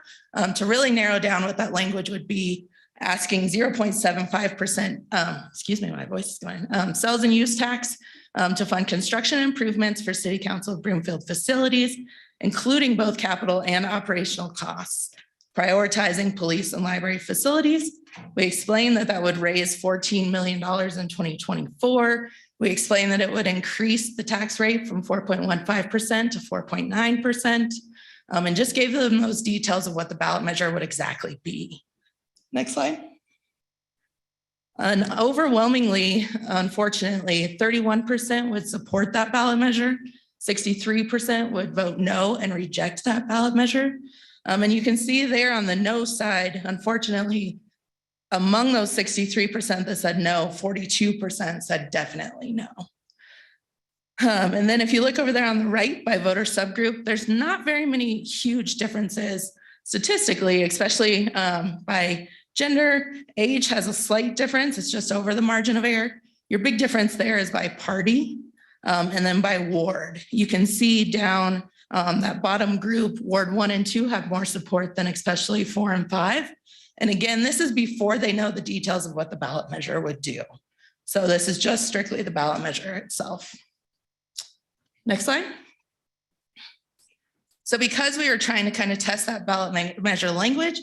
to really narrow down what that language would be, asking 0.75%, excuse me, my voice is going, sales and use tax to fund construction improvements for City Council of Broomfield facilities, including both capital and operational costs. Prioritizing police and library facilities. We explained that that would raise $14 million in 2024. We explained that it would increase the tax rate from 4.15% to 4.9%, and just gave them those details of what the ballot measure would exactly be. Next slide. And overwhelmingly, unfortunately, 31% would support that ballot measure. 63% would vote no and reject that ballot measure. And you can see there on the no side, unfortunately, among those 63% that said no, 42% said definitely no. And then if you look over there on the right by voter subgroup, there's not very many huge differences statistically, especially by gender. Age has a slight difference. It's just over the margin of error. Your big difference there is by party and then by ward. You can see down that bottom group, Ward 1 and 2 have more support than especially 4 and 5. And again, this is before they know the details of what the ballot measure would do. So this is just strictly the ballot measure itself. Next slide. So because we were trying to kind of test that ballot measure language,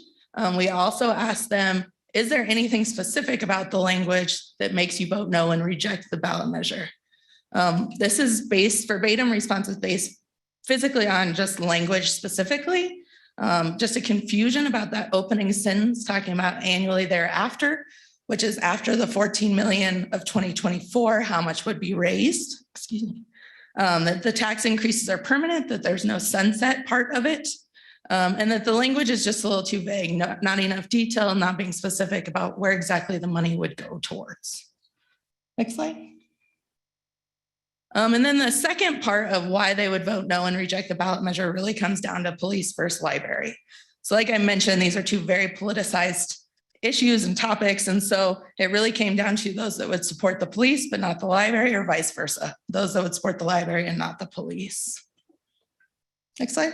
we also asked them, is there anything specific about the language that makes you vote no and reject the ballot measure? This is based, verbatim response is based physically on just language specifically, just a confusion about that opening sentence talking about annually thereafter, which is after the 14 million of 2024, how much would be raised, excuse me. That the tax increases are permanent, that there's no sunset part of it, and that the language is just a little too vague, not enough detail, not being specific about where exactly the money would go towards. Next slide. And then the second part of why they would vote no and reject the ballot measure really comes down to police versus library. So like I mentioned, these are two very politicized issues and topics. And so it really came down to those that would support the police, but not the library, or vice versa. Those that would support the library and not the police. Next slide.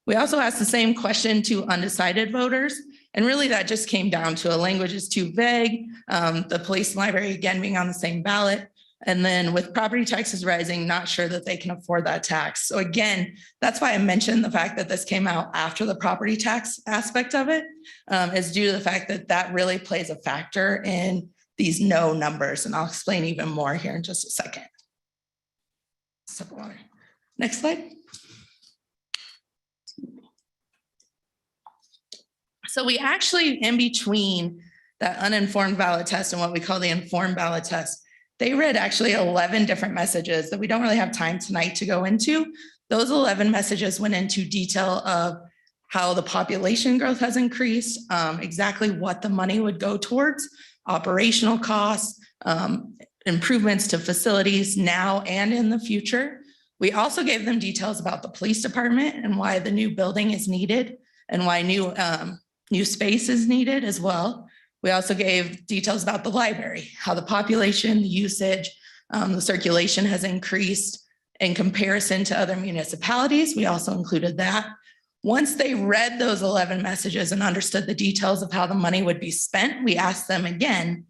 We also asked the same question to undecided voters. And really that just came down to a language is too vague. The police and library again being on the same ballot. And then with property taxes rising, not sure that they can afford that tax. So again, that's why I mentioned the fact that this came out after the property tax aspect of it, is due to the fact that that really plays a factor in these no numbers. And I'll explain even more here in just a second. Sip of water. Next slide. So we actually, in between that uninformed ballot test and what we call the informed ballot test, they read actually 11 different messages that we don't really have time tonight to go into. Those 11 messages went into detail of how the population growth has increased, exactly what the money would go towards, operational costs, improvements to facilities now and in the future. We also gave them details about the police department and why the new building is needed and why new space is needed as well. We also gave details about the library, how the population, the usage, the circulation has increased in comparison to other municipalities. We also included that. Once they read those 11 messages and understood the details of how the money would be spent, we asked them again,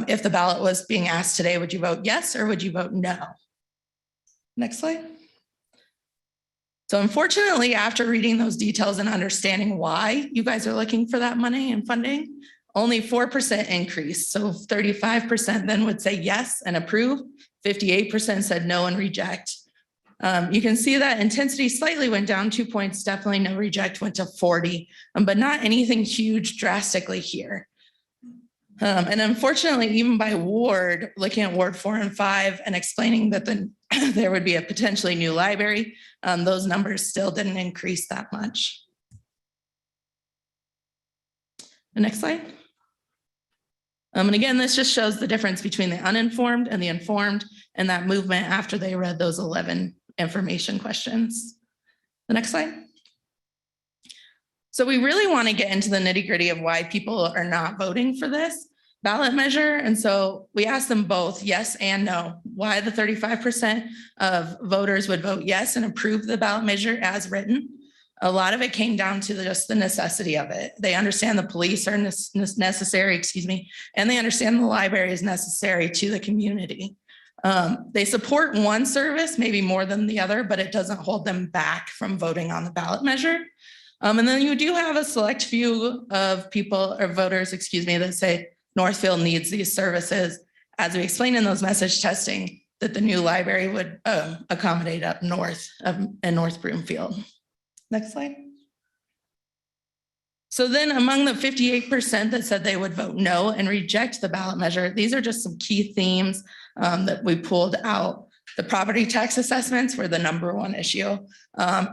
if the ballot was being asked today, would you vote yes or would you vote no? Next slide. So unfortunately, after reading those details and understanding why you guys are looking for that money and funding, only 4% increase. So 35% then would say yes and approve. 58% said no and reject. You can see that intensity slightly went down 2 points. Definitely no reject went to 40, but not anything huge drastically here. And unfortunately, even by ward, looking at Ward 4 and 5 and explaining that there would be a potentially new library, those numbers still didn't increase that much. The next slide. And again, this just shows the difference between the uninformed and the informed and that movement after they read those 11 information questions. The next slide. So we really want to get into the nitty-gritty of why people are not voting for this ballot measure. And so we asked them both yes and no, why the 35% of voters would vote yes and approve the ballot measure as written. A lot of it came down to just the necessity of it. They understand the police are necessary, and they understand the library is necessary to the community. They support one service, maybe more than the other, but it doesn't hold them back from voting on the ballot measure. And then you do have a select few of people or voters, that say Northfield needs these services. As we explained in those message testing, that the new library would accommodate up north in North Broomfield. Next slide. So then among the 58% that said they would vote no and reject the ballot measure, these are just some key themes that we pulled out. The property tax assessments were the #1 issue.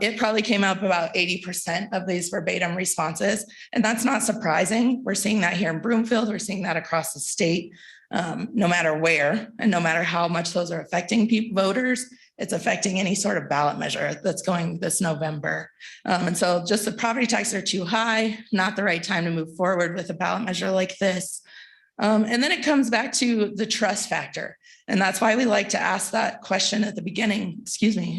It probably came up about 80% of these verbatim responses, and that's not surprising. We're seeing that here in Broomfield. We're seeing that across the state, no matter where and no matter how much those are affecting voters. It's affecting any sort of ballot measure that's going this November. And so just the property taxes are too high, not the right time to move forward with a ballot measure like this. And then it comes back to the trust factor. And that's why we like to ask that question at the beginning,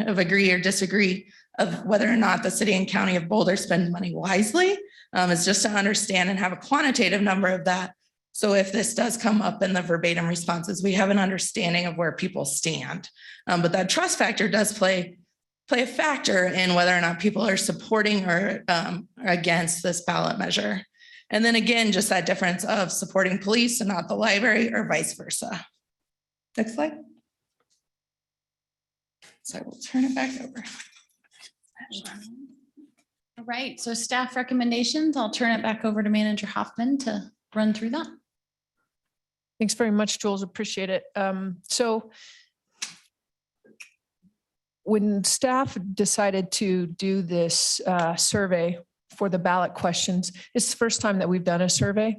of agree or disagree of whether or not the city and county of Boulder spend money wisely. It's just to understand and have a quantitative number of that. So if this does come up in the verbatim responses, we have an understanding of where people stand. But that trust factor does play a factor in whether or not people are supporting or against this ballot measure. And then again, just that difference of supporting police and not the library or vice versa. Next slide. So I will turn it back over. All right, so staff recommendations, I'll turn it back over to Manager Hoffman to run through that. Thanks very much, Jules. Appreciate it. So when staff decided to do this survey for the ballot questions, it's the first time that we've done a survey.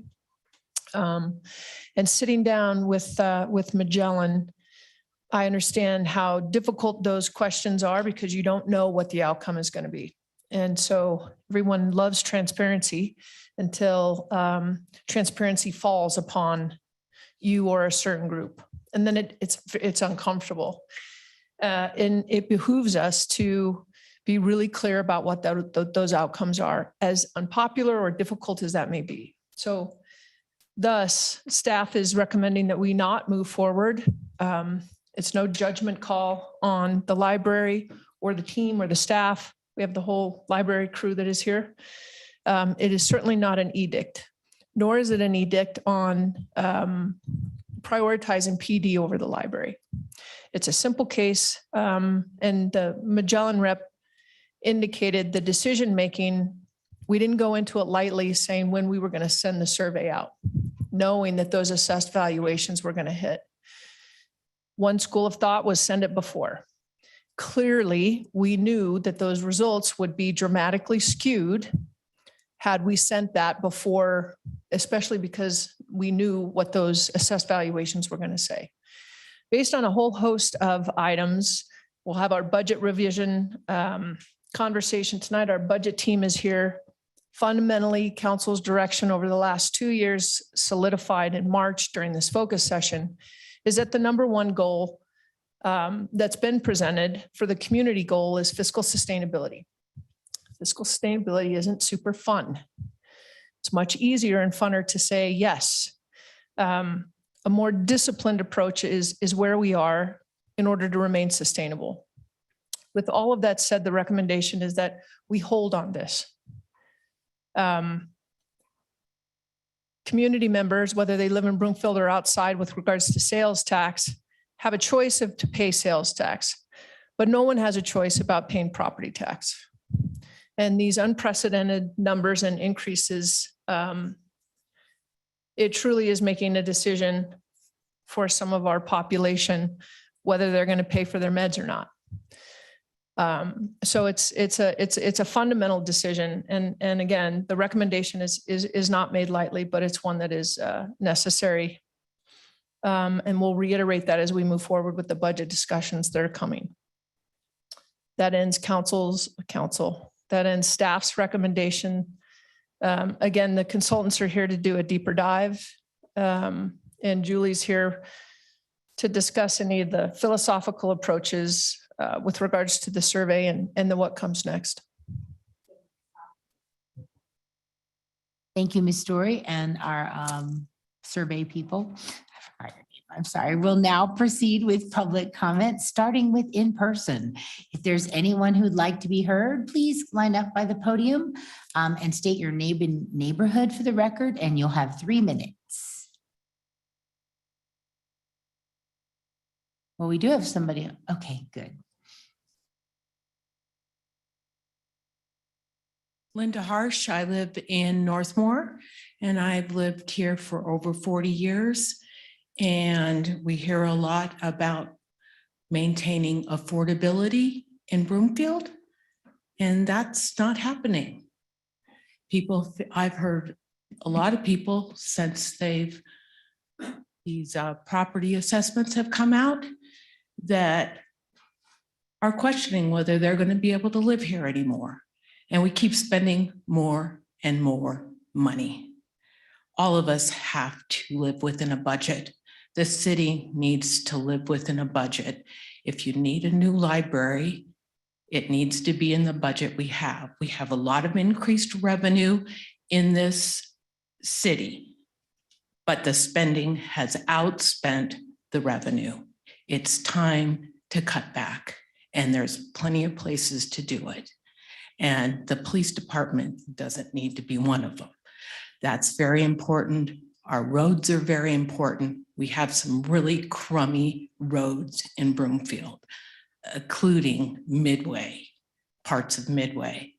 And sitting down with Magellan, I understand how difficult those questions are because you don't know what the outcome is going to be. And so everyone loves transparency until transparency falls upon you or a certain group. And then it's uncomfortable. And it behooves us to be really clear about what those outcomes are, as unpopular or difficult as that may be. So thus, staff is recommending that we not move forward. It's no judgment call on the library or the team or the staff. We have the whole library crew that is here. It is certainly not an edict, nor is it an edict on prioritizing PD over the library. It's a simple case, and the Magellan rep indicated the decision-making, we didn't go into it lightly saying when we were going to send the survey out, knowing that those assessed valuations were going to hit. One school of thought was send it before. Clearly, we knew that those results would be dramatically skewed had we sent that before, especially because we knew what those assessed valuations were going to say. Based on a whole host of items, we'll have our budget revision conversation tonight. Our budget team is here. Fundamentally, council's direction over the last 2 years, solidified in March during this focus session, is that the number one goal that's been presented for the community goal is fiscal sustainability. Fiscal sustainability isn't super fun. It's much easier and funner to say yes. A more disciplined approach is where we are in order to remain sustainable. With all of that said, the recommendation is that we hold on this. Community members, whether they live in Broomfield or outside with regards to sales tax, have a choice to pay sales tax, but no one has a choice about paying property tax. And these unprecedented numbers and increases, it truly is making a decision for some of our population, whether they're going to pay for their meds or not. So it's a fundamental decision. And again, the recommendation is not made lightly, but it's one that is necessary. And we'll reiterate that as we move forward with the budget discussions that are coming. That ends that ends staff's recommendation. Again, the consultants are here to do a deeper dive. And Julie's here to discuss any of the philosophical approaches with regards to the survey and then what comes next. Thank you, Ms. Story, and our survey people. I'm sorry. We'll now proceed with public comment, starting with in person. If there's anyone who'd like to be heard, please line up by the podium and state your name and neighborhood for the record, and you'll have 3 minutes. Well, we do have somebody. Okay, good. Linda Harsh. I live in Northmore, and I've lived here for over 40 years. And we hear a lot about maintaining affordability in Broomfield, and that's not happening. I've heard a lot of people since these property assessments have come out that are questioning whether they're going to be able to live here anymore. And we keep spending more and more money. All of us have to live within a budget. The city needs to live within a budget. If you need a new library, it needs to be in the budget we have. We have a lot of increased revenue in this city, but the spending has outspent the revenue. It's time to cut back, and there's plenty of places to do it. And the police department doesn't need to be one of them. That's very important. Our roads are very important. We have some really crummy roads in Broomfield, including Midway, parts of Midway.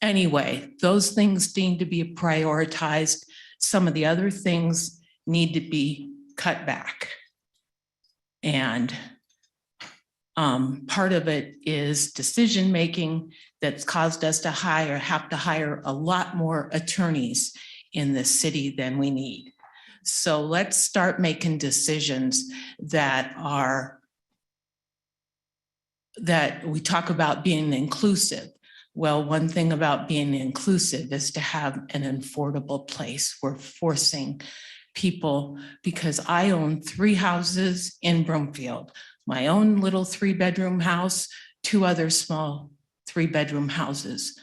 Anyway, those things need to be prioritized. Some of the other things need to be cut back. And part of it is decision-making that's caused us to have to hire a lot more attorneys in this city than we need. So let's start making decisions that we talk about being inclusive. Well, one thing about being inclusive is to have an affordable place. We're forcing people, because I own 3 houses in Broomfield, my own little 3-bedroom house, 2 other small 3-bedroom houses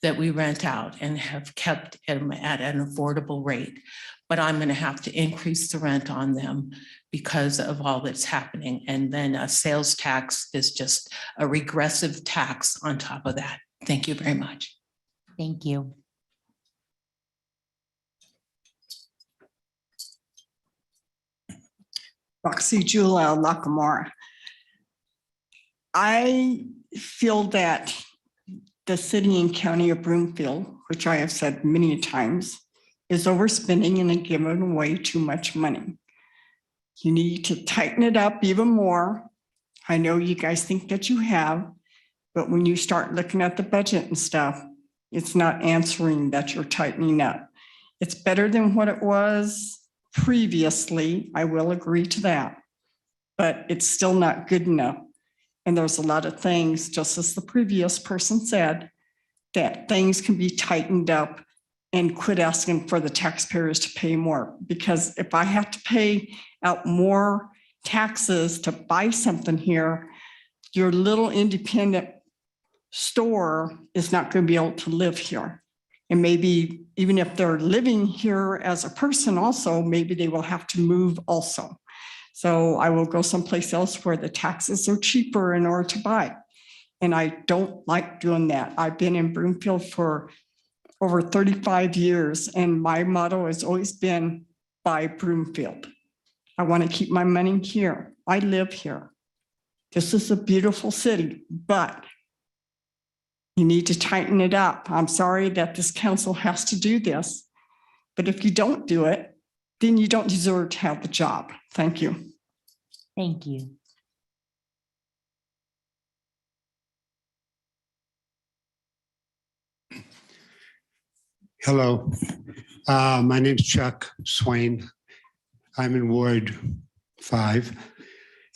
that we rent out and have kept them at an affordable rate. But I'm going to have to increase the rent on them because of all that's happening. And then a sales tax is just a regressive tax on top of that. Thank you very much. Thank you. Roxy Julia Nakamura. I feel that the city and county of Broomfield, which I have said many times, is overspending and giving away too much money. You need to tighten it up even more. I know you guys think that you have, but when you start looking at the budget and stuff, it's not answering that you're tightening up. It's better than what it was previously. I will agree to that, but it's still not good enough. And there's a lot of things, just as the previous person said, that things can be tightened up and quit asking for the taxpayers to pay more. Because if I have to pay out more taxes to buy something here, your little independent store is not going to be able to live here. And maybe even if they're living here as a person also, maybe they will have to move also. So I will go someplace else where the taxes are cheaper in order to buy. And I don't like doing that. I've been in Broomfield for over 35 years, and my motto has always been buy Broomfield. I want to keep my money here. I live here. This is a beautiful city, but you need to tighten it up. I'm sorry that this council has to do this, but if you don't do it, then you don't deserve to have the job. Thank you. Thank you. Hello, my name's Chuck Swain. I'm in Ward 5.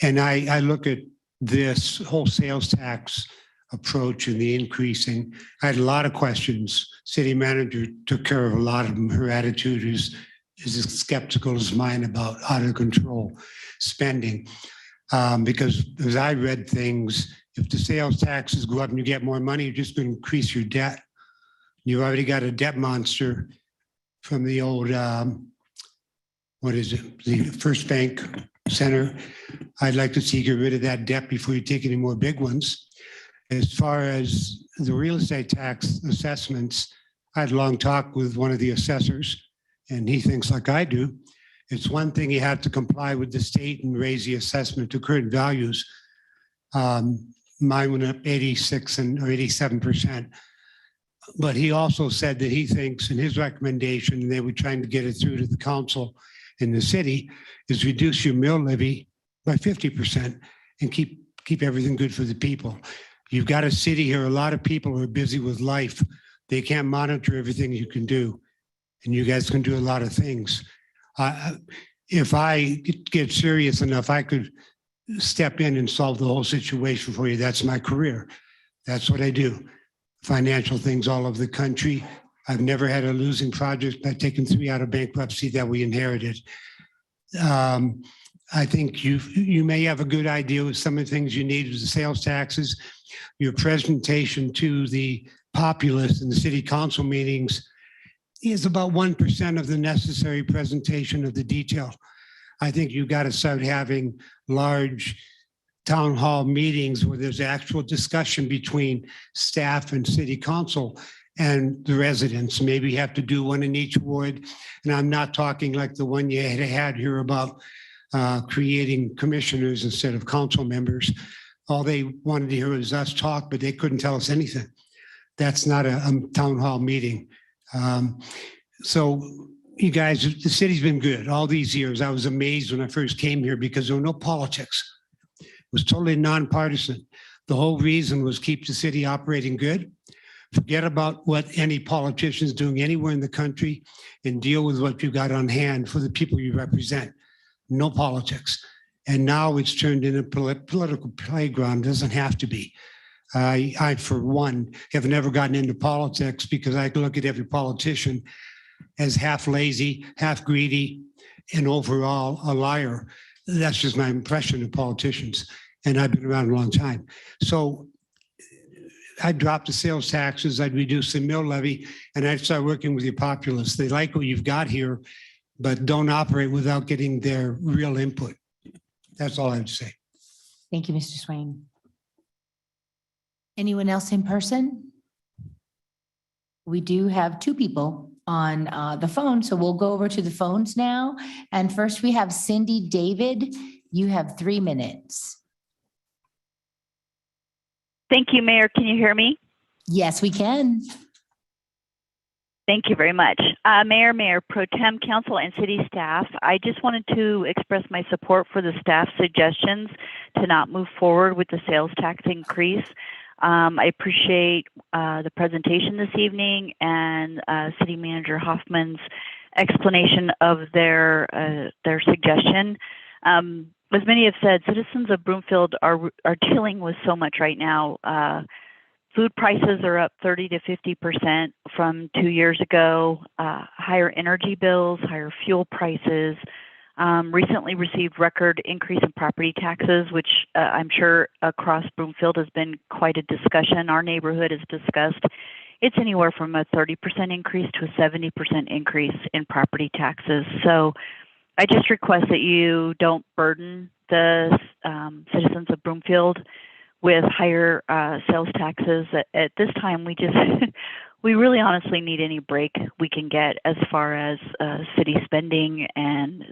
And I look at this whole sales tax approach and the increasing. I had a lot of questions. City manager took care of a lot of them. Her attitude is as skeptical as mine about out of control spending. Because as I read things, if the sales taxes go up and you get more money, you're just going to increase your debt. You've already got a debt monster from the old, what is it, the First Bank Center. I'd like to see you get rid of that debt before you take any more big ones. As far as the real estate tax assessments, I had a long talk with one of the assessors, and he thinks like I do. It's one thing you have to comply with the state and raise the assessment to current values. Mine went up 86 or 87%. But he also said that he thinks in his recommendation, and they were trying to get it through to the council in the city, is reduce your mill levy by 50% and keep everything good for the people. You've got a city here, a lot of people are busy with life. They can't monitor everything you can do. And you guys can do a lot of things. If I get serious enough, I could step in and solve the whole situation for you. That's my career. That's what I do. Financial things all over the country. I've never had a losing project. I've taken 3 out of bankruptcy that we inherited. I think you may have a good idea with some of the things you need with the sales taxes. Your presentation to the populace in the city council meetings is about 1% of the necessary presentation of the detail. I think you got to start having large town hall meetings where there's actual discussion between staff and city council and the residents. Maybe you have to do one in each ward. And I'm not talking like the one you had here about creating commissioners instead of council members. All they wanted to hear was us talk, but they couldn't tell us anything. That's not a town hall meeting. So you guys, the city's been good all these years. I was amazed when I first came here because there were no politics. It was totally nonpartisan. The whole reason was keep the city operating good. Forget about what any politician's doing anywhere in the country and deal with what you got on hand for the people you represent. No politics. And now it's turned into a political playground. Doesn't have to be. I, for one, have never gotten into politics because I look at every politician as half lazy, half greedy, and overall a liar. That's just my impression of politicians. And I've been around a long time. So I'd drop the sales taxes, I'd reduce the mill levy, and I'd start working with your populace. They like what you've got here, but don't operate without getting their real input. That's all I'd say. Thank you, Mr. Swain. Anyone else in person? We do have two people on the phone, so we'll go over to the phones now. And first we have Cindy David. You have 3 minutes. Thank you, Mayor. Can you hear me? Yes, we can. Thank you very much. Mayor, Mayor Pro Tem, Council, and City staff, I just wanted to express my support for the staff's suggestions to not move forward with the sales tax increase. I appreciate the presentation this evening and City Manager Hoffman's explanation of their suggestion. As many have said, citizens of Broomfield are dealing with so much right now. Food prices are up 30 to 50% from 2 years ago. Higher energy bills, higher fuel prices. Recently received record increase in property taxes, which I'm sure across Broomfield has been quite a discussion. Our neighborhood has discussed. It's anywhere from a 30% increase to a 70% increase in property taxes. So I just request that you don't burden the citizens of Broomfield with higher sales taxes. At this time, we really honestly need any break we can get as far as city spending and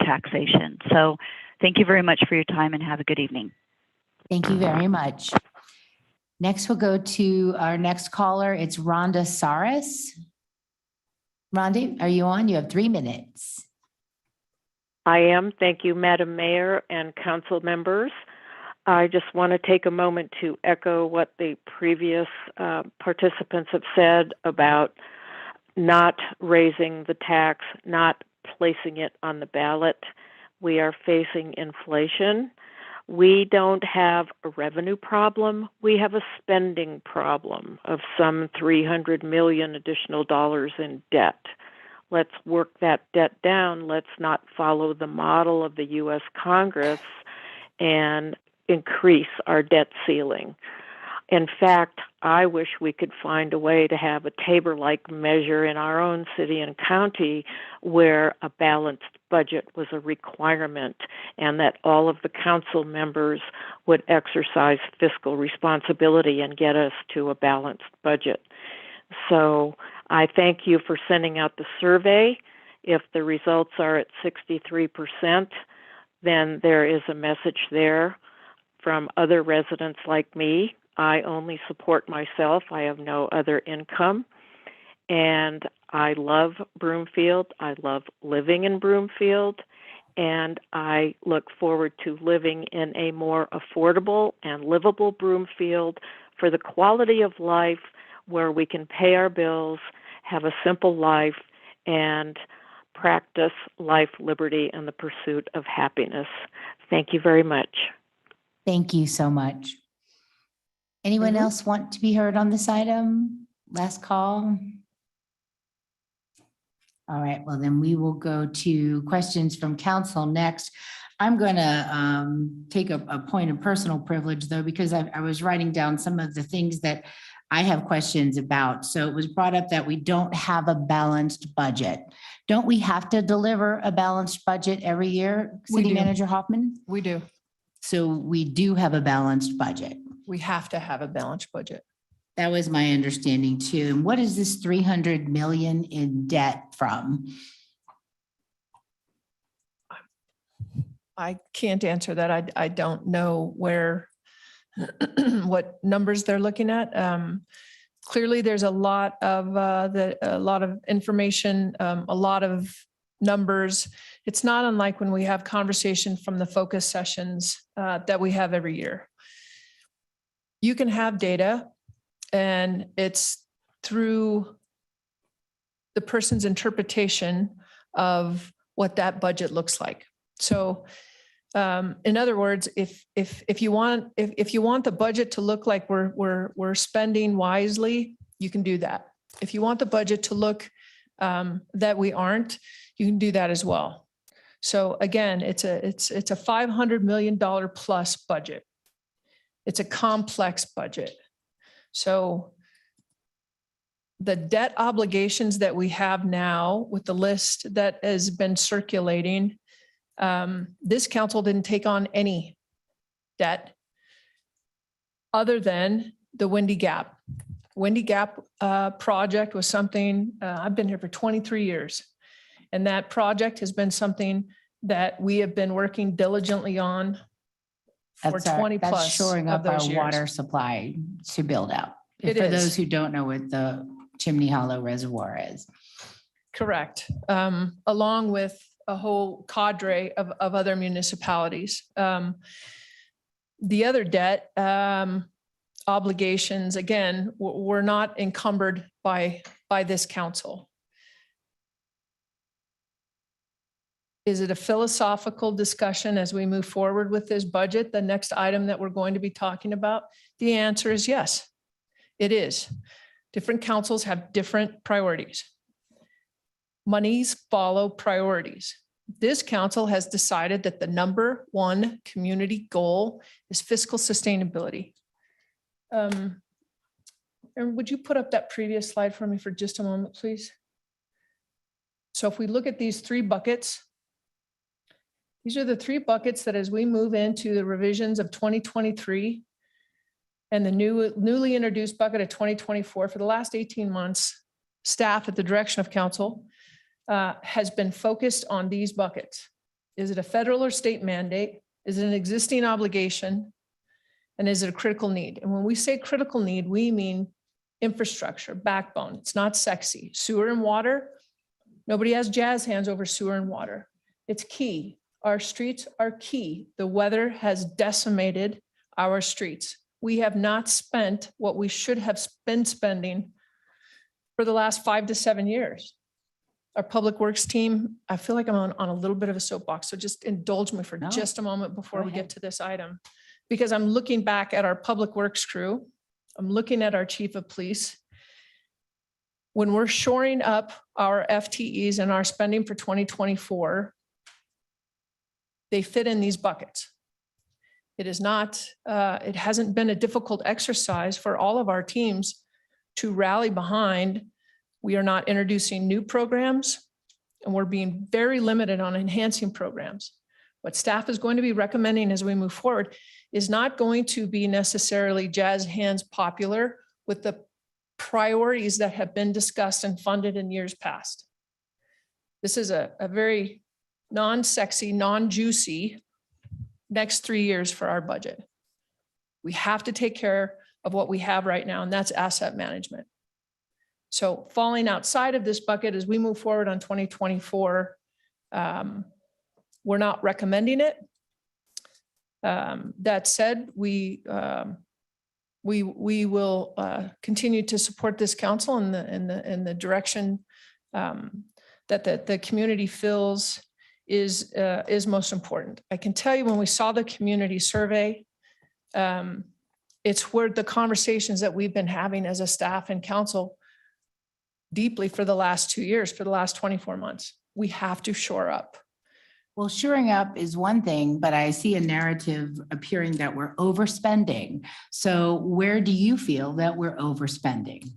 taxation. So thank you very much for your time and have a good evening. Thank you very much. Next, we'll go to our next caller. It's Rhonda Saris. Rhonda, are you on? You have 3 minutes. I am. Thank you, Madam Mayor and council members. I just want to take a moment to echo what the previous participants have said about not raising the tax, not placing it on the ballot. We are facing inflation. We don't have a revenue problem. We have a spending problem of some $300 million additional dollars in debt. Let's work that debt down. Let's not follow the model of the U.S. Congress and increase our debt ceiling. In fact, I wish we could find a way to have a Tabor-like measure in our own city and county where a balanced budget was a requirement and that all of the council members would exercise fiscal responsibility and get us to a balanced budget. So I thank you for sending out the survey. If the results are at 63%, then there is a message there from other residents like me. I only support myself. I have no other income. And I love Broomfield. I love living in Broomfield. And I look forward to living in a more affordable and livable Broomfield for the quality of life where we can pay our bills, have a simple life, and practice life, liberty, and the pursuit of happiness. Thank you very much. Thank you so much. Anyone else want to be heard on this item? Last call. All right, well then we will go to questions from council next. I'm going to take a point of personal privilege though, because I was writing down some of the things that I have questions about. So it was brought up that we don't have a balanced budget. Don't we have to deliver a balanced budget every year, We City do. Manager Hoffman? We do. So we do have a balanced budget. We have to have a balanced budget. That was my understanding too. And what is this 300 million in debt from? I can't answer that. I don't know where, what numbers they're looking at. Clearly, there's a lot of information, a lot of numbers. It's not unlike when we have conversation from the focus sessions that we have every year. You can have data and it's through the person's interpretation of what that budget looks like. So in other words, if you want the budget to look like we're spending wisely, you can do that. If you want the budget to look that we aren't, you can do that as well. So again, it's a $500 million plus budget. It's a complex budget. So the debt obligations that we have now with the list that has been circulating, this council didn't take on any debt other than the Windy Gap. Windy Gap project was something, I've been here for 23 years. And that project has been something that we have been working diligently on for That's our- 20 that's plus shoring of up our those years. water supply to build out. It For is. those who don't know what the Chimney Hollow Reservoir is. Correct. Along with a whole cadre of other municipalities. The other debt obligations, again, were not encumbered by this council. Is it a philosophical discussion as we move forward with this budget, the next item that we're going to be talking about? The answer is yes, it is. Different councils have different priorities. Monies follow priorities. This council has decided that the number one community goal is fiscal sustainability. And would you put up that previous slide for me for just a moment, please? So if we look at these three buckets, these are the three buckets that as we move into the revisions of 2023 and the newly introduced bucket of 2024, for the last 18 months, staff at the direction of council has been focused on these buckets. Is it a federal or state mandate? Is it an existing obligation? And is it a critical need? And when we say critical need, we mean infrastructure, backbone. It's not sexy. Sewer and water, nobody has jazz hands over sewer and water. It's key. Our streets are key. The weather has decimated our streets. We have not spent what we should have been spending for the last 5 to 7 years. Our public works team, I feel like I'm on a little bit of a soapbox, so just indulge me for No. just a moment before Go we ahead. get to this item. Because I'm looking back at our public works crew. I'm looking at our chief of police. When we're shoring up our FTEs and our spending for 2024, they fit in these buckets. It is not, it hasn't been a difficult exercise for all of our teams to rally behind. We are not introducing new programs, and we're being very limited on enhancing programs. What staff is going to be recommending as we move forward is not going to be necessarily jazz hands popular with the priorities that have been discussed and funded in years past. This is a very non-sexy, non-juicy next 3 years for our budget. We have to take care of what we have right now, and that's asset management. So falling outside of this bucket as we move forward on 2024, we're not recommending it. That said, we will continue to support this council in the direction that the community feels is most important. I can tell you when we saw the community survey, it's where the conversations that we've been having as a staff and council deeply for the last 2 years, for the last 24 months. We have to shore up. Well, shoring up is one thing, but I see a narrative appearing that we're overspending. So where do you feel that we're overspending?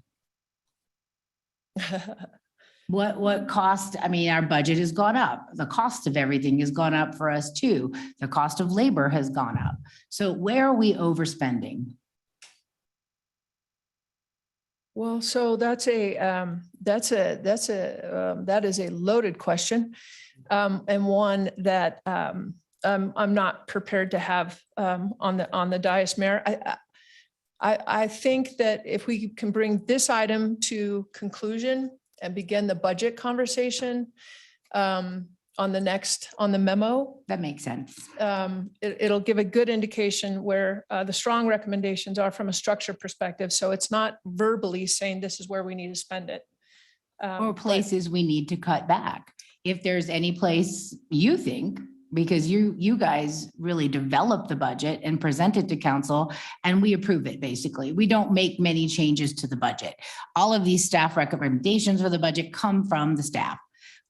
What cost? I mean, our budget has gone up. The cost of everything has gone up for us too. The cost of labor has gone up. So where are we overspending? Well, so that is a loaded question, and one that I'm not prepared to have on the dais, Mayor. I think that if we can bring this item to conclusion and begin the budget conversation on the memo. That makes sense. It'll give a good indication where the strong recommendations are from a structure perspective. So it's not verbally saying this is where we need to spend it. Or places we need to cut back. If there's any place you think, because you guys really develop the budget and present it to council and we approve it, basically. We don't make many changes to the budget. All of these staff recommendations for the budget come from the staff.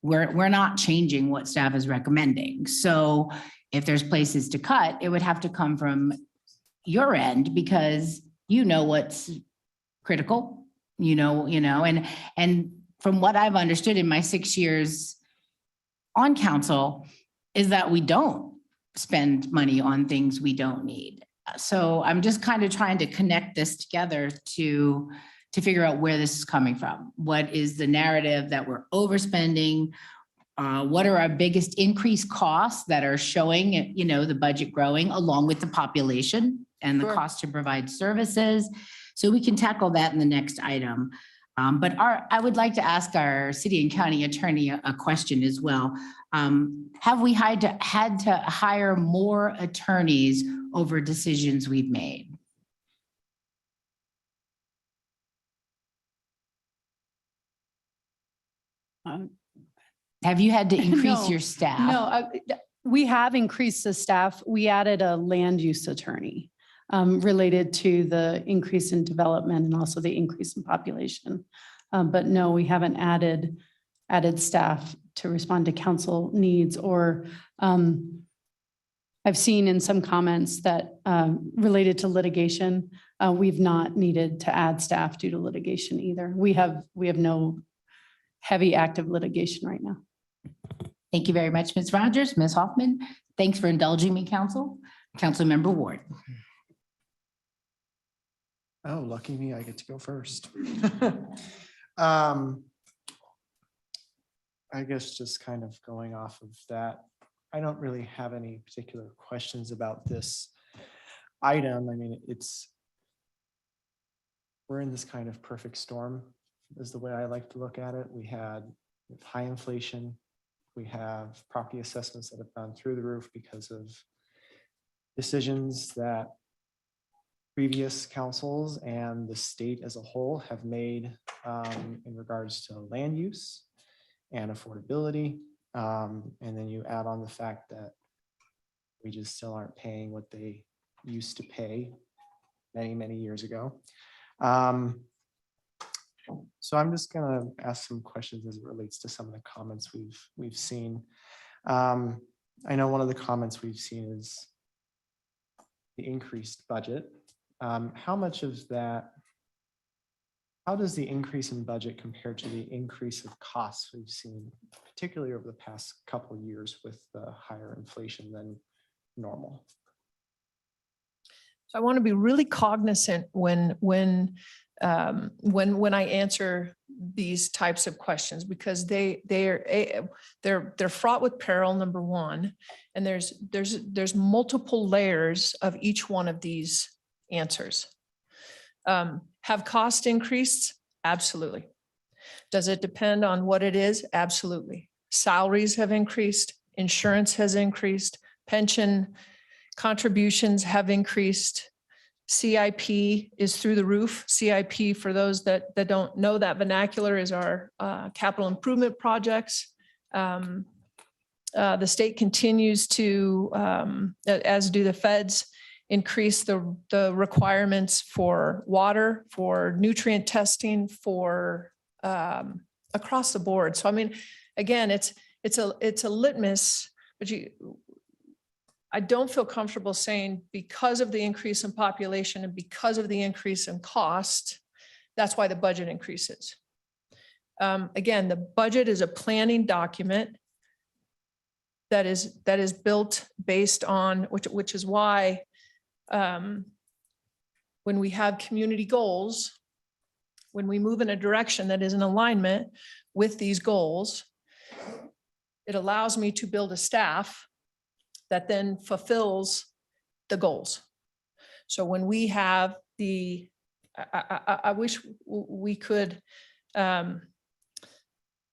We're not changing what staff is recommending. So if there's places to cut, it would have to come from your end because you know what's critical, and from what I've understood in my 6 years on council is that we don't spend money on things we don't need. So I'm just kind of trying to connect this together to figure out where this is coming from. What is the narrative that we're overspending? What are our biggest increased costs that are showing, the budget growing along with the population and the cost to provide services? So we can tackle that in the next item. But I would like to ask our city and county attorney a question as well. Have we had to hire more attorneys over decisions we've made? Have you had to increase No, your staff? No, we have increased the staff. We added a land use attorney related to the increase in development and also the increase in population. But no, we haven't added staff to respond to council needs or I've seen in some comments that related to litigation, we've not needed to add staff due to litigation either. We have no heavy active litigation right now. Thank you very much, Ms. Rogers. Ms. Hoffman, thanks for indulging me, Council. Councilmember Ward. Oh, lucky me, I get to go first. I guess just kind of going off of that, I don't really have any particular questions about this item. I mean, we're in this kind of perfect storm is the way I like to look at it. We had high inflation. We have property assessments that have gone through the roof because of decisions that previous councils and the state as a whole have made in regards to land use and affordability. And then you add on the fact that we just still aren't paying what they used to pay many, many years ago. So I'm just gonna ask some questions as it relates to some of the comments we've seen. I know one of the comments we've seen is the increased budget. How much of that, how does the increase in budget compare to the increase of costs we've seen, particularly over the past couple of years with the higher inflation than normal? So I want to be really cognizant when I answer these types of questions, because they're fraught with peril, number one, and there's multiple layers of each one of these answers. Have costs increased? Absolutely. Does it depend on what it is? Absolutely. Salaries have increased, insurance has increased, pension contributions have increased. CIP is through the roof. CIP, for those that don't know that vernacular, is our capital improvement projects. The state continues to, as do the feds, increase the requirements for water, for nutrient testing, for across the board. So I mean, again, it's a litmus, but I don't feel comfortable saying because of the increase in population and because of the increase in cost, that's why the budget increases. Again, the budget is a planning document that is built based on, which is why when we have community goals, when we move in a direction that is in alignment with these goals, it allows me to build a staff that then fulfills the goals. So when we have I wish we could,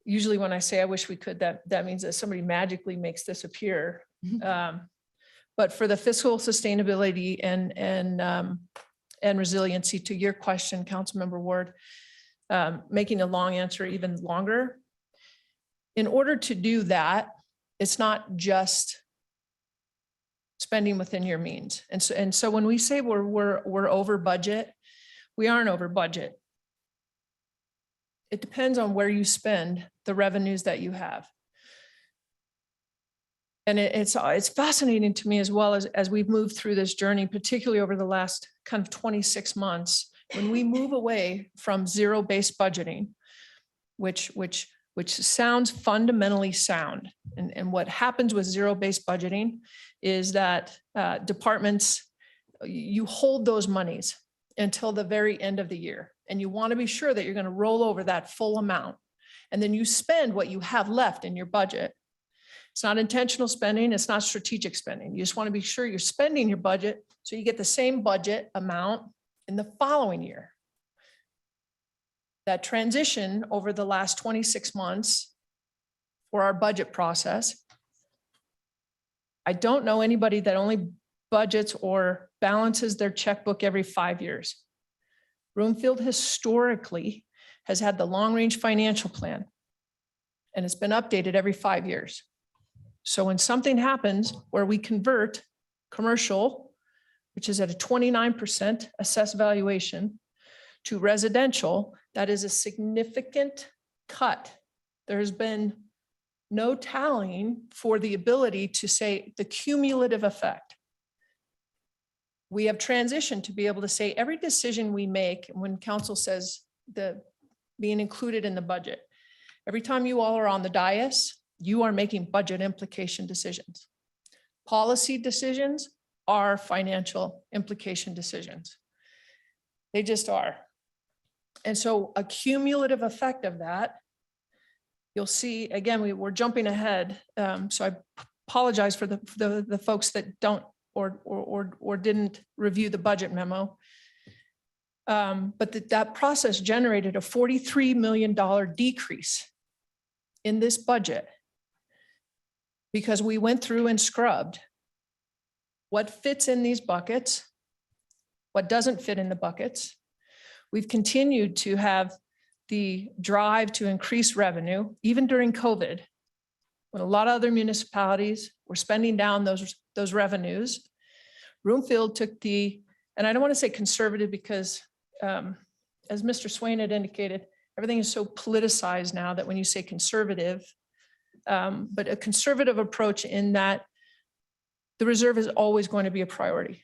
usually when I say I wish we could, that means that somebody magically makes this appear. But for the fiscal sustainability and resiliency, to your question, Councilmember Ward, making a long answer even longer. In order to do that, it's not just spending within your means. And so when we say we're over budget, we aren't over budget. It depends on where you spend the revenues that you have. And it's fascinating to me as well as we've moved through this journey, particularly over the last kind of 26 months, when we move away from zero-based budgeting, which sounds fundamentally sound. And what happens with zero-based budgeting is that departments, you hold those monies until the very end of the year. And you want to be sure that you're going to roll over that full amount. And then you spend what you have left in your budget. It's not intentional spending. It's not strategic spending. You just want to be sure you're spending your budget so you get the same budget amount in the following year. That transition over the last 26 months for our budget process. I don't know anybody that only budgets or balances their checkbook every 5 years. Broomfield historically has had the long-range financial plan, and it's been updated every 5 years. So when something happens where we convert commercial, which is at a 29% assessed valuation, to residential, that is a significant cut. There has been no tallying for the ability to say the cumulative effect. We have transitioned to be able to say every decision we make, when council says the being included in the budget, every time you all are on the dais, you are making budget implication decisions. Policy decisions are financial implication decisions. They just are. And so a cumulative effect of that, you'll see, again, we're jumping ahead. So I apologize for the folks that don't or didn't review the budget memo. But that process generated a $43 million decrease in this budget because we went through and scrubbed what fits in these buckets, what doesn't fit in the buckets. We've continued to have the drive to increase revenue, even during COVID, when a lot of other municipalities were spending down those revenues. Broomfield took and I don't want to say conservative because as Mr. Swain had indicated, everything is so politicized now that when you say conservative, but a conservative approach in that the reserve is always going to be a priority.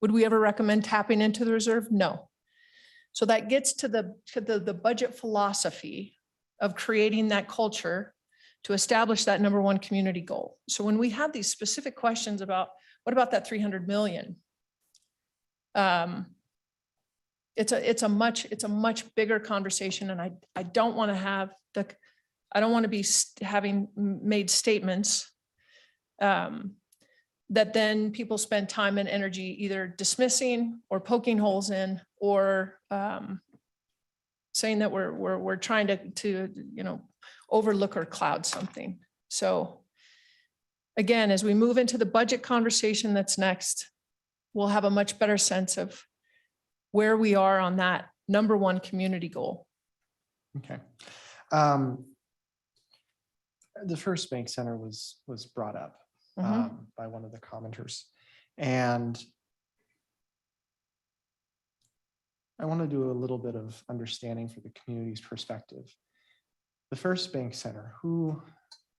Would we ever recommend tapping into the reserve? No. So that gets to the budget philosophy of creating that culture to establish that number one community goal. So when we have these specific questions about what about that 300 million? It's a much bigger conversation, and I don't want to be having made statements that then people spend time and energy either dismissing or poking holes in or saying that we're trying to overlook or cloud something. So again, as we move into the budget conversation that's next, we'll have a much better sense of where we are on that number one community goal. Okay. The First Bank Center was brought up by one of the commenters. And I want to do a little bit of understanding for the community's perspective. The First Bank Center, who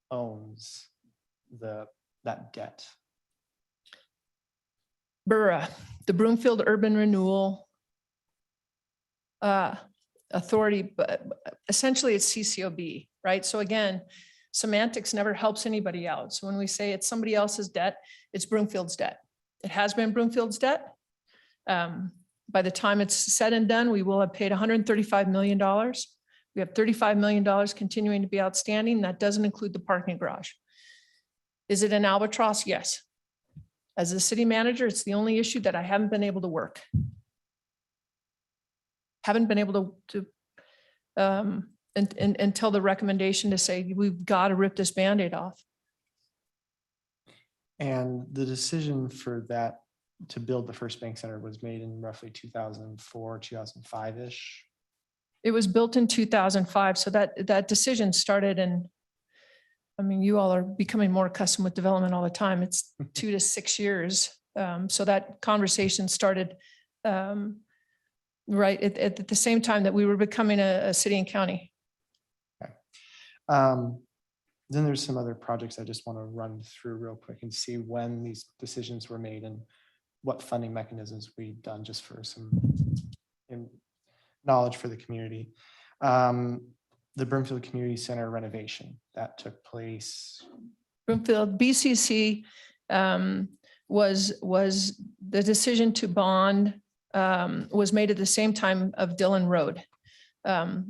owns that debt? BURA, the Broomfield Urban Renewal Authority, but essentially it's CCOB, right? So again, semantics never helps anybody out. So when we say it's somebody else's debt, it's Broomfield's debt. It has been Broomfield's debt. By the time it's said and done, we will have paid $135 million. We have $35 million continuing to be outstanding. That doesn't include the parking garage. Is it an albatross? Yes. As a city manager, it's the only issue that I haven't been able to work. Haven't been able to until the recommendation to say, we've got to rip this Band-Aid off. And the decision for that to build the First Bank Center was made in roughly 2004, 2005-ish. It was built in 2005. So that decision started in, I mean, you all are becoming more accustomed with development all the time. It's 2 to 6 years. So that conversation started right at the same time that we were becoming a city and county. Okay. Then there's some other projects I just want to run through real quick and see when these decisions were made and what funding mechanisms we've done, just for some knowledge for the community. The Broomfield Community Center renovation that took place. Broomfield BCC was the decision to bond was made at the same time of Dillon Road.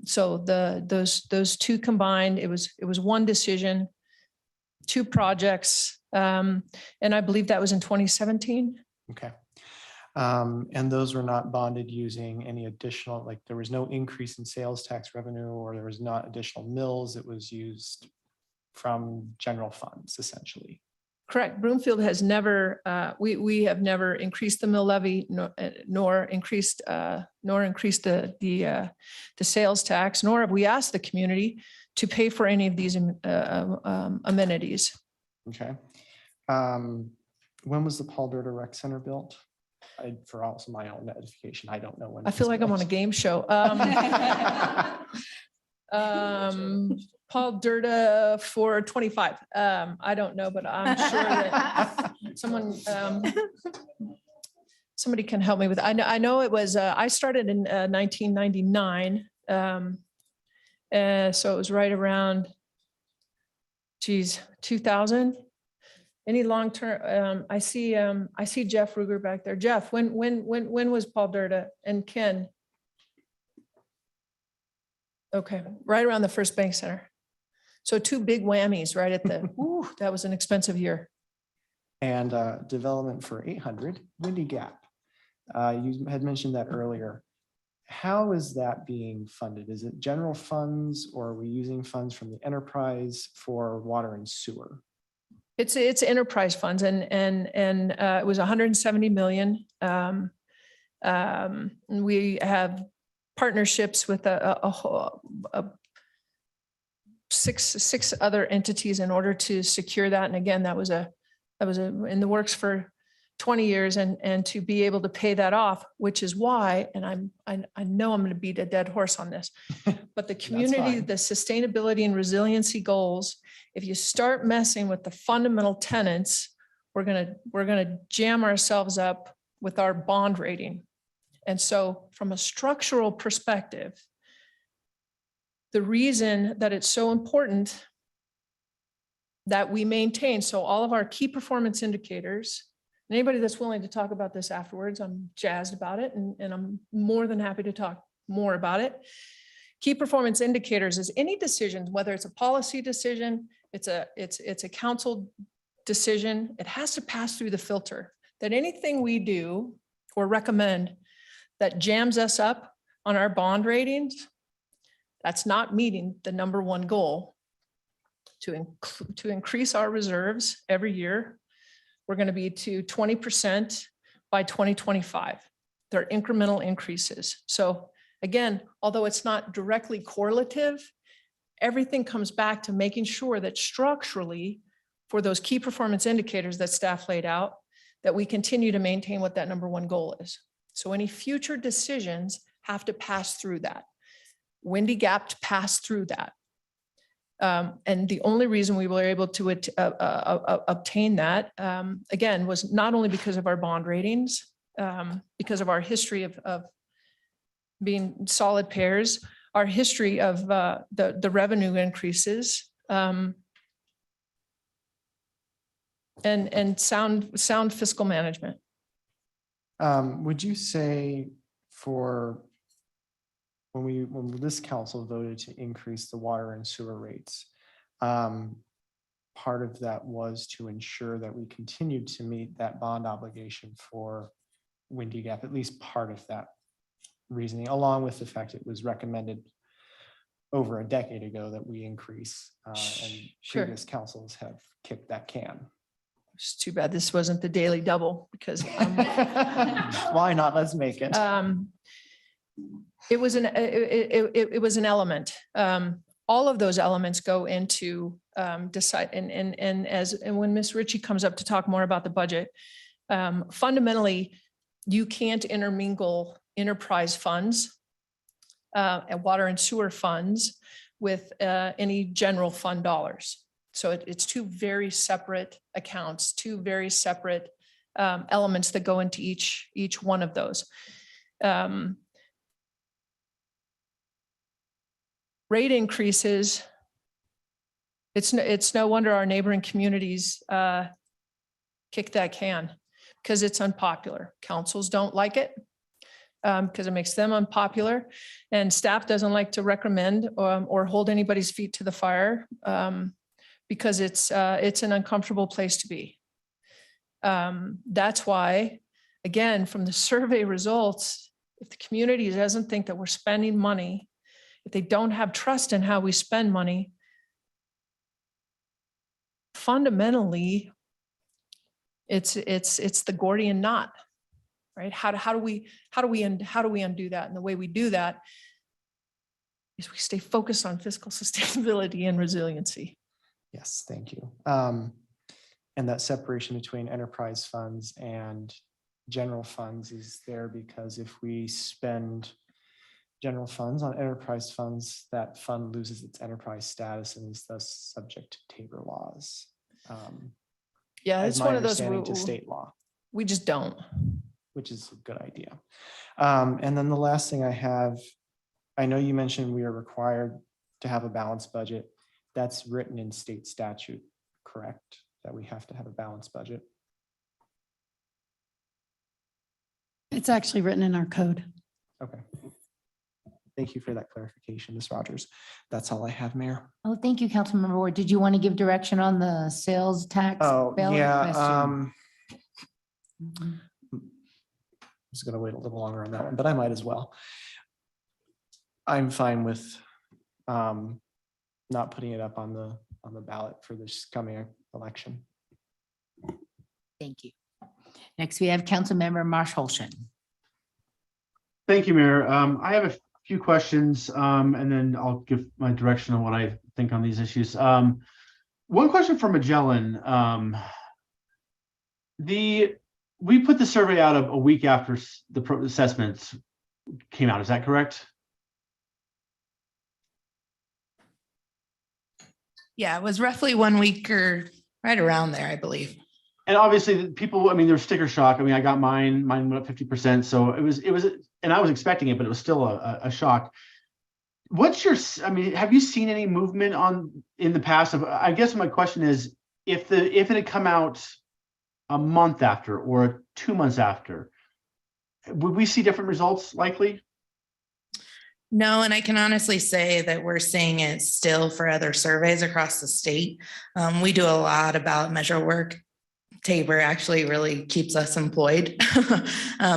So those two combined, it was one decision, two projects, and I believe that was in 2017. Okay. And those were not bonded using any additional, like there was no increase in sales tax revenue, or there was not additional mills. It was used from general funds essentially. Correct. Broomfield has never, we have never increased the mill levy nor increased the sales tax, nor have we asked the community to pay for any of these amenities. Okay. When was the Paul Durda Rec Center built? For also my own edification, I don't know when. I feel like I'm on a game show. Paul Durda for 25. I don't know, but I'm sure that somebody can help me with. I know it was. I started in 1999, so it was right around. 2000. Any long-term, I see Jeff Ruger back there. Jeff, when was Paul Durda and Ken? Okay, right around the First Bank Center. So two big whammies right at the, ooh, that was an expensive year. And development for 800 Windy Gap. You had mentioned that earlier. How is that being funded? Is it general funds, or are we using funds from the enterprise for water and sewer? It's enterprise funds, and it was 170 million. We have partnerships with six other entities in order to secure that. And again, that was in the works for 20 years, and to be able to pay that off, which is why, and I know I'm going to beat a dead horse on this, but the community, the sustainability and resiliency goals, if you start messing with the fundamental tenets, we're gonna jam ourselves up with our bond rating. And so from a structural perspective, the reason that it's so important that we maintain, so all of our key performance indicators, anybody that's willing to talk about this afterwards, I'm jazzed about it, and I'm more than happy to talk more about it. Key performance indicators is any decision, whether it's a policy decision, it's a council decision, it has to pass through the filter. That anything we do or recommend that jams us up on our bond ratings, that's not meeting the number one goal. To increase our reserves every year, we're going to be to 20% by 2025. They're incremental increases. So again, although it's not directly correlative, everything comes back to making sure that structurally, for those key performance indicators that staff laid out, that we continue to maintain what that number one goal is. So any future decisions have to pass through that. Windy Gap to pass through that. And the only reason we were able to obtain that, again, was not only because of our bond ratings, because of our history of being solid pairs, our history of the revenue increases, and sound fiscal management. Would you say for when this council voted to increase the water and sewer rates, part of that was to ensure that we continued to meet that bond obligation for Windy Gap, at least part of that reasoning, along with the fact it was recommended over a decade ago that we increase, and Sure. previous councils have kicked that can. It's too bad this wasn't the daily double, because Why not? Let's make it. It was an element. All of those elements go into decide, and when Ms. Ritchie comes up to talk more about the budget, fundamentally, you can't intermingle enterprise funds and water and sewer funds with any general fund dollars. So it's two very separate accounts, two very separate elements that go into each one of those. rate increases, it's no wonder our neighboring communities kick that can because it's unpopular. Councils don't like it because it makes them unpopular, and staff doesn't like to recommend or hold anybody's feet to the fire because it's an uncomfortable place to be. That's why, again, from the survey results, if the community doesn't think that we're spending money, if they don't have trust in how we spend money, fundamentally, it's the Gordian knot, right? How do we undo that? And the way we do that is we stay focused on fiscal sustainability and resiliency. Yes, thank you. And that separation between enterprise funds and general funds is there because if we spend general funds on enterprise funds, that fund loses its enterprise status and is thus subject to Tabor laws. Yeah, as it's my one of those understanding to rules. state law, We just don't. which is a good idea. And then the last thing I have, I know you mentioned we are required to have a balanced budget. That's written in state statute, correct? That we have to have a balanced budget. It's actually written in our code. Okay. Thank you for that clarification, Ms. Rogers. That's all I have, Mayor. Oh, thank you, Councilmember Ward. Did you want to give direction on the sales tax? Oh, ballot yeah. question? I was going to wait a little longer on that one, but I might as well. I'm fine with not putting it up on the ballot for this coming election. Thank you. Next, we have Councilmember Marsh Holshan. Thank you, Mayor. I have a few questions, and then I'll give my direction on what I think on these issues. One question for Magellan. We put the survey out a week after the assessments came out. Is that correct? Yeah, it was roughly 1 week or right around there, I believe. And obviously, people, I mean, there's sticker shock. I mean, I got mine went up 50%. So it was, and I was expecting it, but it was still a shock. What's your, I mean, have you seen any movement in the past? I guess my question is, if it had come out a month after or 2 months after, would we see different results likely? No, and I can honestly say that we're seeing it still for other surveys across the state. We do a lot of ballot measure work. Tabor actually really keeps us employed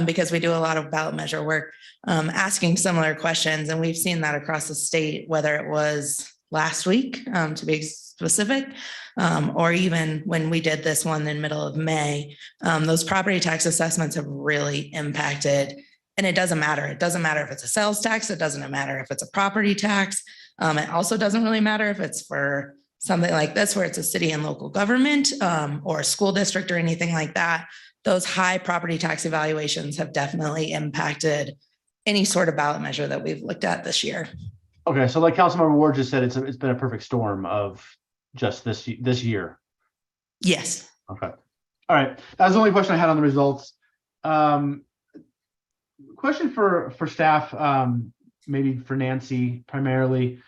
because we do a lot of ballot measure work, asking similar questions. And we've seen that across the state, whether it was last week, to be specific, or even when we did this one in middle of May, those property tax assessments have really impacted. And it doesn't matter. It doesn't matter if it's a sales tax. It doesn't matter if it's a property tax. It also doesn't really matter if it's for something like this, where it's a city and local government or a school district or anything like that. Those high property tax evaluations have definitely impacted any sort of ballot measure that we've looked at this year. Okay, so like Councilmember Ward just said, it's been a perfect storm of just this year. Yes. Okay. All right. That was the only question I had on the results. Question for staff, maybe for Nancy primarily.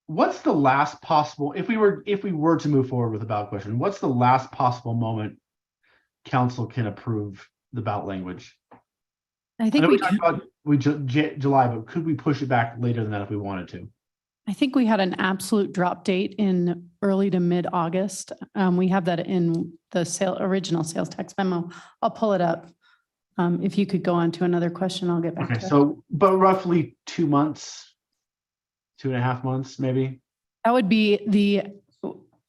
What's the last possible, if we were to move forward with a ballot question, what's the last possible moment council can approve the ballot language? I think know we talked about July, but could we push it back later than that if we wanted to? I think we had an absolute drop date in early to mid-August. We have that in the original sales tax memo. I'll pull it up. If you could go on to another question, I'll get back to Okay, that. so, but roughly 2 months, 2.5 months, maybe? That would be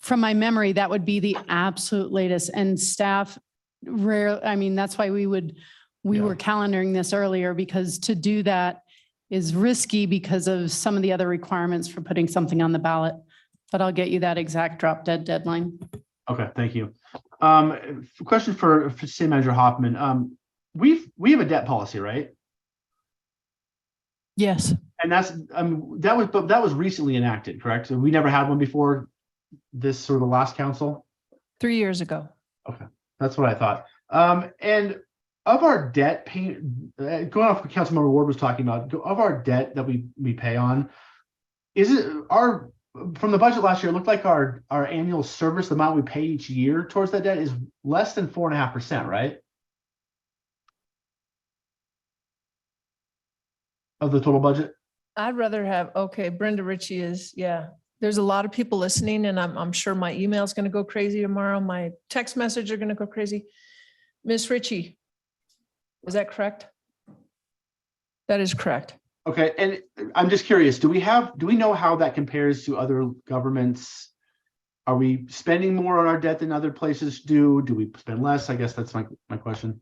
from my memory, that would be the absolute latest, and staff I mean, that's why we were calendaring this earlier, because to do that is risky because of some of the other requirements for putting something on the ballot. But I'll get you that exact drop dead deadline. Okay, thank you. Question for City Manager Hoffman. We have a debt policy, right? Yes. And that was recently enacted, correct? So we never had one before this sort of last council? 3 years ago. Okay, that's what I thought. And of our debt payment, going off what Councilmember Ward was talking about, of our debt that we pay on, Is it our, from the budget last year, it looked like our annual service, the amount we pay each year towards that debt is less than 4.5%, right? Of the total budget? I'd rather have, okay, Brenda Ritchie is, yeah. There's a lot of people listening and I'm sure my email is going to go crazy tomorrow. My text message are going to go crazy. Miss Ritchie, is that correct? That is correct. Okay, and I'm just curious, do we know how that compares to other governments? Are we spending more on our debt than other places do? Do we spend less? I guess that's my question.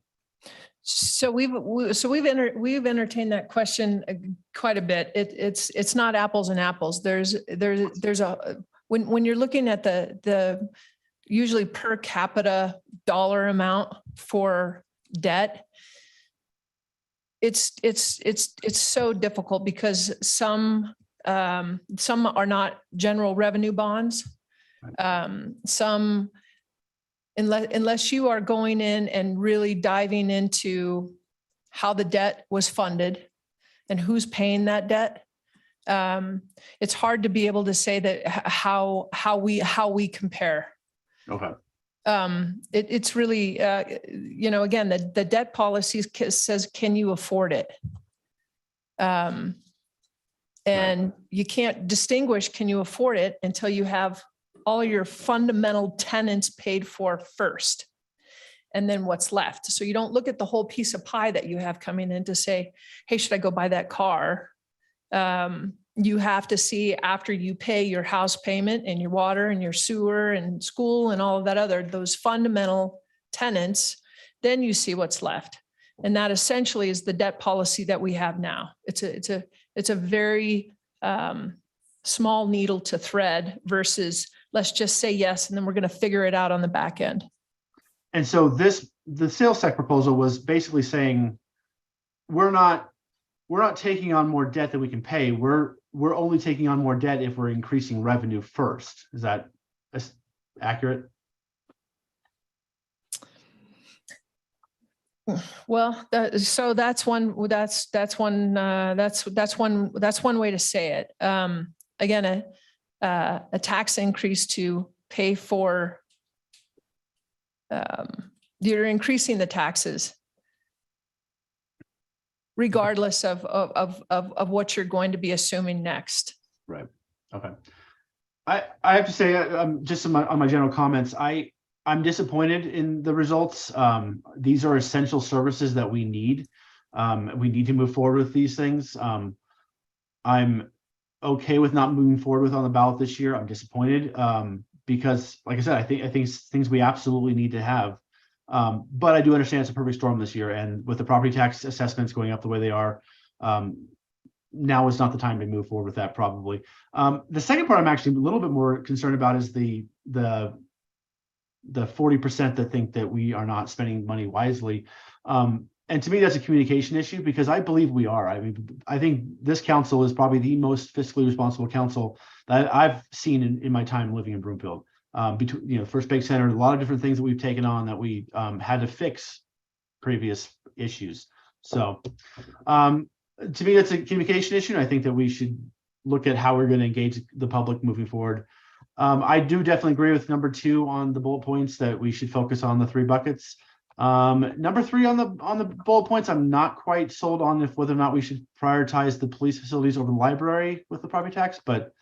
So we've entertained that question quite a bit. It's not apples and apples. There's a, when you're looking at the usually per capita dollar amount for debt, it's so difficult because some are not general revenue bonds. Some, unless you are going in and really diving into how the debt was funded and who's paying that debt, it's hard to be able to say that how we compare. Okay. It's really, again, the debt policy says, can you afford it? And you can't distinguish, can you afford it, until you have all your fundamental tenants paid for first, and then what's left. So you don't look at the whole piece of pie that you have coming in to say, hey, should I go buy that car? You have to see, after you pay your house payment and your water and your sewer and school and all of that other, those fundamental tenants, then you see what's left. And that essentially is the debt policy that we have now. It's a very small needle to thread versus let's just say yes, and then we're going to figure it out on the back end. And so the sales tax proposal was basically saying, we're not taking on more debt than we can pay. We're only taking on more debt if we're increasing revenue first. Is that accurate? Well, that's one way to say it. Again, a tax increase to pay for, you're increasing the taxes regardless of what you're going to be assuming next. Right. Okay. I have to say, just on my general comments, I'm disappointed in the results. These are essential services that we need. We need to move forward with these things. I'm okay with not moving forward with on the ballot this year. I'm disappointed because, like I said, I think it's things we absolutely need to have. But I do understand it's a perfect storm this year, and with the property tax assessments going up the way they are, now is not the time to move forward with that, probably. The second part I'm actually a little bit more concerned about is the 40% that think that we are not spending money wisely. And to me, that's a communication issue, because I believe we are. I mean, I think this council is probably the most fiscally responsible council that I've seen in my time living in Broomfield. Between, First Bank Center, a lot of different things that we've taken on that we had to fix previous issues. So to me, that's a communication issue. And I think that we should look at how we're going to engage the public moving forward. I do definitely agree with number 2 on the bullet points that we should focus on the 3 buckets. Number 3 on the bullet points, I'm not quite sold on whether or not we should prioritize the police facilities over the library with the property tax, but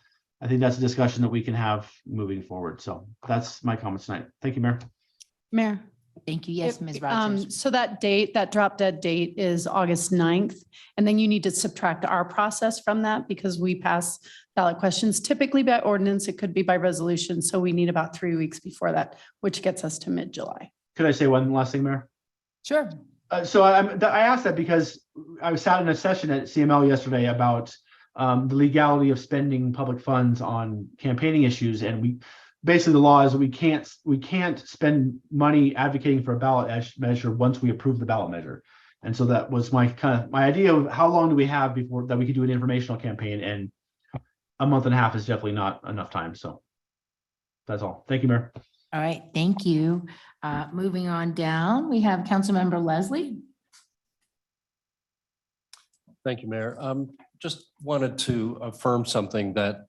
I think that's a discussion that we can have moving forward. So that's my comments tonight. Thank you, Mayor. Mayor. Thank you. Yes, Ms. Rogers. So that date, that drop dead date is August 9th. And then you need to subtract our process from that because we pass ballot questions typically by ordinance. It could be by resolution. So we need about 3 weeks before that, which gets us to mid-July. Could I say one last thing, Mayor? Sure. So I asked that because I sat in a session at CML yesterday about the legality of spending public funds on campaigning issues, and basically the law is that we can't spend money advocating for a ballot measure once we approve the ballot measure. And so that was my idea of how long do we have before that we could do an informational campaign, and a month and a half is definitely not enough time. So that's all. Thank you, Mayor. All right. Thank you. Moving on down, we have Councilmember Leslie. Thank you, Mayor. just wanted to affirm something that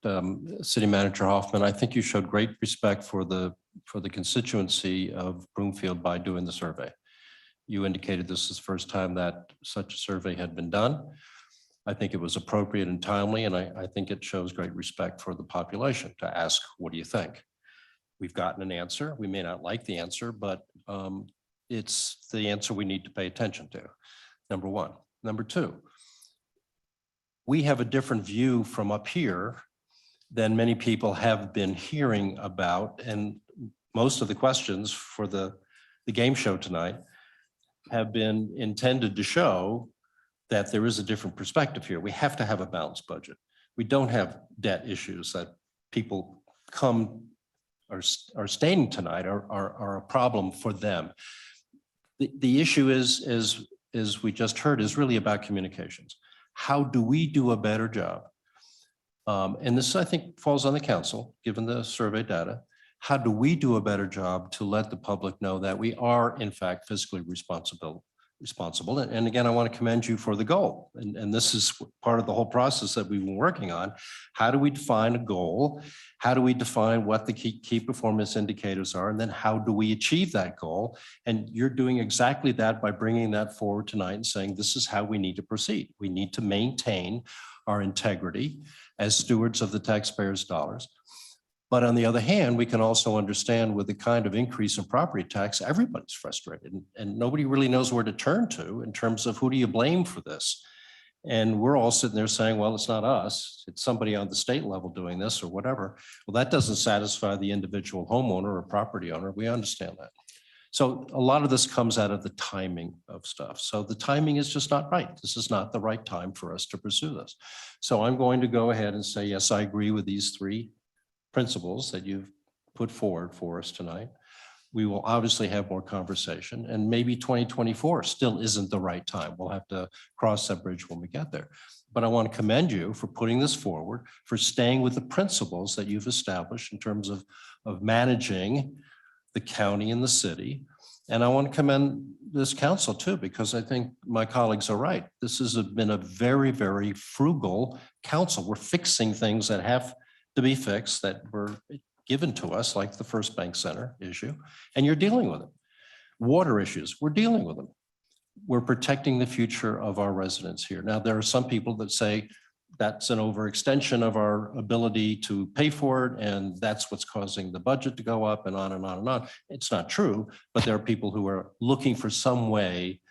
City Manager Hoffman, I think you showed great respect for the constituency of Broomfield by doing the survey. You indicated this is the first time that such a survey had been done. I think it was appropriate and timely, and I think it shows great respect for the population to ask, what do you think? We've gotten an answer. We may not like the answer, but it's the answer we need to pay attention to, number one. Number two, we have a different view from up here than many people have been hearing about. And most of the questions for the game show tonight have been intended to show that there is a different perspective here. We have to have a balanced budget. We don't have debt issues that people are stating tonight are a problem for them. The issue is we just heard, is really about communications. How do we do a better job? And this, I think, falls on the council, given the survey data. How do we do a better job to let the public know that we are, in fact, fiscally responsible? And again, I want to commend you for the goal. And this is part of the whole process that we've been working on. How do we define a goal? How do we define what the key performance indicators are? And then how do we achieve that goal? And you're doing exactly that by bringing that forward tonight and saying, this is how we need to proceed. We need to maintain our integrity as stewards of the taxpayers' dollars. But on the other hand, we can also understand with the kind of increase in property tax, everybody's frustrated and nobody really knows where to turn to in terms of who do you blame for this? And we're all sitting there saying, well, it's not us, it's somebody on the state level doing this or whatever. Well, that doesn't satisfy the individual homeowner or property owner. We understand that. So a lot of this comes out of the timing of stuff. So the timing is just not right. This is not the right time for us to pursue this. So I'm going to go ahead and say, yes, I agree with these three principles that you've put forward for us tonight. We will obviously have more conversation, and maybe 2024 still isn't the right time. We'll have to cross that bridge when we get there. But I want to commend you for putting this forward, for staying with the principles that you've established in terms of managing the county and the city. And I want to commend this council too, because I think my colleagues are right. This has been a very, very frugal council. We're fixing things that have to be fixed that were given to us, like the First Bank Center issue, and you're dealing with it. Water issues, we're dealing with them. We're protecting the future of our residents here. Now, there are some people that say that's an overextension of our ability to pay for it, and that's what's causing the budget to go up and on and on and on. It's not true, but there are people who are looking for some way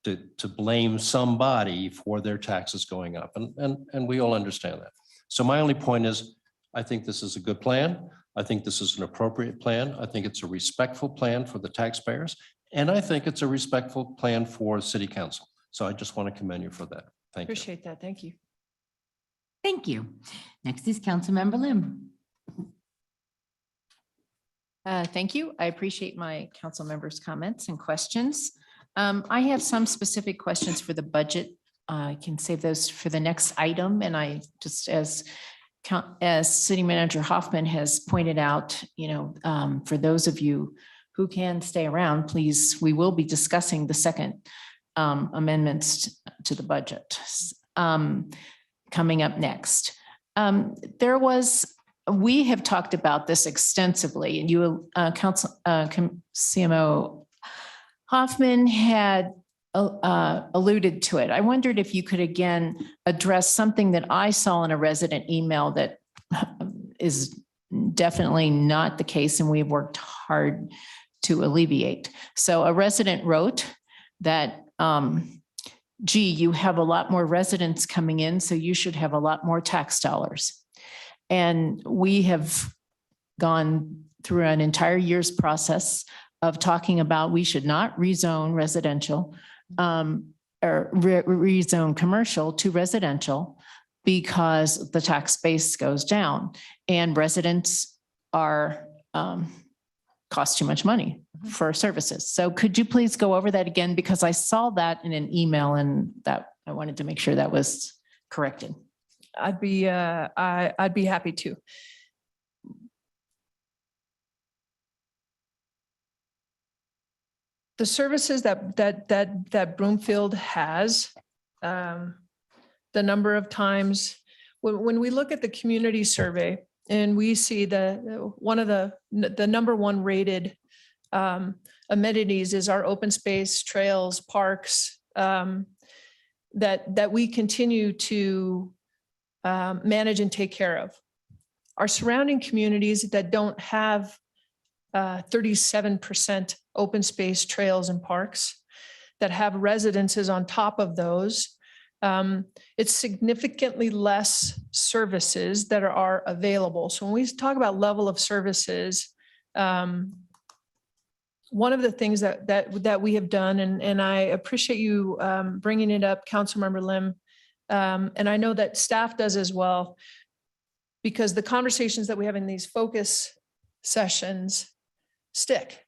to blame somebody for their taxes going up, and we all understand that. So my only point is, I think this is a good plan. I think this is an appropriate plan. I think it's a respectful plan for the taxpayers. And I think it's a respectful plan for City Council. So I just want to commend you for that. Thank you. Appreciate that. Thank you. Thank you. Next is Councilmember Lim. Thank you. I appreciate my council members' comments and questions. I have some specific questions for the budget. I can save those for the next item. And I just, as City Manager Hoffman has pointed out, for those of you who can stay around, please, we will be discussing the second amendments to the budget coming up next. We have talked about this extensively, and you, CMO Hoffman had alluded to it. I wondered if you could again address something that I saw in a resident email that is definitely not the case, and we've worked hard to alleviate. So a resident wrote that, gee, you have a lot more residents coming in, so you should have a lot more tax dollars. And we have gone through an entire year's process of talking about we should not rezone residential or rezone commercial to residential because the tax base goes down and residents are cost too much money for services. So could you please go over that again? Because I saw that in an email and that I wanted to make sure that was corrected. I'd be happy to. The services that Broomfield has, the number of times, when we look at the community survey and we see one of the number one rated amenities is our open space, trails, parks, that we continue to manage and take care of. Our surrounding communities that don't have 37% open space, trails, and parks, that have residences on top of those, it's significantly less services that are available. So when we talk about level of services, one of the things that we have done, and I appreciate you bringing it up, Councilmember Lim, and I know that staff does as well, because the conversations that we have in these focus sessions stick.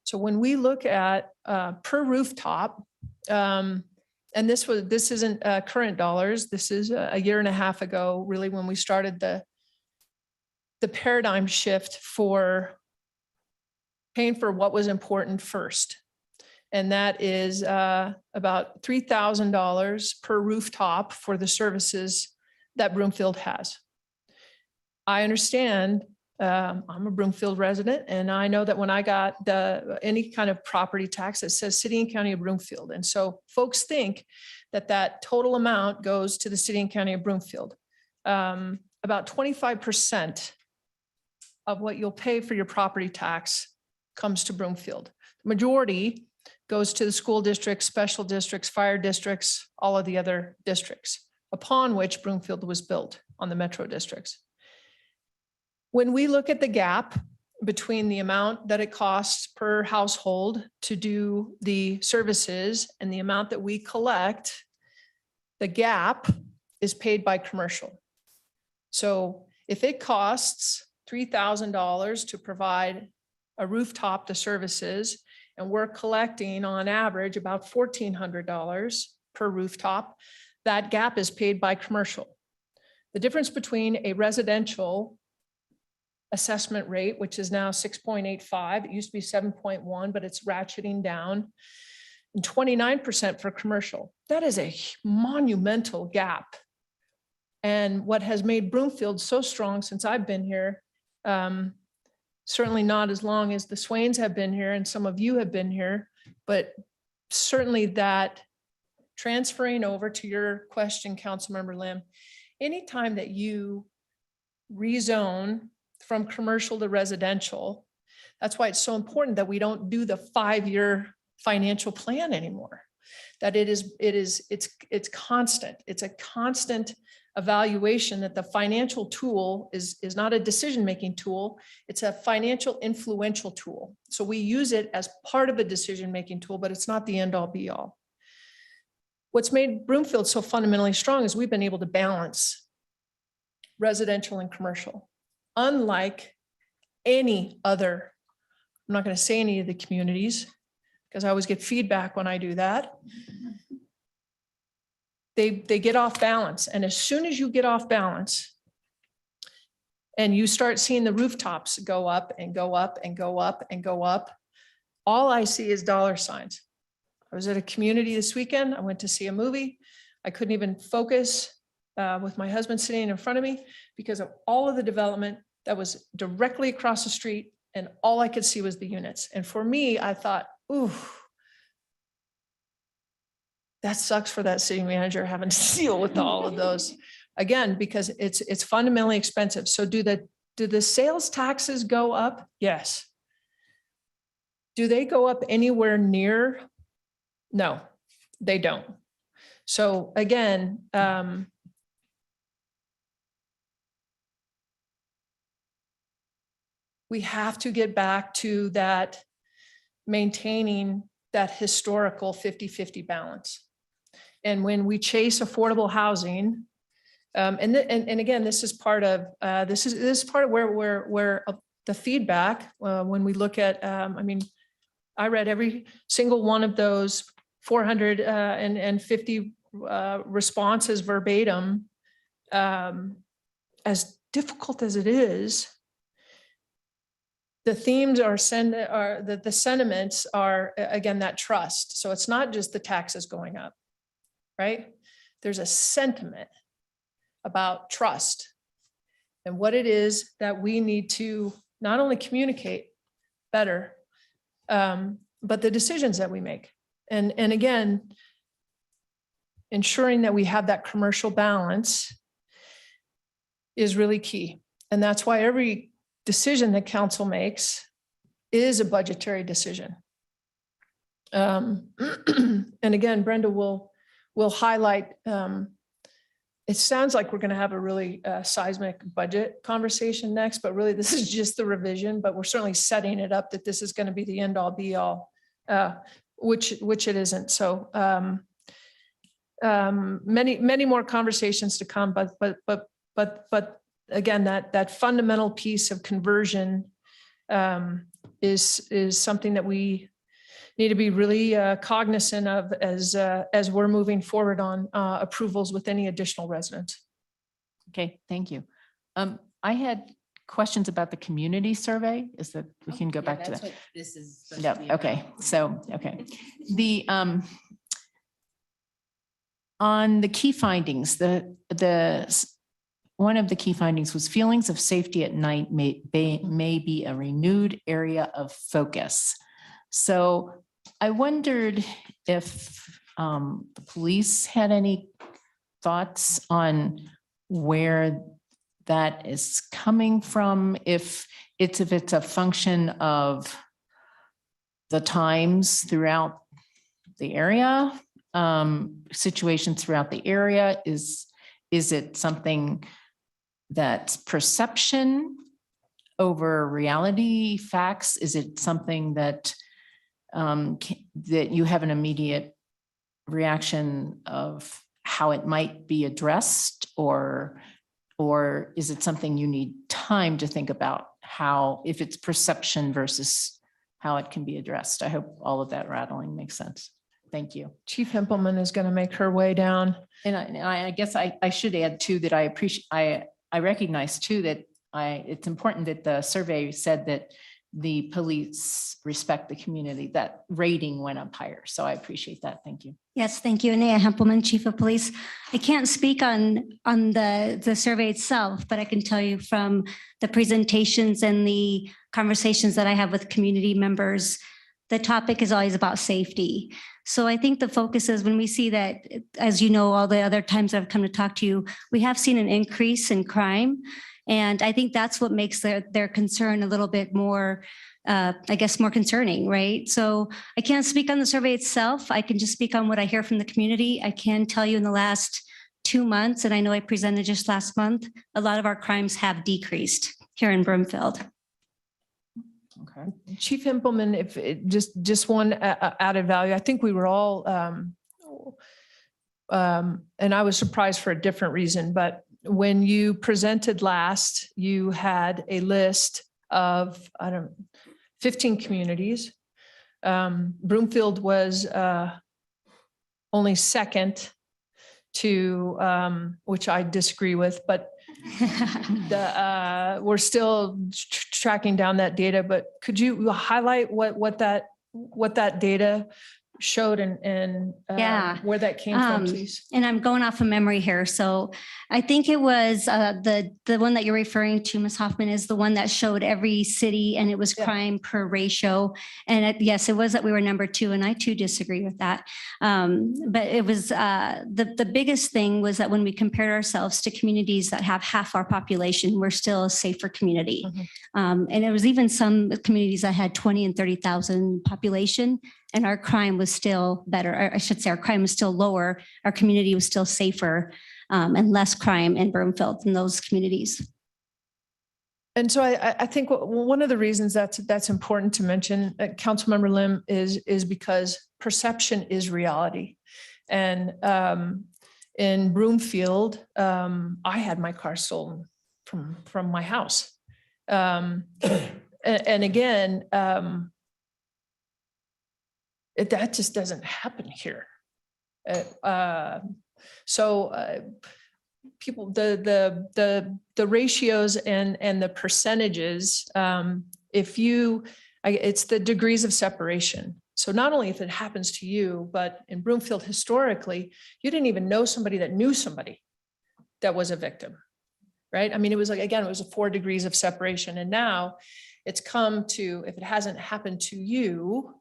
So when we look at per rooftop, and this isn't current dollars, this is a year and a half ago, really, when we started the paradigm shift for paying for what was important first. And that is about $3,000 per rooftop for the services that Broomfield has. I understand, I'm a Broomfield resident, and I know that when I got any kind of property tax, it says City and County of Broomfield. And so folks think that total amount goes to the City and County of Broomfield. About 25% of what you'll pay for your property tax comes to Broomfield. The majority goes to the school districts, special districts, fire districts, all of the other districts, upon which Broomfield was built on the metro districts. When we look at the gap between the amount that it costs per household to do the services and the amount that we collect, the gap is paid by commercial. So if it costs $3,000 to provide a rooftop to services, and we're collecting on average about $1,400 per rooftop, that gap is paid by commercial. The difference between a residential assessment rate, which is now 6.85, it used to be 7.1, but it's ratcheting down, and 29% for commercial. That is a monumental gap. And what has made Broomfield so strong since I've been here, certainly not as long as the Swains have been here and some of you have been here, but certainly that transferring over to your question, Councilmember Lim, anytime that you rezone from commercial to residential, that's why it's so important that we don't do the 5-year financial plan anymore. That it's constant. It's a constant evaluation that the financial tool is not a decision-making tool. It's a financial influential tool. So we use it as part of a decision-making tool, but it's not the end all be all. What's made Broomfield so fundamentally strong is we've been able to balance residential and commercial. Unlike any other, I'm not going to say any of the communities because I always get feedback when I do that. They get off balance. And as soon as you get off balance and you start seeing the rooftops go up and go up and go up and go up, all I see is dollar signs. I was at a community this weekend. I went to see a movie. I couldn't even focus with my husband sitting in front of me because of all of the development that was directly across the street, and all I could see was the units. And for me, I thought, ooh, that sucks for that city manager having to deal with all of those. Again, because it's fundamentally expensive. So do the sales taxes go up? Yes. Do they go up anywhere near? No, they don't. So again, we have to get back to that, maintaining that historical 50-50 balance. And when we chase affordable housing, and again, this is part of this is part of where the feedback when we look at. I mean, I read every single one of those 450 responses verbatim. As difficult as it is, the themes are the sentiments are again that trust. So it's not just the taxes going up, right? there's a sentiment about trust and what it is that we need to not only communicate better, but the decisions that we make. And again, ensuring that we have that commercial balance is really key. And that's why every decision that council makes is a budgetary decision. And again, Brenda will highlight, it sounds like we're going to have a really seismic budget conversation next, but really this is just the revision, but we're certainly setting it up that this is going to be the end all be all, which it isn't. So many more conversations to come, but again, that fundamental piece of conversion is something that we need to be really cognizant of as we're moving forward on approvals with any additional residents. Okay, thank you. I had questions about the community survey. Is that, we can go back to that. This is. No, okay, so, okay. The, on the key findings, one of the key findings was feelings of safety at night may be a renewed area of focus. So I wondered if the police had any thoughts on where that is coming from, if it's a function of the times throughout the area, situations throughout the area, is it something that's perception over reality facts? Is it something that that you have an immediate reaction of how it might be addressed, or is it something you need time to think about how, if it's perception versus how it can be addressed? I hope all of that rattling makes sense. Thank you. Chief Hempelman is going to make her way down. And I guess I should add too, that I appreciate, I recognize too, that it's important that the survey said that the police respect the community. That rating went up higher. So I appreciate that. Thank you. Yes, thank you. Anaya Hempelman, Chief of Police. I can't speak on the survey itself, but I can tell you from the presentations and the conversations that I have with community members, the topic is always about safety. So I think the focus is when we see that, as you know, all the other times I've come to talk to you, we have seen an increase in crime. And I think that's what makes their concern a little bit more, I guess, more concerning, right? So I can't speak on the survey itself. I can just speak on what I hear from the community. I can tell you in the last 2 months, and I know I presented just last month, a lot of our crimes have decreased here in Broomfield. Okay. Chief Hempelman, if just one added value, I think we were all, and I was surprised for a different reason, but when you presented last, you had a list of, 15 communities. Broomfield was only second to, which I disagree with, but we're still tracking down that data. But could you highlight what that data showed and where that came from, please? And I'm going off of memory here. So I think it was the one that you're referring to, Ms. Hoffman, is the one that showed every city and it was crime per ratio. And yes, it was that we were number 2, and I too disagree with that. But it was the biggest thing was that when we compared ourselves to communities that have half our population, we're still a safer community. And it was even some communities that had 20 and 30,000 population, and our crime was still better. Or I should say our crime was still lower. Our community was still safer and less crime in Broomfield than those communities. And so I think one of the reasons that's important to mention, Councilmember Lim, is because perception is reality. And in Broomfield, I had my car stolen from my house. And again, that just doesn't happen here. So people, the ratios and the percentages, it's the degrees of separation. So not only if it happens to you, but in Broomfield historically, you didn't even know somebody that knew somebody that was a victim, right? I mean, it was like, again, it was a 4 degrees of separation. And now it's come to, if it hasn't happened to you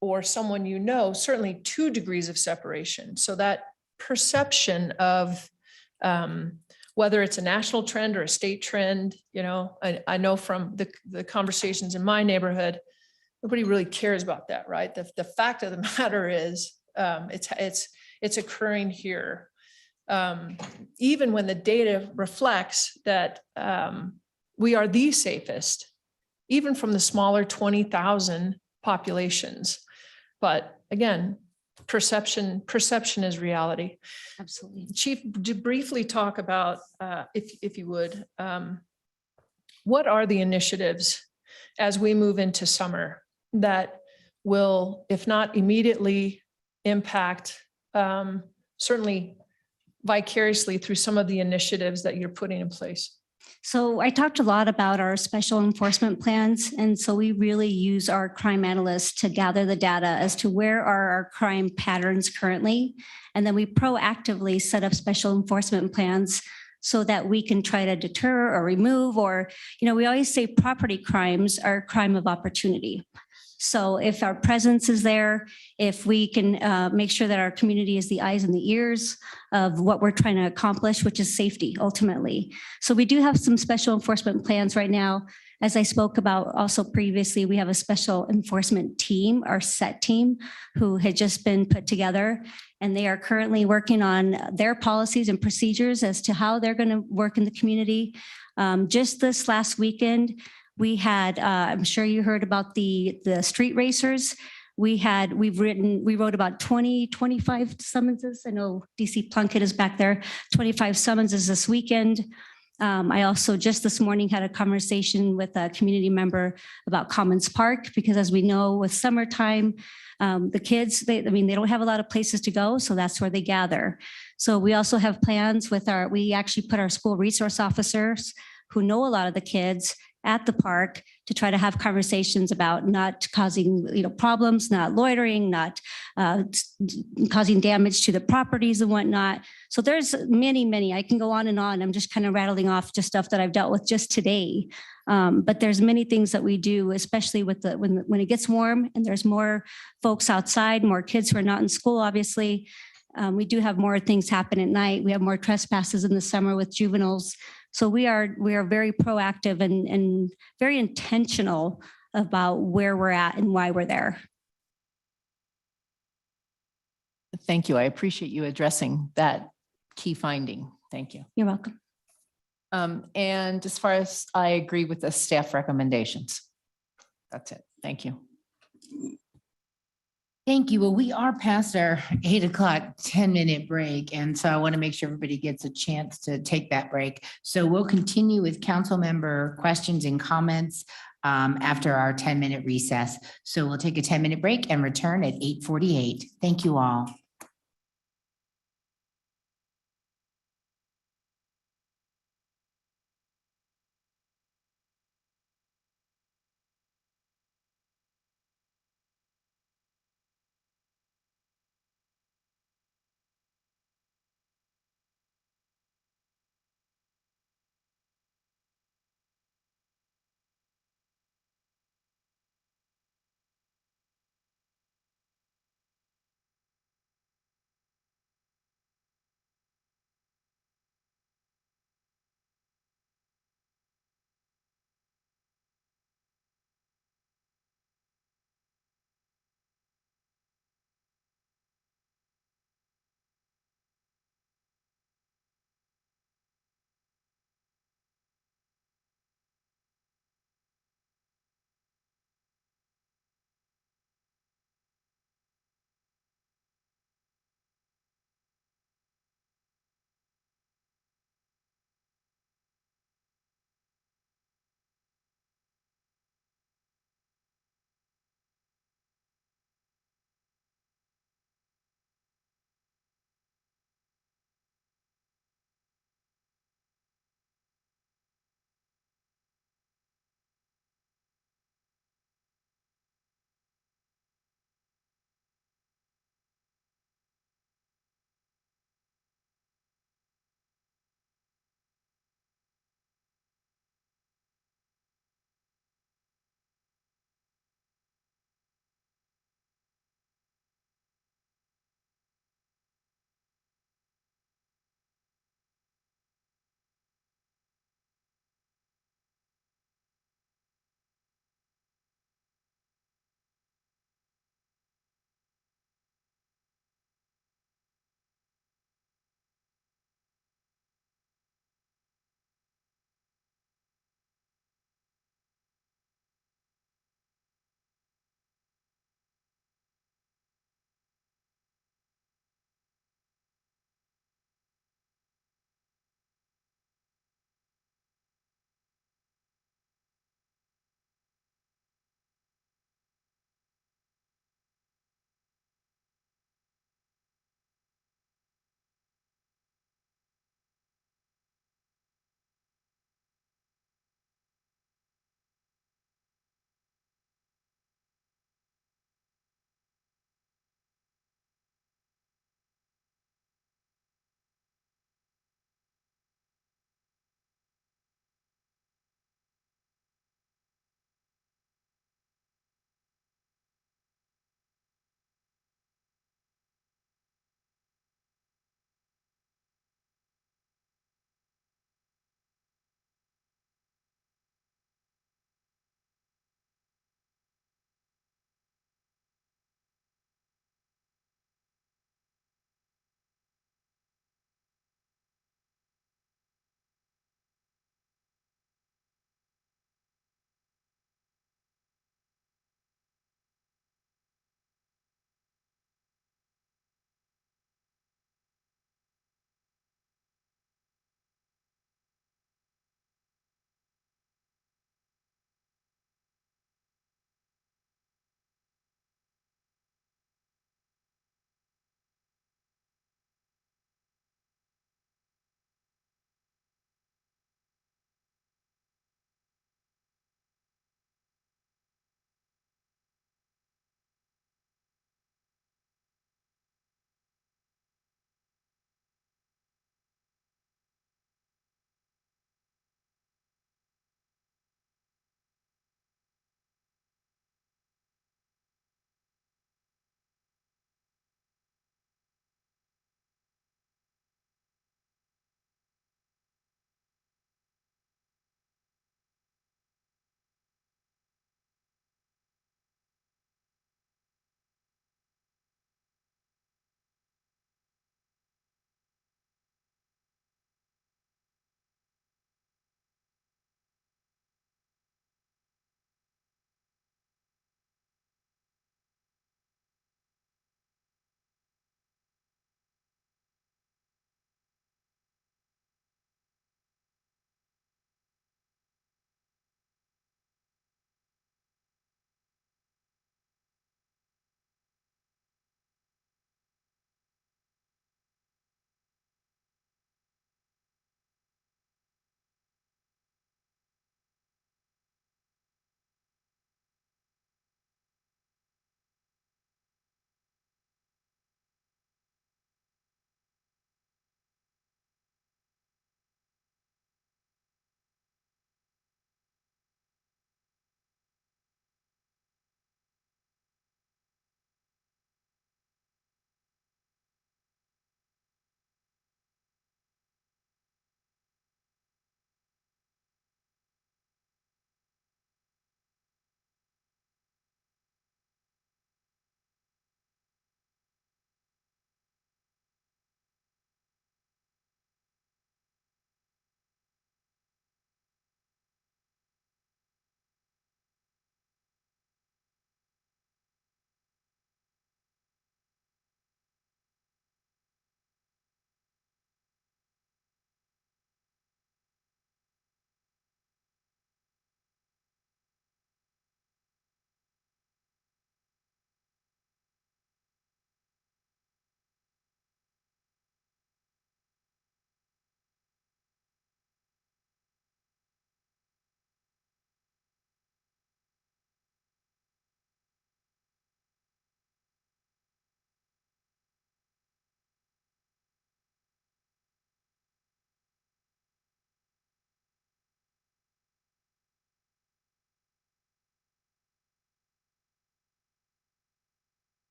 or someone you know, certainly 2 degrees of separation. So that perception of whether it's a national trend or a state trend, you know, I know from the conversations in my neighborhood, nobody really cares about that, right? The fact of the matter is it's occurring here. Even when the data reflects that we are the safest, even from the smaller 20,000 populations. But again, perception is reality. Absolutely. Chief, to briefly talk about, if you would, what are the initiatives as we move into summer that will, if not immediately impact, certainly vicariously through some of the initiatives that you're putting in place? So I talked a lot about our special enforcement plans. And so we really use our crime analysts to gather the data as to where are our crime patterns currently. And then we proactively set up special enforcement plans so that we can try to deter or remove, or, you know, we always say property crimes are a crime of opportunity. So if our presence is there, if we can make sure that our community is the eyes and the ears of what we're trying to accomplish, which is safety ultimately. So we do have some special enforcement plans right now. As I spoke about also previously, we have a special enforcement team, our SET team, who had just been put together. And they are currently working on their policies and procedures as to how they're going to work in the community. Just this last weekend, we had, I'm sure you heard about the street racers. We wrote about 25 summonses. I know DC Plunkett is back there, 25 summonses this weekend. I also just this morning had a conversation with a community member about Commons Park, because as we know with summertime, the kids, they don't have a lot of places to go. So that's where they gather. So we also have plans with we actually put our school resource officers who know a lot of the kids at the park to try to have conversations about not causing, problems, not loitering, not causing damage to the properties and whatnot. So there's many, I can go on and on. I'm just kind of rattling off just stuff that I've dealt with just today. But there's many things that we do, especially with when it gets warm and there's more folks outside, more kids who are not in school, obviously. We do have more things happen at night. We have more trespasses in the summer with juveniles. So we are very proactive and very intentional about where we're at and why we're there. Thank you. I appreciate you addressing that key finding. Thank you. You're welcome. And as far as I agree with the staff recommendations. That's it. Thank you. Thank you. Well, we are past our 8 o'clock, 10-minute break. And so I want to make sure everybody gets a chance to take that break. So we'll continue with council member questions and comments after our 10-minute recess. So we'll take a 10-minute break and return at 8:48. Thank you all.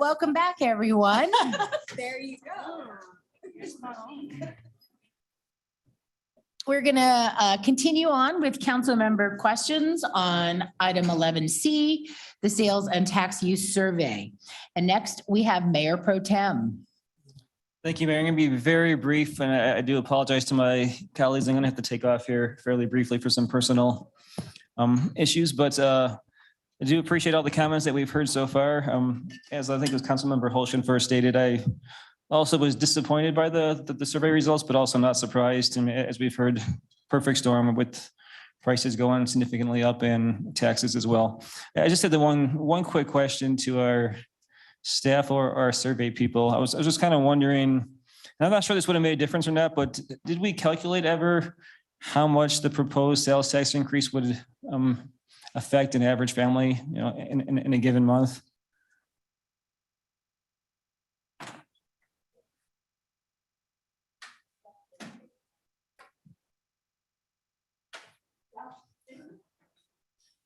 Welcome back, everyone. There you go. We're going to continue on with council member questions on item 11C, the sales and tax use survey. And next we have Mayor Pro Tem. Thank you, Mayor. I'm going to be very brief, and I do apologize to my colleagues. I'm going to have to take off here fairly briefly for some personal issues, but I do appreciate all the comments that we've heard so far. As I think it was Councilmember Holschen first stated, I also was disappointed by the survey results, but also not surprised. And as we've heard, perfect storm with prices going significantly up and taxes as well. I just had the one quick question to our staff or our survey people. I was just kind of wondering, and I'm not sure this would have made a difference or not, but did we calculate ever how much the proposed sales tax increase would affect an average family, in a given month?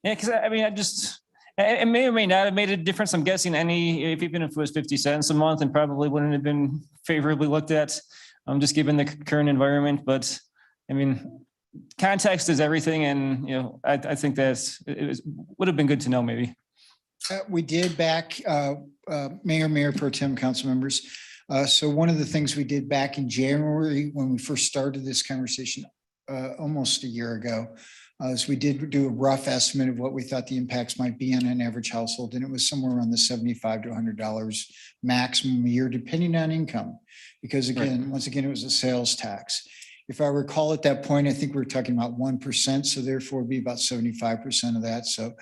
Yeah, because I mean, it may or may not have made a difference. I'm guessing even if it was 50 cents a month, and probably wouldn't have been favorably looked at, just given the current environment. But I mean, context is everything, and I think would have been good to know maybe. We did back Mayor Pro Tem, council members. So one of the things we did back in January when we first started this conversation almost a year ago is we did do a rough estimate of what we thought the impacts might be on an average household, and it was somewhere around the $75 to $100 maximum a year, depending on income. Because again, once again, it was a sales tax. If I recall at that point, I think we were talking about 1%, so therefore it'd be about 75% of that. So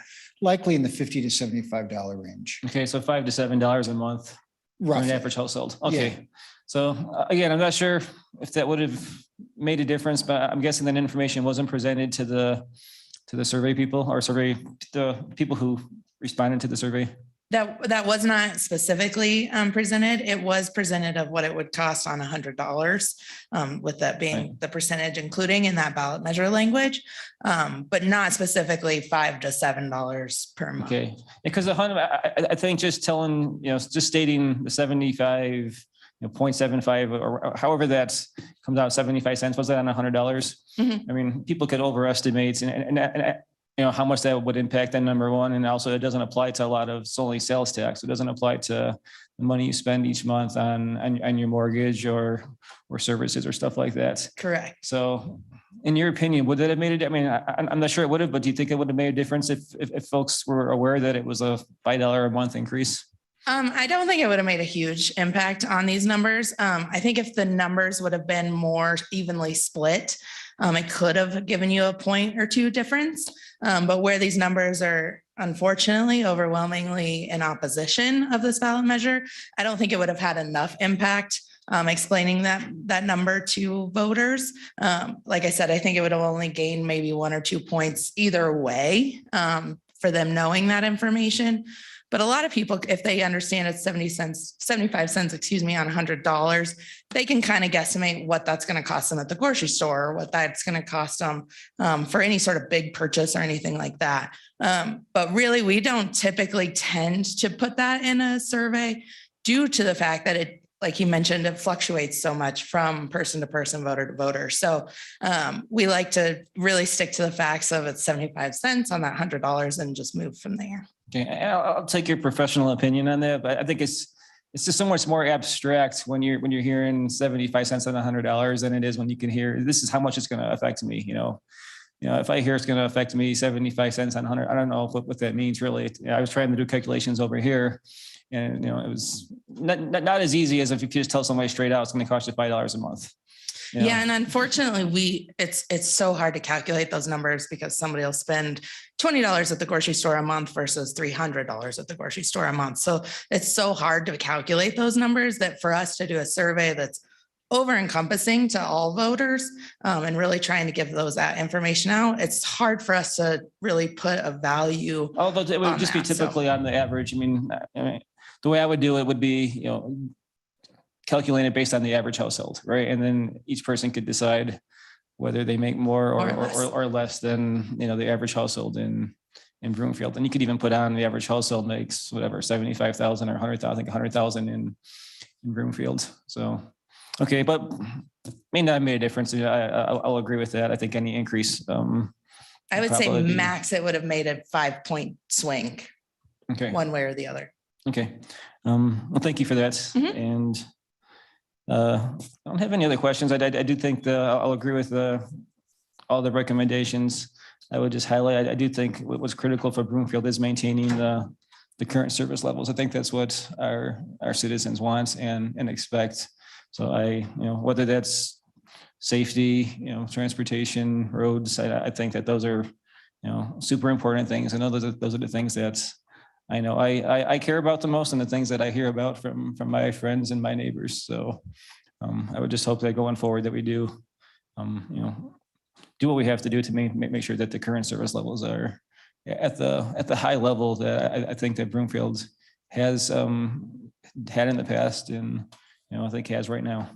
likely in the $50 to $75 range. Okay, so $5 to $7 a month for an average household. Okay. Yeah. So again, I'm not sure if that would have made a difference, but I'm guessing that information wasn't presented to the survey people or the people who responded to the survey. That was not specifically presented. It was presented of what it would cost on $100, with that being the percentage including in that ballot measure language, but not specifically $5 to $7 per month. Okay, because I think just just stating the 75, 0.75 or however that comes out, 75 cents, was that on $100? I mean, people could overestimate and how much that would impact that, number one. And also it doesn't apply to a lot of solely sales tax. It doesn't apply to the money you spend each month on your mortgage or services or stuff like that. Correct. So in your opinion, would that have made it? I mean, I'm not sure it would have, but do you think it would have made a difference if folks were aware that it was a $5 a month increase? I don't think it would have made a huge impact on these numbers. I think if the numbers would have been more evenly split, it could have given you a point or two difference. But where these numbers are unfortunately overwhelmingly in opposition of this ballot measure, I don't think it would have had enough impact explaining that number to voters. Like I said, I think it would have only gained maybe 1 or 2 points either way for them knowing that information. But a lot of people, if they understand it's 75 cents, on $100, they can kind of guesstimate what that's going to cost them at the grocery store or what that's going to cost them for any sort of big purchase or anything like that. But really, we don't typically tend to put that in a survey due to the fact that it, like you mentioned, it fluctuates so much from person to person, voter to voter. So we like to really stick to the facts of it's 75 cents on that $100 and just move from there. Okay, I'll take your professional opinion on that, but I think it's just so much more abstract when you're hearing 75 cents on $100 than it is when you can hear this is how much it's going to affect me. If I hear it's going to affect me 75 cents on 100, I don't know what that means really. I was trying to do calculations over here, and it was not as easy as if you just tell somebody straight out it's going to cost you $5 a month. Yeah, and unfortunately, it's so hard to calculate those numbers because somebody will spend $20 at the grocery store a month versus $300 at the grocery store a month. So it's so hard to calculate those numbers that for us to do a survey that's over encompassing to all voters and really trying to give that information out, it's hard for us to really put a value. Although it would just be typically on the average. I mean, the way I would do it would be, calculate it based on the average household, right? And then each person could decide whether they make more or less than, the average household in in Broomfield. And you could even put on the average household makes whatever, 75,000 or 100,000, I think 100,000 in Broomfield. So, okay, but may not have made a difference. I'll agree with that. I think any increase. I would say probably be- max, it would have made a 5-point swing, Okay. one way or the other. Okay. Well, thank you for that. And I don't have any other questions. I do think I'll agree with all the recommendations. I would just highlight, I do think what was critical for Broomfield is maintaining the current service levels. I think that's what our citizens want and expect. So whether that's safety, transportation, roads, I think that those are, super important things. I know those are the things that I know I care about the most, and the things that I hear about from my friends and my neighbors. So I would just hope that going forward that we do, do what we have to do to make sure that the current service levels are at the high level that I think that Broomfield has had in the past, and I think has right now.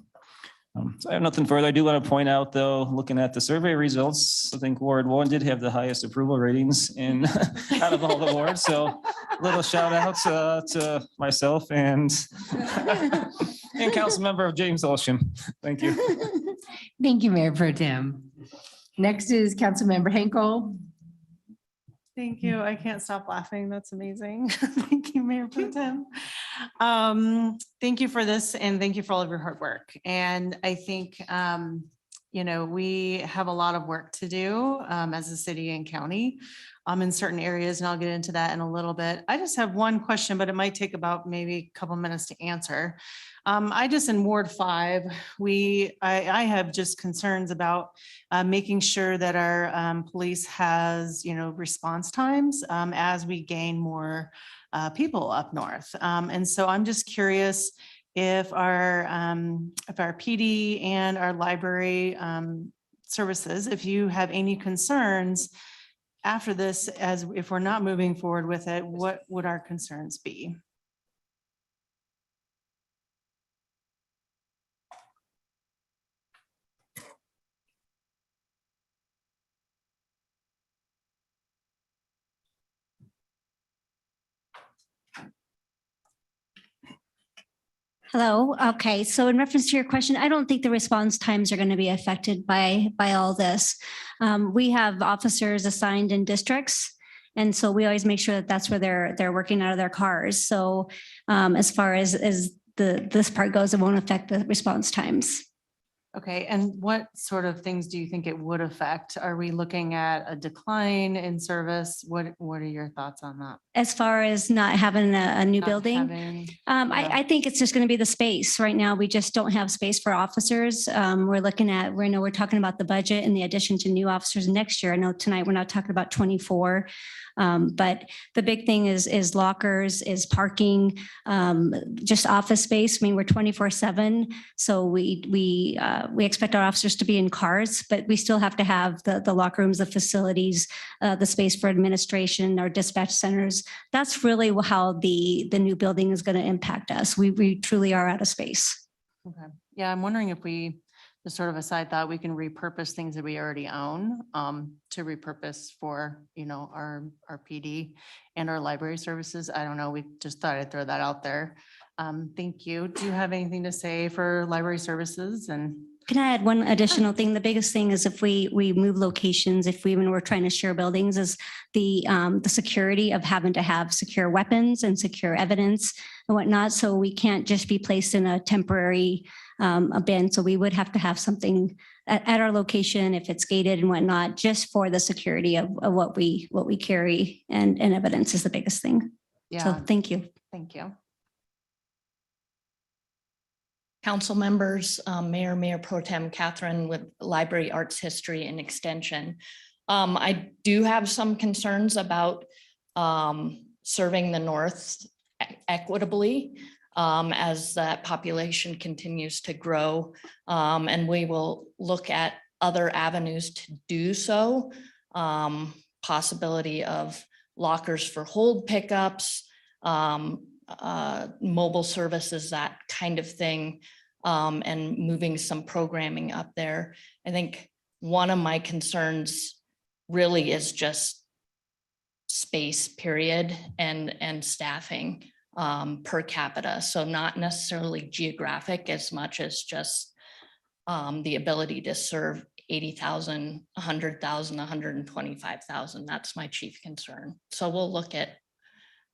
So I have nothing further. I do want to point out, though, looking at the survey results, I think Ward 1 did have the highest approval ratings in out of all the wards. So little shout out to myself and council member of James Olsham. Thank you. Thank you, Mayor Pro Tem. Next is Councilmember Henkel. Thank you. I can't stop laughing. That's amazing. Thank you, Mayor Pro Tem. Thank you for this, and thank you for all of your hard work. And I think, we have a lot of work to do as a city and county in certain areas, and I'll get into that in a little bit. I just have one question, but it might take about maybe a couple minutes to answer. In Ward 5, I have just concerns about making sure that our police has, response times as we gain more people up north. And so I'm just curious if our PD and our library services, if you have any concerns after this, as if we're not moving forward with it, what would our concerns be? Hello. Okay. So in reference to your question, I don't think the response times are going to be affected by all this. We have officers assigned in districts. And so we always make sure that that's where they're working out of their cars. So as far as this part goes, it won't affect the response times. Okay, and what sort of things do you think it would affect? Are we looking at a decline in service? What are your thoughts on that? As far as not having a new Not building, having- I think it's just going to be the space. Right now, we just don't have space for officers. We're talking about the budget and the addition to new officers next year. I know tonight we're not talking about 24. But the big thing is lockers, is parking, just office space. I mean, we're 24/7. So we expect our officers to be in cars, but we still have to have the locker rooms, the facilities, the space for administration, our dispatch centers. That's really how the new building is going to impact us. We truly are out of space. Okay, yeah, I'm wondering if we, just sort of a side thought, we can repurpose things that we already own to repurpose for, our PD and our library services. I don't know, we just thought I'd throw that out there. Thank you. Do you have anything to say for library services? And Can I add one additional thing? The biggest thing is if we move locations, if we're trying to share buildings, is the security of having to have secure weapons and secure evidence and whatnot. So we can't just be placed in a temporary bin. So we would have to have something at our location if it's gated and whatnot, just for the security of what we carry, and evidence is the biggest thing. So yeah, thank you. thank you. Council members, Mayor Pro Tem Catherine with Library Arts History and Extension. I do have some concerns about serving the North equitably as that population continues to grow. And we will look at other avenues to do so. Possibility of lockers for hold pickups, mobile services, that kind of thing, and moving some programming up there. I think one of my concerns really is just space period and staffing per capita. So not necessarily geographic as much as just the ability to serve 80,000, 100,000, 125,000. That's my chief concern. So we'll look at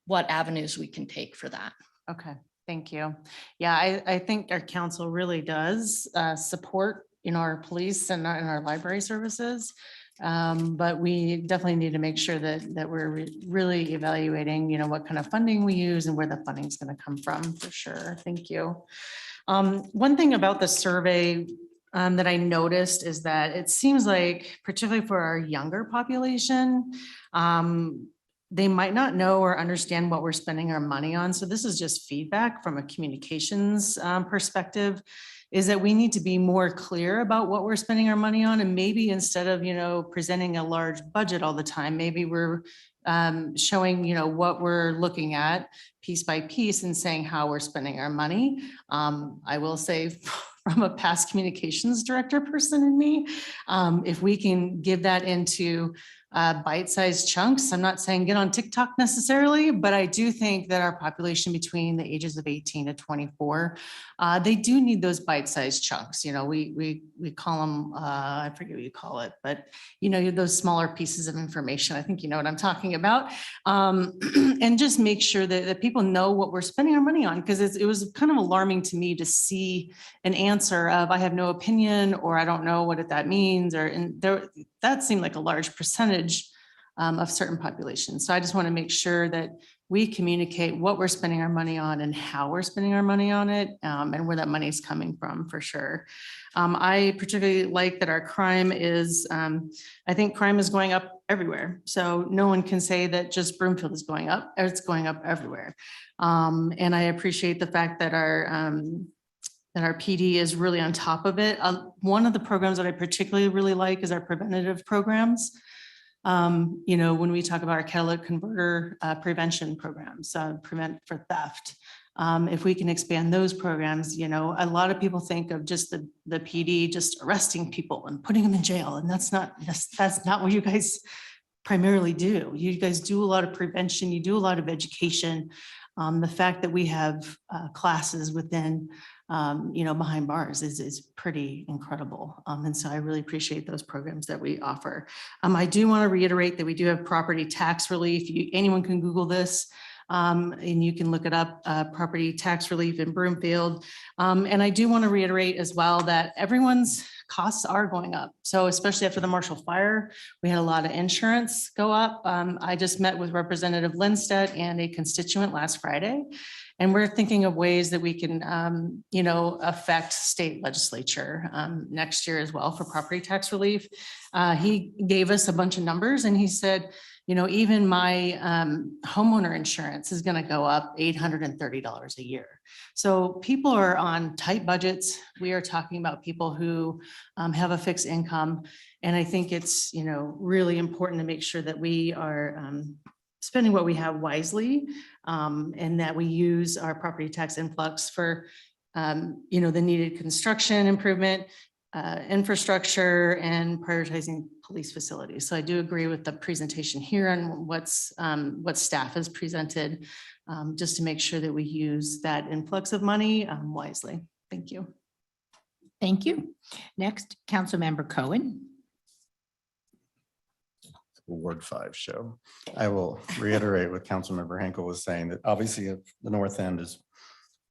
what avenues we can take for that. Okay, thank you. Yeah, I think our council really does support, our police and our library services. But we definitely need to make sure that we're really evaluating, what kind of funding we use and where the funding is going to come from, for sure. Thank you. One thing about the survey that I noticed is that it seems like, particularly for our younger population, they might not know or understand what we're spending our money on. So this is just feedback from a communications perspective, is that we need to be more clear about what we're spending our money on. And maybe instead of, presenting a large budget all the time, maybe we're showing, what we're looking at piece by piece and saying how we're spending our money. I will say, from a past communications director person in me, if we can give that into bite-sized chunks. I'm not saying get on TikTok necessarily, but I do think that our population between the ages of 18 to 24, they do need those bite-sized chunks. We call them, I forget what you call it, but those smaller pieces of information. I think you know what I'm talking about. And just make sure that people know what we're spending our money on, because it was kind of alarming to me to see an answer of I have no opinion, or I don't know what that means, that seemed like a large percentage of certain populations. So I just want to make sure that we communicate what we're spending our money on and how we're spending our money on it, and where that money is coming from, for sure. I particularly like that our crime is, I think crime is going up everywhere. So no one can say that just Broomfield is going up, it's going up everywhere. And I appreciate the fact that our PD is really on top of it. One of the programs that I particularly really like is our preventative programs. When we talk about our catalytic converter prevention programs, prevent for theft. If we can expand those programs, a lot of people think of just the PD just arresting people and putting them in jail. And that's not what you guys primarily do. You guys do a lot of prevention, you do a lot of education. The fact that we have classes within, behind bars is pretty incredible. And so I really appreciate those programs that we offer. I do want to reiterate that we do have property tax relief. Anyone can Google this. And you can look it up, property tax relief in Broomfield. And I do want to reiterate as well that everyone's costs are going up. So especially after the Marshall fire, we had a lot of insurance go up. I just met with Representative Lindstedt and a constituent last Friday. And we're thinking of ways that we can, affect state legislature next year as well for property tax relief. He gave us a bunch of numbers and he said, even my homeowner insurance is going to go up $830 a year. So people are on tight budgets. We are talking about people who have a fixed income. And I think it's, really important to make sure that we are spending what we have wisely, and that we use our property tax influx for, the needed construction improvement, infrastructure, and prioritizing police facilities. So I do agree with the presentation here on what staff has presented, just to make sure that we use that influx of money wisely. Thank you. Thank you. Next, Councilmember Cohen. Ward 5 show. I will reiterate what Councilmember Henkel was saying, that obviously the North End is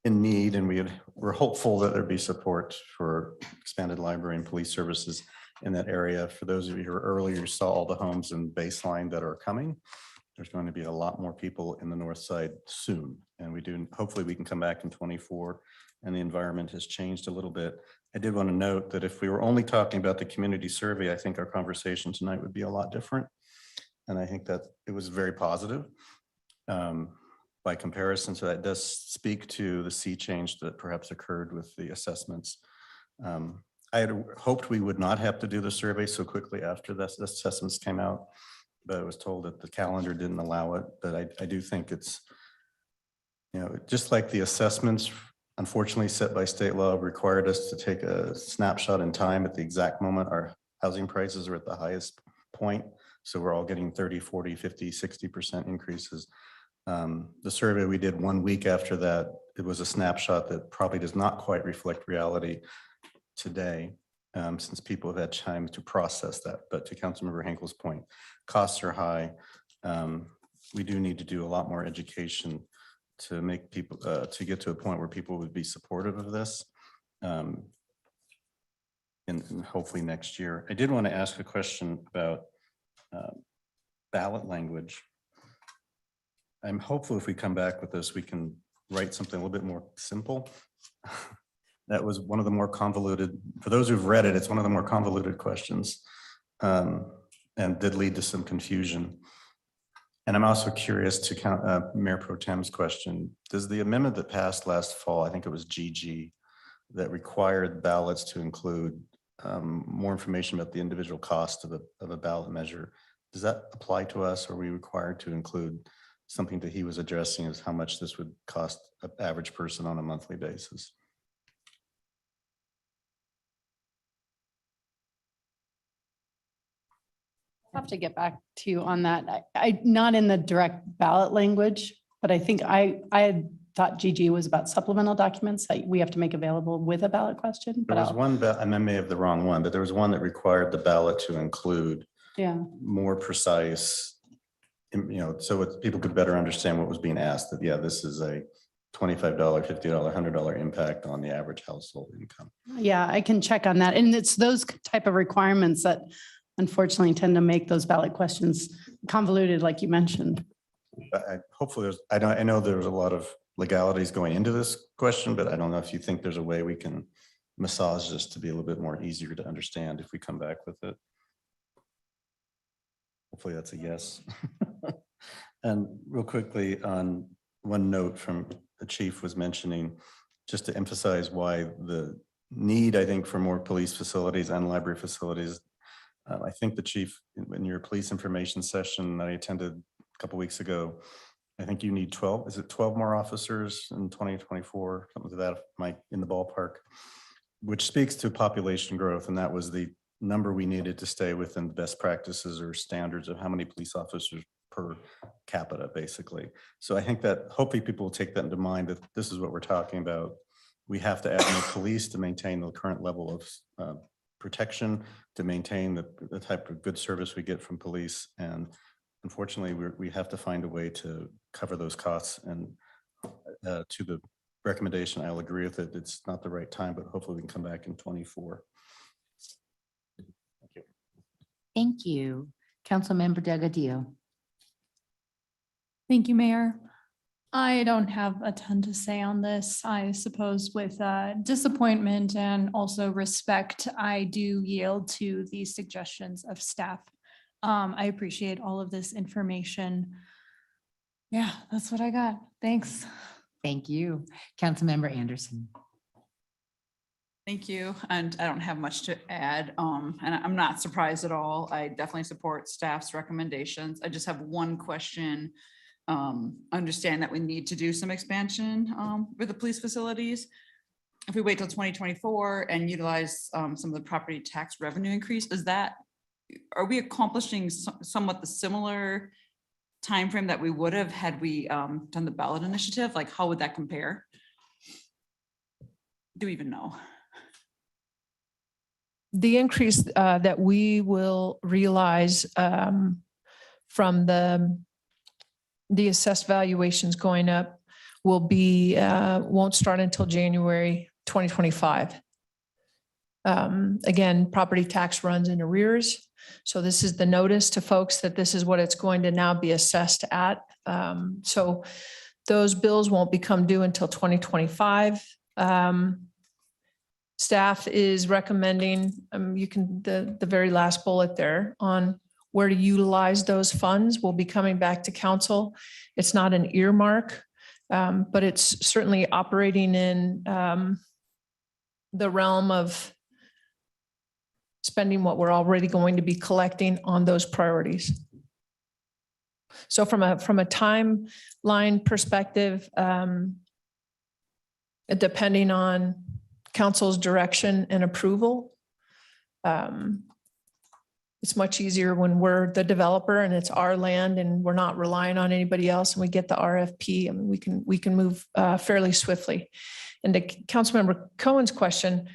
in need, and we're hopeful that there'd be support for expanded library and police services in that area. For those of you who were earlier, saw all the homes in Baseline that are coming. There's going to be a lot more people in the north side soon. And hopefully we can come back in 24 and the environment has changed a little bit. I did want to note that if we were only talking about the community survey, I think our conversation tonight would be a lot different. And I think that it was very positive by comparison. So that does speak to the sea change that perhaps occurred with the assessments. I had hoped we would not have to do the survey so quickly after the assessments came out, but I was told that the calendar didn't allow it. But I do think it's, just like the assessments, unfortunately set by state law, required us to take a snapshot in time at the exact moment our housing prices are at the highest point. So we're all getting 30, 40, 50, 60% increases. The survey we did 1 week after that, it was a snapshot that probably does not quite reflect reality today, since people have had time to process that. But to Councilmember Henkel's point, costs are high. We do need to do a lot more education to make people, to get to a point where people would be supportive of this. And hopefully next year. I did want to ask a question about ballot language. I'm hopeful if we come back with this, we can write something a little bit more simple. That was one of the more convoluted, for those who've read it, it's one of the more convoluted questions, and did lead to some confusion. And I'm also curious to count Mayor Pro Tem's question. Does the amendment that passed last fall, I think it was GG, that required ballots to include more information about the individual cost of a ballot measure, does that apply to us? Or are we required to include something that he was addressing as how much this would cost an average person on a monthly basis? I'll have to get back to you on that. I not in the direct ballot language, but I think I had thought GG was about supplemental documents that we have to make available with a ballot question. There was one, and I may have the wrong one, but there was one that required the ballot to include more precise, so people could better understand what was being asked, that, yeah, this is a $25, $50, $100 impact on the average household income. Yeah, I can check on that. And it's those type of requirements that unfortunately tend to make those ballot questions convoluted, like you mentioned. Hopefully I know there's a lot of legalities going into this question, but I don't know if you think there's a way we can massage this to be a little bit more easier to understand if we come back with it. Hopefully that's a yes. And real quickly, on one note from the chief was mentioning, just to emphasize why the need, I think, for more police facilities and library facilities. I think the chief, in your police information session that I attended a couple weeks ago, I think you need 12, is it 12 more officers in 2024, something to that, Mike, in the ballpark, which speaks to population growth. And that was the number we needed to stay within the best practices or standards of how many police officers per capita, basically. So I think that hopefully people will take that into mind, that this is what we're talking about. We have to add more police to maintain the current level of protection, to maintain the type of good service we get from police. And unfortunately, we have to find a way to cover those costs. And to the recommendation, I'll agree with it. It's not the right time, but hopefully we can come back in 24. Thank you. Thank you. Councilmember Delgadillo. Thank you, Mayor. I don't have a ton to say on this. I suppose with disappointment and also respect, I do yield to the suggestions of staff. I appreciate all of this information. Yeah, that's what I got. Thanks. Thank you. Councilmember Anderson. Thank you. And I don't have much to add. And I'm not surprised at all. I definitely support staff's recommendations. I just have one question. Understand that we need to do some expansion with the police facilities. If we wait till 2024 and utilize some of the property tax revenue increase, are we accomplishing somewhat the similar timeframe that we would have had we done the ballot initiative? Like, how would that compare? Do we even know? The increase that we will realize from the assessed valuations going up will be, won't start until January 2025. Again, property tax runs in arrears. So this is the notice to folks that this is what it's going to now be assessed at. So those bills won't become due until 2025. Staff is recommending, you can, the very last bullet there on where to utilize those funds will be coming back to council. It's not an earmark, but it's certainly operating in the realm of spending what we're already going to be collecting on those priorities. So from a timeline perspective, depending on council's direction and approval, It's much easier when we're the developer and it's our land and we're not relying on anybody else and we get the RFP. I mean, we can move fairly swiftly. And to Councilmember Cohen's question,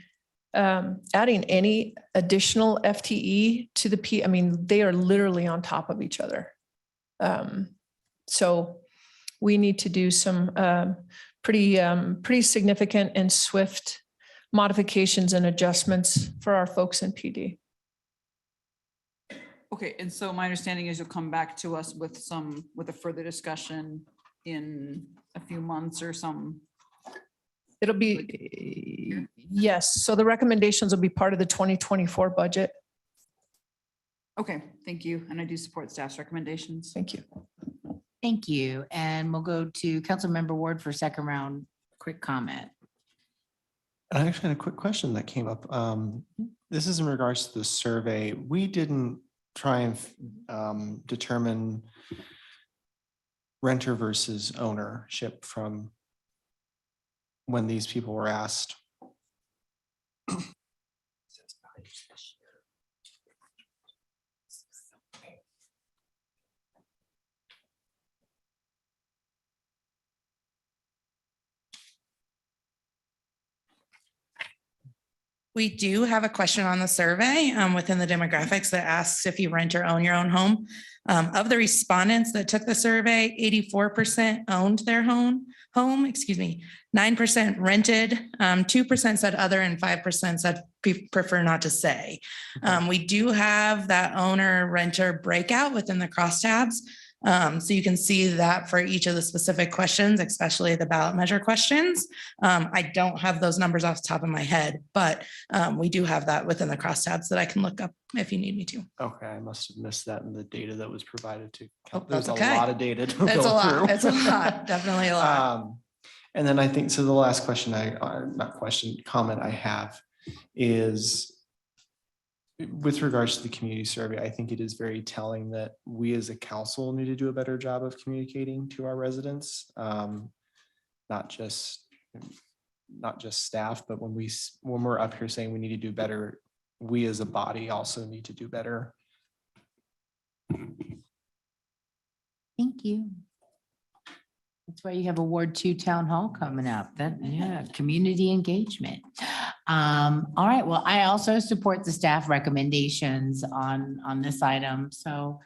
adding any additional FTE to the I mean, they are literally on top of each other. So we need to do some pretty significant and swift modifications and adjustments for our folks in PD. Okay, and so my understanding is you'll come back to us with a further discussion in a few months or some. It'll be, yes, so the recommendations will be part of the 2024 budget. Okay, thank you. And I do support staff's recommendations. Thank you. Thank you. And we'll go to Councilmember Ward for second round, quick comment. I actually had a quick question that came up. This is in regards to the survey. We didn't try and determine renter versus ownership from when these people were asked. We do have a question on the survey within the demographics that asks if you rent or own your own home. Of the respondents that took the survey, 84% owned their home, 9% rented, 2% said other, and 5% said prefer not to say. We do have that owner renter breakout within the crosstabs. So you can see that for each of the specific questions, especially the ballot measure questions. I don't have those numbers off the top of my head, but we do have that within the crosstabs that I can look up if you need me to. Okay, I must have missed that in the data that was provided to. Oh, There's that's a okay. lot of data to It's go a lot. through. It's a lot, definitely a lot. And then I think, so the last question comment I have is with regards to the community survey. I think it is very telling that we as a council need to do a better job of communicating to our residents. Not just staff, but when we're up here saying we need to do better, we as a body also need to do better. Thank you. That's why you have a Ward 2 Town Hall coming up. Community engagement. All right, well, I also support the staff recommendations on this item. So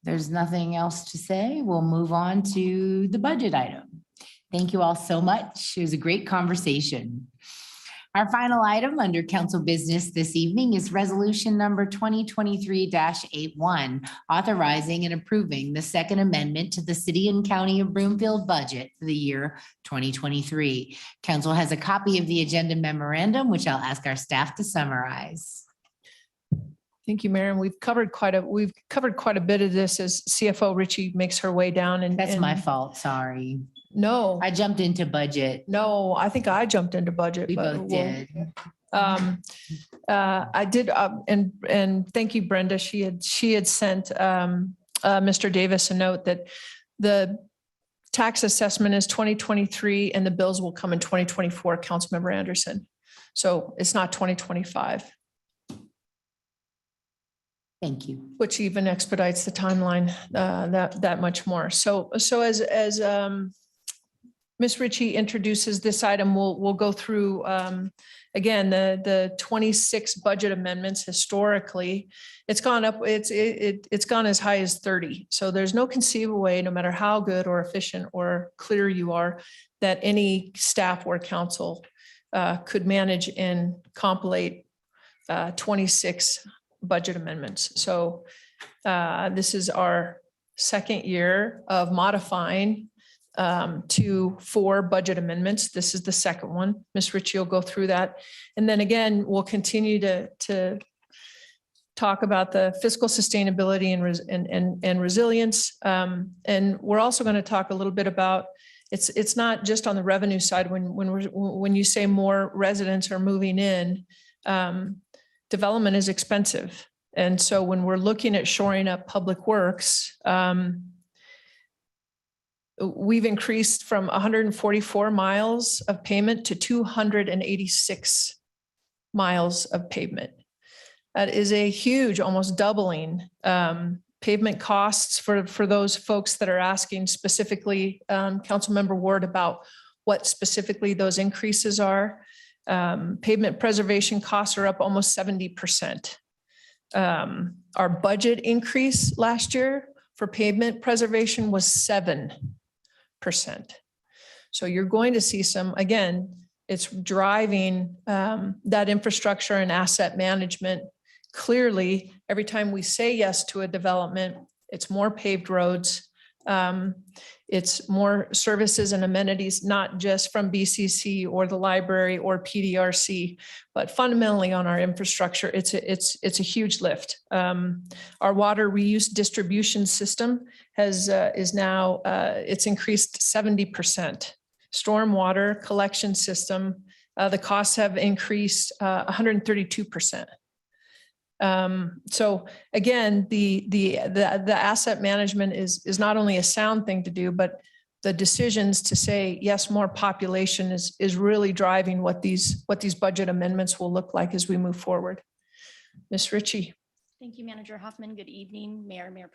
there's nothing else to say. We'll move on to the budget item. Thank you all so much. It was a great conversation. Our final item under council business this evening is resolution number 2023-81, authorizing and approving the second amendment to the City and County of Broomfield budget for the year 2023. Council has a copy of the agenda memorandum, which I'll ask our staff to summarize. Thank you, Mayor. And we've covered quite a bit of this as CFO Richie makes her way down. And that's my fault. Sorry. No, I jumped into budget. No, I think I jumped into budget. We both did. I did, and thank you, Brenda. She had sent Mr. Davis a note that the tax assessment is 2023 and the bills will come in 2024, Councilmember Anderson. So it's not 2025. Thank you. Which even expedites the timeline that much more. So as Ms. Ritchie introduces this item, we'll go through again the 26 budget amendments. Historically, it's gone up. It's gone as high as 30. So there's no conceivable way, no matter how good or efficient or clear you are, that any staff or council could manage and compilate 26 budget amendments. So this is our second year of modifying to 4 budget amendments. This is the second one. Ms. Ritchie will go through that. And then again, we'll continue to talk about the fiscal sustainability and resilience. And we're also going to talk a little bit about it's not just on the revenue side. When you say more residents are moving in, development is expensive. And so when we're looking at shoring up public works, we've increased from 144 miles of pavement to 286 miles of pavement. That is a huge, almost doubling. Pavement costs for those folks that are asking specifically, Councilmember Ward, about what specifically those increases are. Pavement preservation costs are up almost 70%. Our budget increase last year for pavement preservation was 7%. So you're going to see some, again, it's driving that infrastructure and asset management. Clearly, every time we say yes to a development, it's more paved roads. It's more services and amenities, not just from BCC or the library or PDRC, but fundamentally on our infrastructure, it's a huge lift. Our water reuse distribution system is now it's increased 70%. Stormwater collection system, the costs have increased 132%. So again, the asset management is not only a sound thing to do, but the decisions to say, yes, more population is really driving what these budget amendments will look like as we move forward. Ms. Ritchie. Thank you, Manager Hoffman. Good evening, no longer Mayor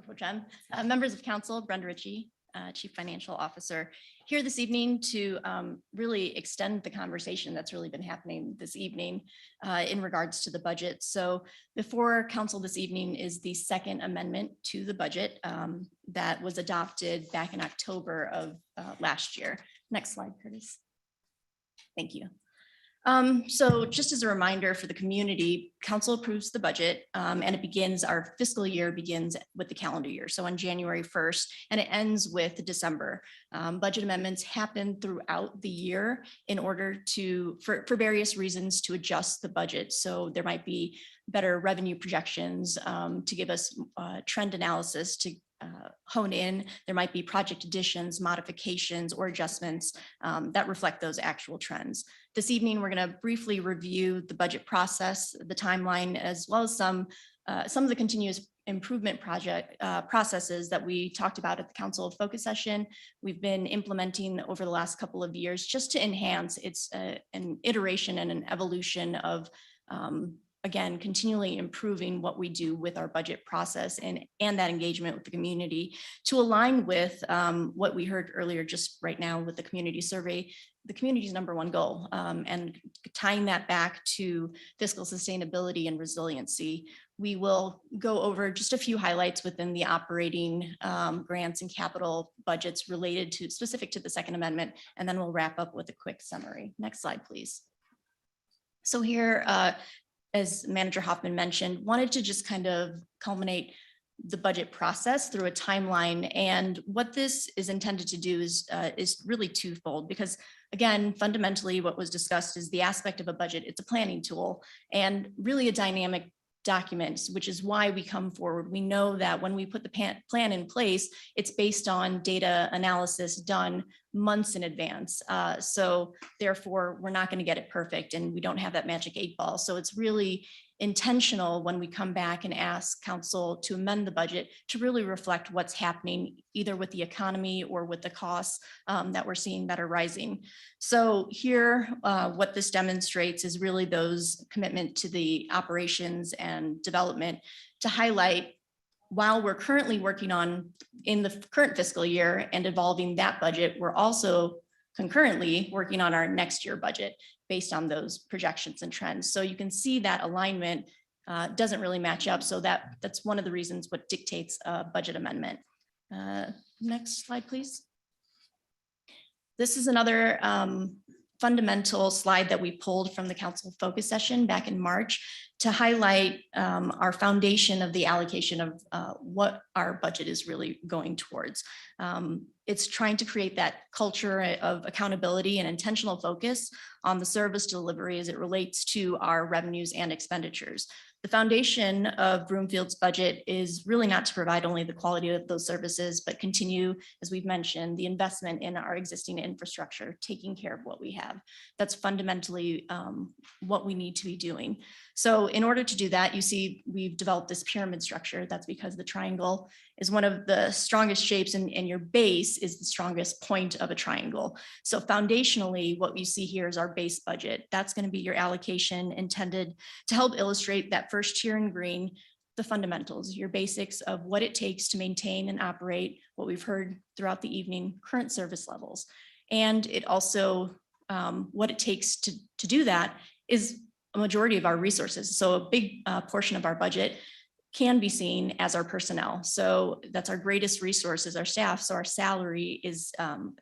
Pro Tem. Members of Council, Brenda Ritchie, Chief Financial Officer, here this evening to really extend the conversation that's really been happening this evening in regards to the budget. So before Council this evening is the second amendment to the budget that was adopted back in October of last year. Next slide, Curtis. Thank you. So just as a reminder for the community, council approves the budget and our fiscal year begins with the calendar year. So on January 1st and it ends with December. Budget amendments happen throughout the year in order for various reasons to adjust the budget. So there might be better revenue projections to give us trend analysis to hone in. There might be project additions, modifications, or adjustments that reflect those actual trends. This evening, we're going to briefly review the budget process, the timeline, as well as some of the continuous improvement processes that we talked about at the Council Focus Session. We've been implementing over the last couple of years just to enhance an iteration and an evolution of again, continually improving what we do with our budget process and that engagement with the community to align with what we heard earlier just right now with the community survey, the community's #1 goal, and tying that back to fiscal sustainability and resiliency. We will go over just a few highlights within the operating grants and capital budgets related to specific to the Second Amendment, and then we'll wrap up with a quick summary. Next slide, please. So here, as Manager Hoffman mentioned, wanted to just kind of culminate the budget process through a timeline. And what this is intended to do is really twofold, because again, fundamentally what was discussed is the aspect of a budget. It's a planning tool and really a dynamic document, which is why we come forward. We know that when we put the plan in place, it's based on data analysis done months in advance. So therefore, we're not going to get it perfect and we don't have that magic 8-ball. So it's really intentional when we come back and ask council to amend the budget to really reflect what's happening either with the economy or with the costs that we're seeing that are rising. So here, what this demonstrates is really those commitment to the operations and development to highlight while we're currently working on in the current fiscal year and evolving that budget, we're also concurrently working on our next year budget based on those projections and trends. So you can see that alignment doesn't really match up. So that's one of the reasons what dictates a budget amendment. Next slide, please. This is another fundamental slide that we pulled from the council focus session back in March to highlight our foundation of the allocation of what our budget is really going towards. It's trying to create that culture of accountability and intentional focus on the service delivery as it relates to our revenues and expenditures. The foundation of Broomfield's budget is really not to provide only the quality of those services, but continue, as we've mentioned, the investment in our existing infrastructure, taking care of what we have. That's fundamentally what we need to be doing. So in order to do that, you see, we've developed this pyramid structure. That's because the triangle is one of the strongest shapes and your base is the strongest point of a triangle. So foundationally, what you see here is our base budget. That's going to be your allocation intended to help illustrate that first tier in green, the fundamentals, your basics of what it takes to maintain and operate what we've heard throughout the evening, current service levels. And it also, what it takes to do that is a majority of our resources. So a big portion of our budget can be seen as our personnel. So that's our greatest resource is our staff. So our salary is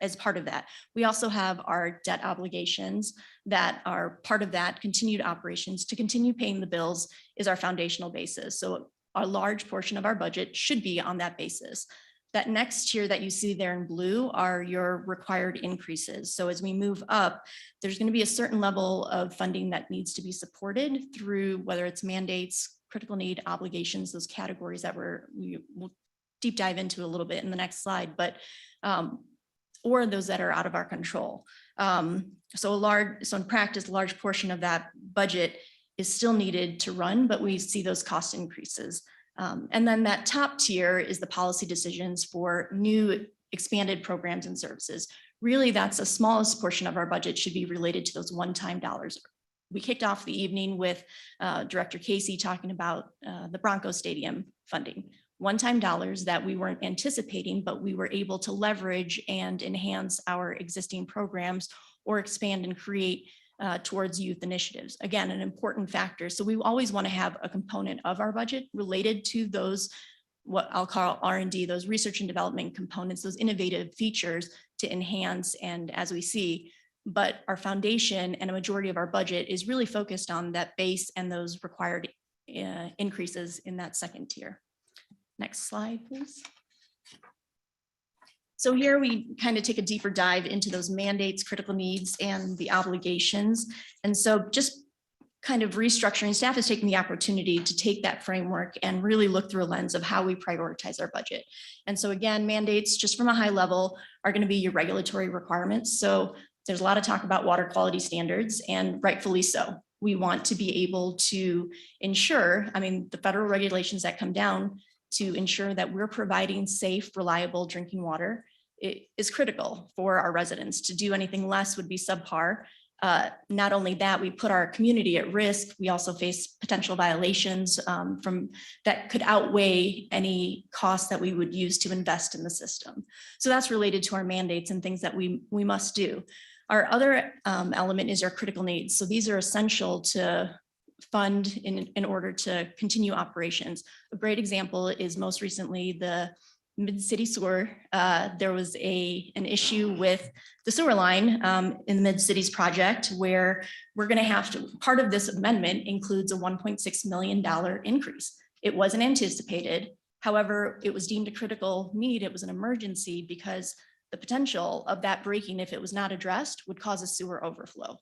as part of that. We also have our debt obligations that are part of that. Continued operations to continue paying the bills is our foundational basis. So a large portion of our budget should be on that basis. That next tier that you see there in blue are your required increases. So as we move up, there's going to be a certain level of funding that needs to be supported through whether it's mandates, critical need obligations, those categories that we will deep dive into a little bit in the next slide, but or those that are out of our control. So in practice, a large portion of that budget is still needed to run, but we see those cost increases. And then that top tier is the policy decisions for new expanded programs and services. Really, that's the smallest portion of our budget should be related to those one-time dollars. We kicked off the evening with Director Casey talking about the Bronco Stadium funding. One-time dollars that we weren't anticipating, but we were able to leverage and enhance our existing programs or expand and create towards youth initiatives. Again, an important factor. So we always want to have a component of our budget related to those, what I'll call R&D, those research and development components, those innovative features to enhance and as we see, but our foundation and a majority of our budget is really focused on that base and those required increases in that second tier. Next slide, please. So here we kind of take a deeper dive into those mandates, critical needs, and the obligations. And so just kind of restructuring, staff is taking the opportunity to take that framework and really look through a lens of how we prioritize our budget. And so again, mandates just from a high level are going to be your regulatory requirements. So there's a lot of talk about water quality standards, and rightfully so. We want to be able to ensure, I mean, the federal regulations that come down to ensure that we're providing safe, reliable drinking water. It is critical for our residents. To do anything less would be subpar. Not only that, we put our community at risk. We also face potential violations from that could outweigh any costs that we would use to invest in the system. So that's related to our mandates and things that we must do. Our other element is our critical needs. So these are essential to fund in order to continue operations. A great example is most recently the Mid-City Sewer. There was an issue with the sewer line in the Mid-Cities project where we're going to have to, part of this amendment includes a $1.6 million increase. It wasn't anticipated. However, it was deemed a critical need. It was an emergency because the potential of that breaking, if it was not addressed, would cause a sewer overflow.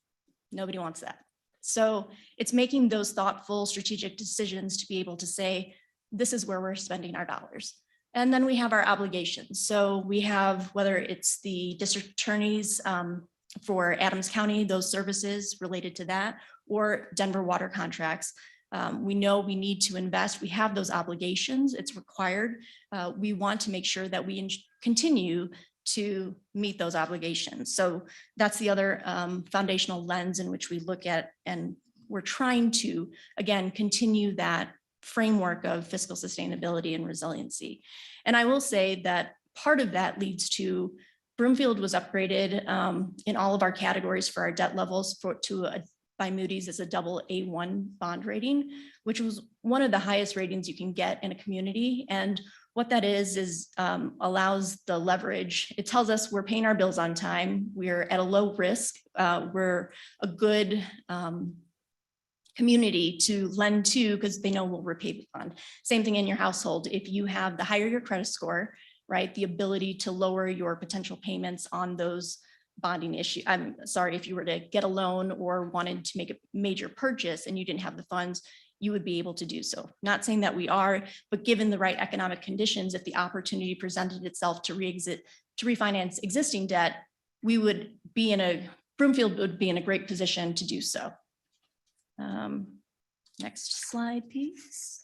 Nobody wants that. So it's making those thoughtful strategic decisions to be able to say, this is where we're spending our dollars. And then we have our obligations. So we have, whether it's the district attorneys for Adams County, those services related to that, or Denver water contracts. We know we need to invest. We have those obligations. It's required. We want to make sure that we continue to meet those obligations. So that's the other foundational lens in which we look at, and we're trying to, again, continue that framework of fiscal sustainability and resiliency. And I will say that part of that leads to Broomfield was upgraded in all of our categories for our debt levels by Moody's as a AA1 bond rating, which was one of the highest ratings you can get in a community. And what that is allows the leverage. It tells us we're paying our bills on time. We're at a low risk. We're a good community to lend to because they know we'll repay the fund. Same thing in your household. If you have the higher your credit score, right, the ability to lower your potential payments on those bonding issue. I'm sorry, if you were to get a loan or wanted to make a major purchase and you didn't have the funds, you would be able to do so. Not saying that we are, but given the right economic conditions, if the opportunity presented itself to refinance existing debt, we would be Broomfield would be in a great position to do so. Next slide, please.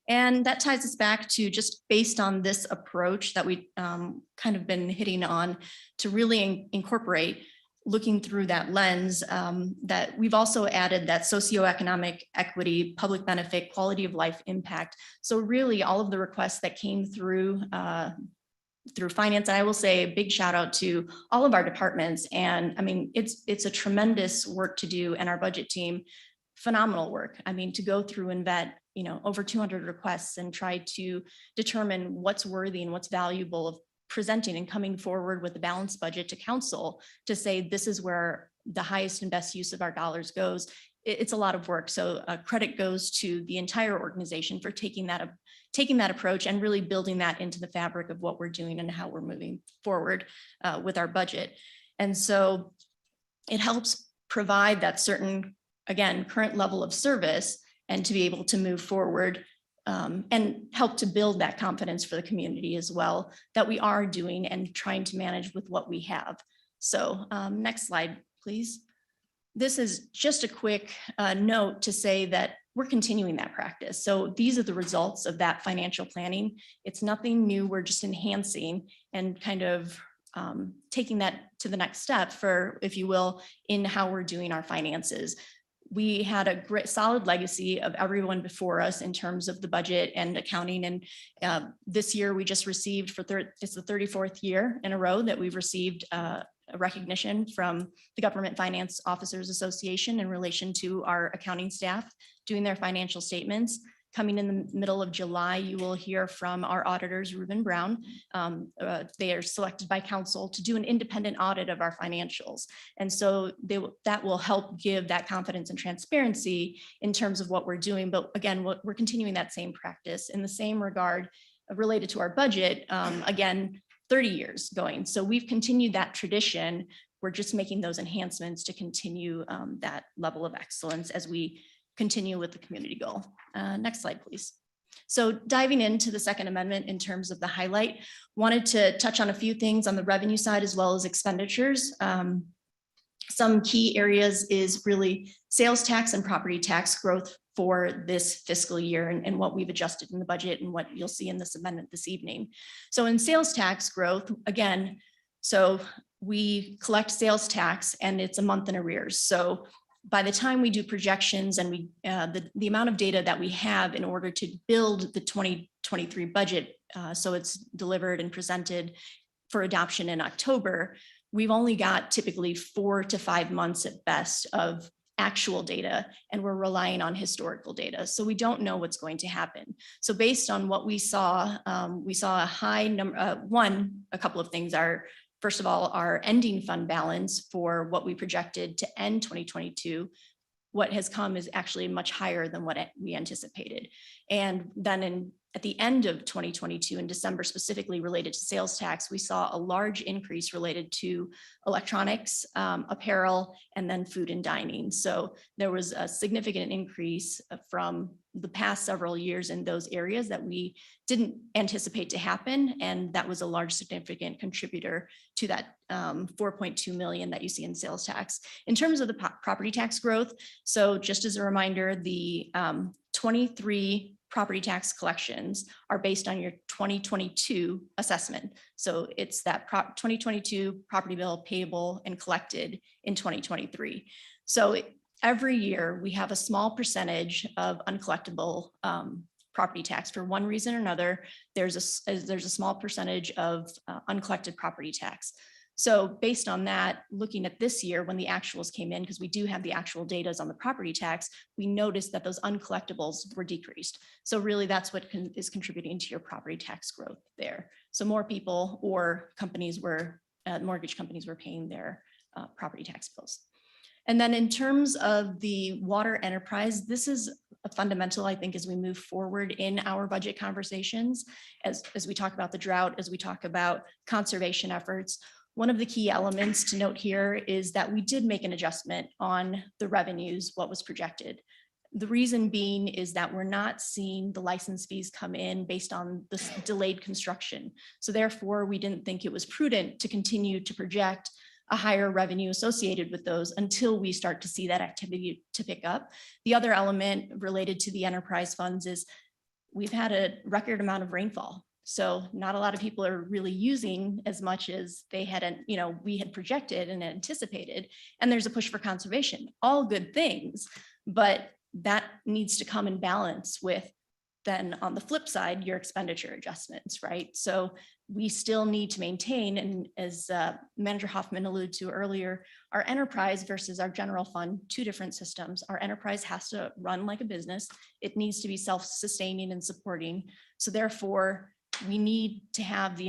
And that ties us back to just based on this approach that we kind of been hitting on to really incorporate looking through that lens, that we've also added that socioeconomic equity, public benefit, quality of life impact. So really all of the requests that came through finance. And I will say a big shout out to all of our departments. And I mean, it's a tremendous work to do, and our budget team, phenomenal work. I mean, to go through and vet, over 200 requests and try to determine what's worthy and what's valuable of presenting and coming forward with a balanced budget to council to say, this is where the highest and best use of our dollars goes. It's a lot of work. So credit goes to the entire organization for taking that approach and really building that into the fabric of what we're doing and how we're moving forward with our budget. And so it helps provide that certain, again, current level of service and to be able to move forward and help to build that confidence for the community as well that we are doing and trying to manage with what we have. So next slide, please. This is just a quick note to say that we're continuing that practice. So these are the results of that financial planning. It's nothing new. We're just enhancing and kind of taking that to the next step for, if you will, in how we're doing our finances. We had a great solid legacy of everyone before us in terms of the budget and accounting. And this year we just received it's the 34th year in a row that we've received a recognition from the Government Finance Officers Association in relation to our accounting staff doing their financial statements. Coming in the middle of July, you will hear from our auditors, Reuben Brown. They are selected by council to do an independent audit of our financials. And so that will help give that confidence and transparency in terms of what we're doing. But again, we're continuing that same practice in the same regard related to our budget. Again, 30 years going. So we've continued that tradition. We're just making those enhancements to continue that level of excellence as we continue with the community goal. Next slide, please. So diving into the Second Amendment in terms of the highlight, wanted to touch on a few things on the revenue side as well as expenditures. Some key areas is really sales tax and property tax growth for this fiscal year and what we've adjusted in the budget and what you'll see in this amendment this evening. So in sales tax growth, again, so we collect sales tax and it's a month in arrears. So by the time we do projections and the amount of data that we have in order to build the 2023 budget, so it's delivered and presented for adoption in October, we've only got typically 4 to 5 months at best of actual data, and we're relying on historical data. So we don't know what's going to happen. So based on what we saw a high number, a couple of things are, first of all, our ending fund balance for what we projected to end 2022, what has come is actually much higher than what we anticipated. And then at the end of 2022, in December, specifically related to sales tax, we saw a large increase related to electronics, apparel, and then food and dining. So there was a significant increase from the past several years in those areas that we didn't anticipate to happen. And that was a large significant contributor to that 4.2 million that you see in sales tax. In terms of the property tax growth, so just as a reminder, the 23 property tax collections are based on your 2022 assessment. So it's that 2022 property bill payable and collected in 2023. So every year we have a small percentage of uncollectible property tax. For one reason or another, there's a small percentage of uncollected property tax. So based on that, looking at this year when the actuals came in, because we do have the actual data on the property tax, we noticed that those uncollectibles were decreased. So really that's what is contributing to your property tax growth there. So more people or companies mortgage companies were paying their property tax bills. And then in terms of the water enterprise, this is a fundamental, I think, as we move forward in our budget conversations, as we talk about the drought, as we talk about conservation efforts. One of the key elements to note here is that we did make an adjustment on the revenues, what was projected. The reason being is that we're not seeing the license fees come in based on this delayed construction. So therefore, we didn't think it was prudent to continue to project a higher revenue associated with those until we start to see that activity to pick up. The other element related to the enterprise funds is we've had a record amount of rainfall. So not a lot of people are really using as much as they hadn't, we had projected and anticipated. And there's a push for conservation, all good things, but that needs to come in balance with then on the flip side, your expenditure adjustments, right? So we still need to maintain, and as Manager Hoffman alluded to earlier, our enterprise versus our general fund, two different systems. Our enterprise has to run like a business. It needs to be self-sustaining and supporting. So therefore, we need to have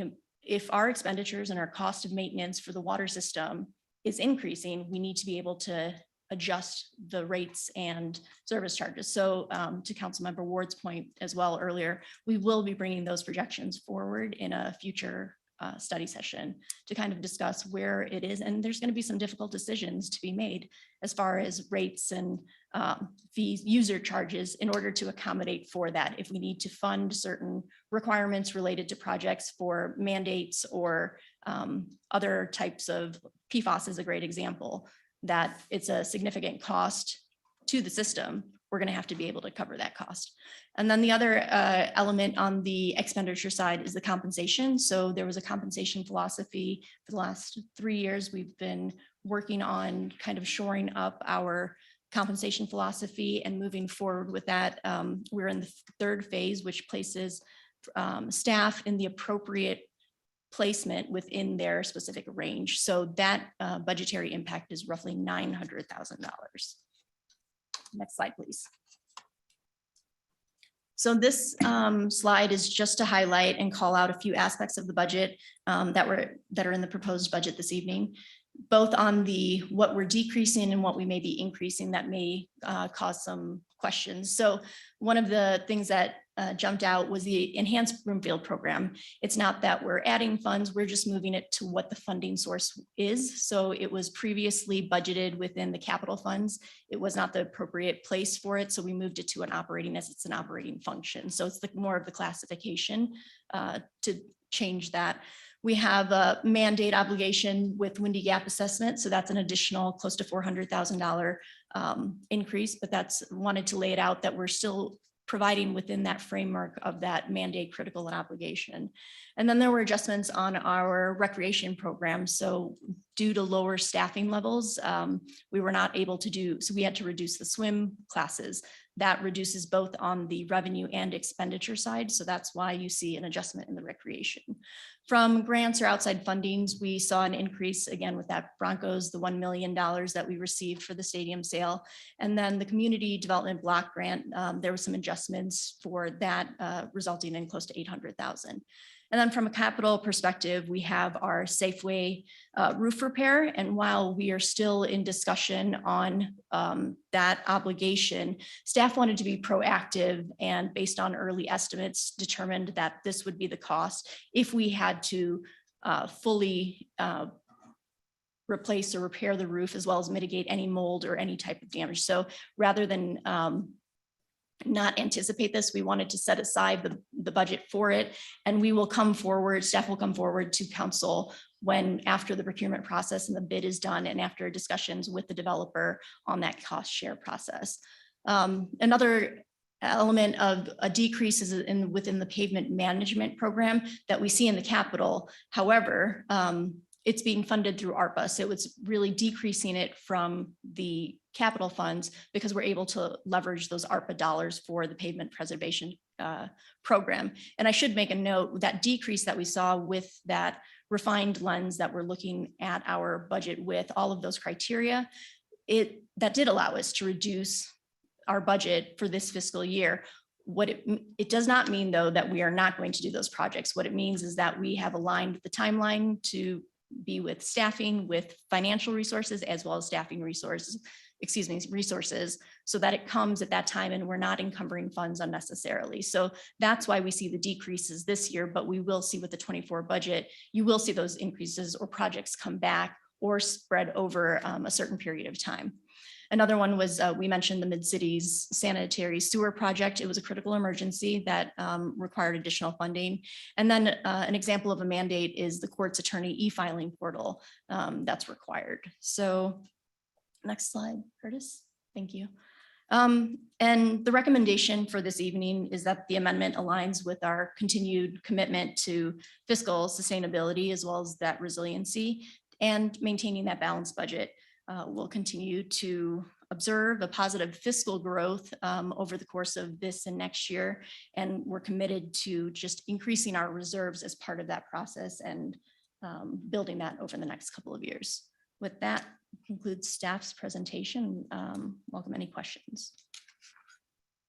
if our expenditures and our cost of maintenance for the water system is increasing, we need to be able to adjust the rates and service charges. So to Councilmember Ward's point as well earlier, we will be bringing those projections forward in a future study session to kind of discuss where it is. And there's going to be some difficult decisions to be made as far as rates and fees, user charges in order to accommodate for that. If we need to fund certain requirements related to projects for mandates or other types of PFAS is a great example, that it's a significant cost to the system, we're going to have to be able to cover that cost. And then the other element on the expenditure side is the compensation. So there was a compensation philosophy for the last 3 years. We've been working on kind of shoring up our compensation philosophy and moving forward with that. We're in the third phase, which places staff in the appropriate placement within their specific range. So that budgetary impact is roughly $900,000. Next slide, please. So this slide is just to highlight and call out a few aspects of the budget that are in the proposed budget this evening, both on what we're decreasing and what we may be increasing that may cause some questions. So one of the things that jumped out was the enhanced Broomfield program. It's not that we're adding funds, we're just moving it to what the funding source is. So it was previously budgeted within the capital funds. It was not the appropriate place for it. So we moved it to an operating as it's an operating function. So it's more of the classification to change that. We have a mandate obligation with Windy Gap assessment. So that's an additional close to $400,000 increase, but that's wanted to lay it out that we're still providing within that framework of that mandate, critical and obligation. And then there were adjustments on our recreation program. So due to lower staffing levels, we were not able to do, so we had to reduce the swim classes. That reduces both on the revenue and expenditure side. So that's why you see an adjustment in the recreation. From grants or outside fundings, we saw an increase again with that Broncos, the $1 million that we received for the stadium sale. And then the community development block grant, there were some adjustments for that resulting in close to $800,000. And then from a capital perspective, we have our Safeway roof repair. And while we are still in discussion on that obligation, staff wanted to be proactive and based on early estimates determined that this would be the cost if we had to fully replace or repair the roof as well as mitigate any mold or any type of damage. So rather than not anticipate this, we wanted to set aside the budget for it, and we will come forward, staff will come forward to council when after the procurement process and the bid is done and after discussions with the developer on that cost share process. Another element of a decrease is within the pavement management program that we see in the capital. However, it's being funded through ARPA. So it's really decreasing it from the capital funds because we're able to leverage those ARPA dollars for the pavement preservation program. And I should make a note that decrease that we saw with that refined lens that we're looking at our budget with all of those criteria, that did allow us to reduce our budget for this fiscal year. What it does not mean though that we are not going to do those projects. What it means is that we have aligned the timeline to be with staffing, with financial resources, as well as staffing resources, so that it comes at that time and we're not encumbering funds unnecessarily. So that's why we see the decreases this year, but we will see with the 24 budget, you will see those increases or projects come back or spread over a certain period of time. Another one was, we mentioned the Mid-Cities sanitary sewer project. It was a critical emergency that required additional funding. And then an example of a mandate is the court's attorney e-filing portal that's required. So next slide, Curtis. Thank you. And the recommendation for this evening is that the amendment aligns with our continued commitment to fiscal sustainability as well as debt resiliency and maintaining that balanced budget. We'll continue to observe a positive fiscal growth over the course of this and next year. And we're committed to just increasing our reserves as part of that process and building that over the next couple of years. With that, concludes staff's presentation. Welcome any questions.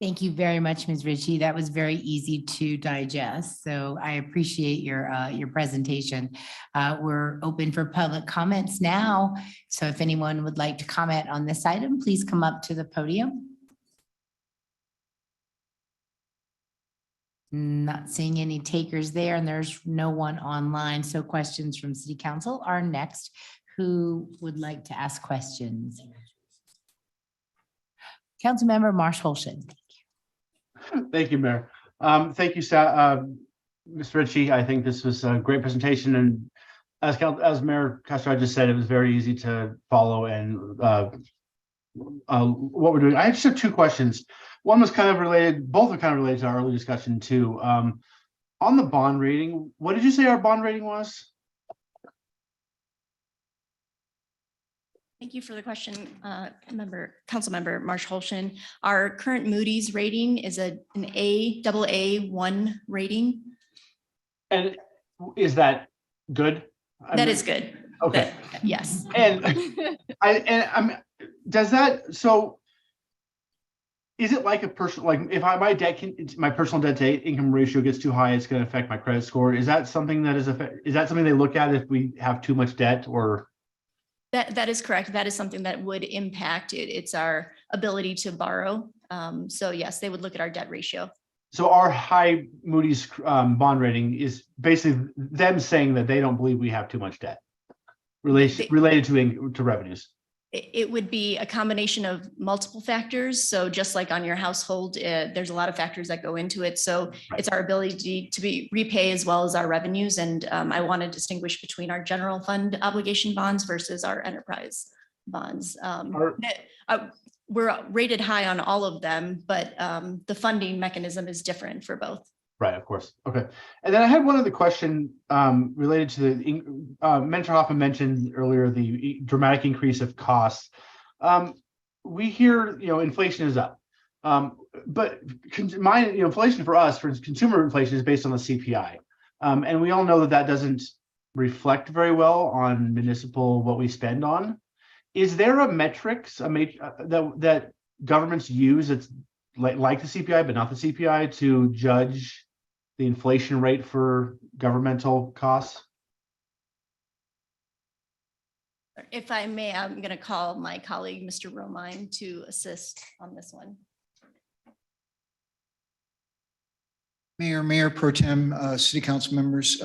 Thank you very much, Ms. Ritchie. That was very easy to digest. So I appreciate your presentation. We're open for public comments now. So if anyone would like to comment on this item, please come up to the podium. Not seeing any takers there, and there's no one online. So questions from City Council are next. Who would like to ask questions? Councilmember Marsh Holston. Thank you, Mayor. Thank you, Mr. Ritchie. I think this was a great presentation, and as Mayor Castro just said, it was very easy to follow and what we're doing. I just have two questions. One was kind of related, both are kind of related to our early discussion too. On the bond rating, what did you say our bond rating was? Thank you for the question, Councilmember Marsh Holston. Our current Moody's rating is an AA1 rating. And is that good? That is good. Okay. Yes. And does that, so is it like a personal, like if my personal debt to income ratio gets too high, it's going to affect my credit score? Is that something that is that something they look at if we have too much debt? Or That is correct. That is something that would impact it. It's our ability to borrow. So yes, they would look at our debt ratio. so our high Moody's bond rating is basically them saying that they don't believe we have too much debt related to revenues. It would be a combination of multiple factors. So just like on your household, there's a lot of factors that go into it. So it's our ability to repay as well as our revenues. And I want to distinguish between our general fund obligation bonds versus our enterprise bonds. We're rated high on all of them, but the funding mechanism is different for both. Right, of course. Okay. And then I had one other question related to the, Manager Hoffman mentioned earlier the dramatic increase of costs. We hear, inflation is up. But inflation for us, for consumer inflation, is based on the CPI. And we all know that that doesn't reflect very well on municipal, what we spend on. Is there a metrics that governments use that's like the CPI, but not the CPI, to judge the inflation rate for governmental costs? If I may, I'm going to call my colleague, Mr. Romine, to assist on this one. Mayor Pro Tem, City Council members,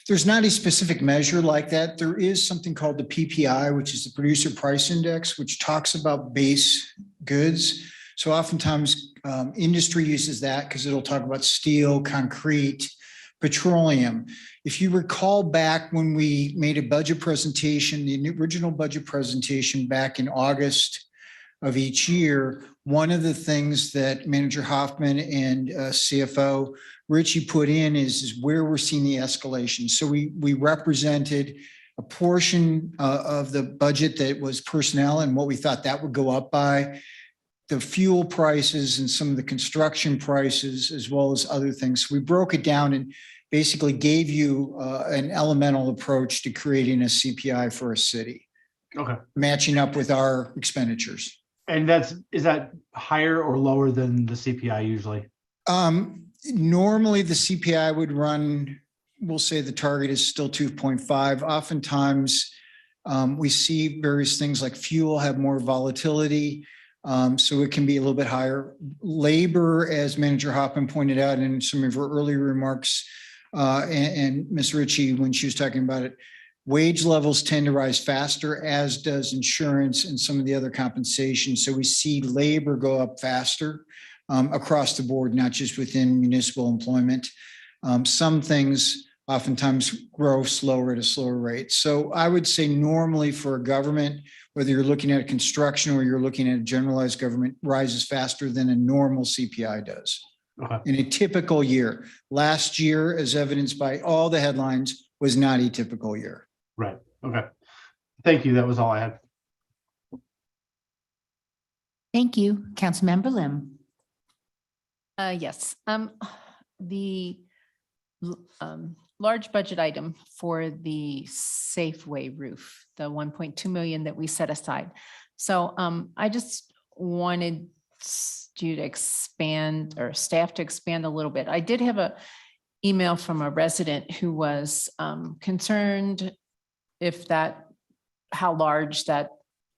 there's not a specific measure like that. There is something called the PPI, which is the Producer Price Index, which talks about base goods. So oftentimes industry uses that because it'll talk about steel, concrete, petroleum. If you recall back when we made a budget presentation, the original budget presentation back in August of each year, one of the things that Manager Hoffman and CFO Ritchie put in is where we're seeing the escalation. So we represented a portion of the budget that was personnel and what we thought that would go up by, the fuel prices and some of the construction prices, as well as other things. So we broke it down and basically gave you an elemental approach to creating a CPI for a city. Okay. Matching up with our expenditures. And is that higher or lower than the CPI usually? Normally the CPI would run, we'll say the target is still 2.5. Oftentimes we see various things like fuel have more volatility. So it can be a little bit higher. Labor, as Manager Hoffman pointed out in some of her earlier remarks, and Ms. Ritchie, when she was talking about it, Wage levels tend to rise faster, as does insurance and some of the other compensation. So we see labor go up faster across the board, not just within municipal employment. Some things oftentimes grow slower at a slower rate. So I would say normally for a government, whether you're looking at construction or you're looking at a generalized government, rises faster than a normal CPI does. Okay. In a typical year. Last year, as evidenced by all the headlines, was not a typical year. Right. Okay. Thank you. That was all I had. Thank you. Councilmember Lim. Yes, the large budget item for the Safeway roof, the 1.2 million that we set aside. So I just wanted you to expand, or staff to expand a little bit. I did have a email from a resident who was concerned how large that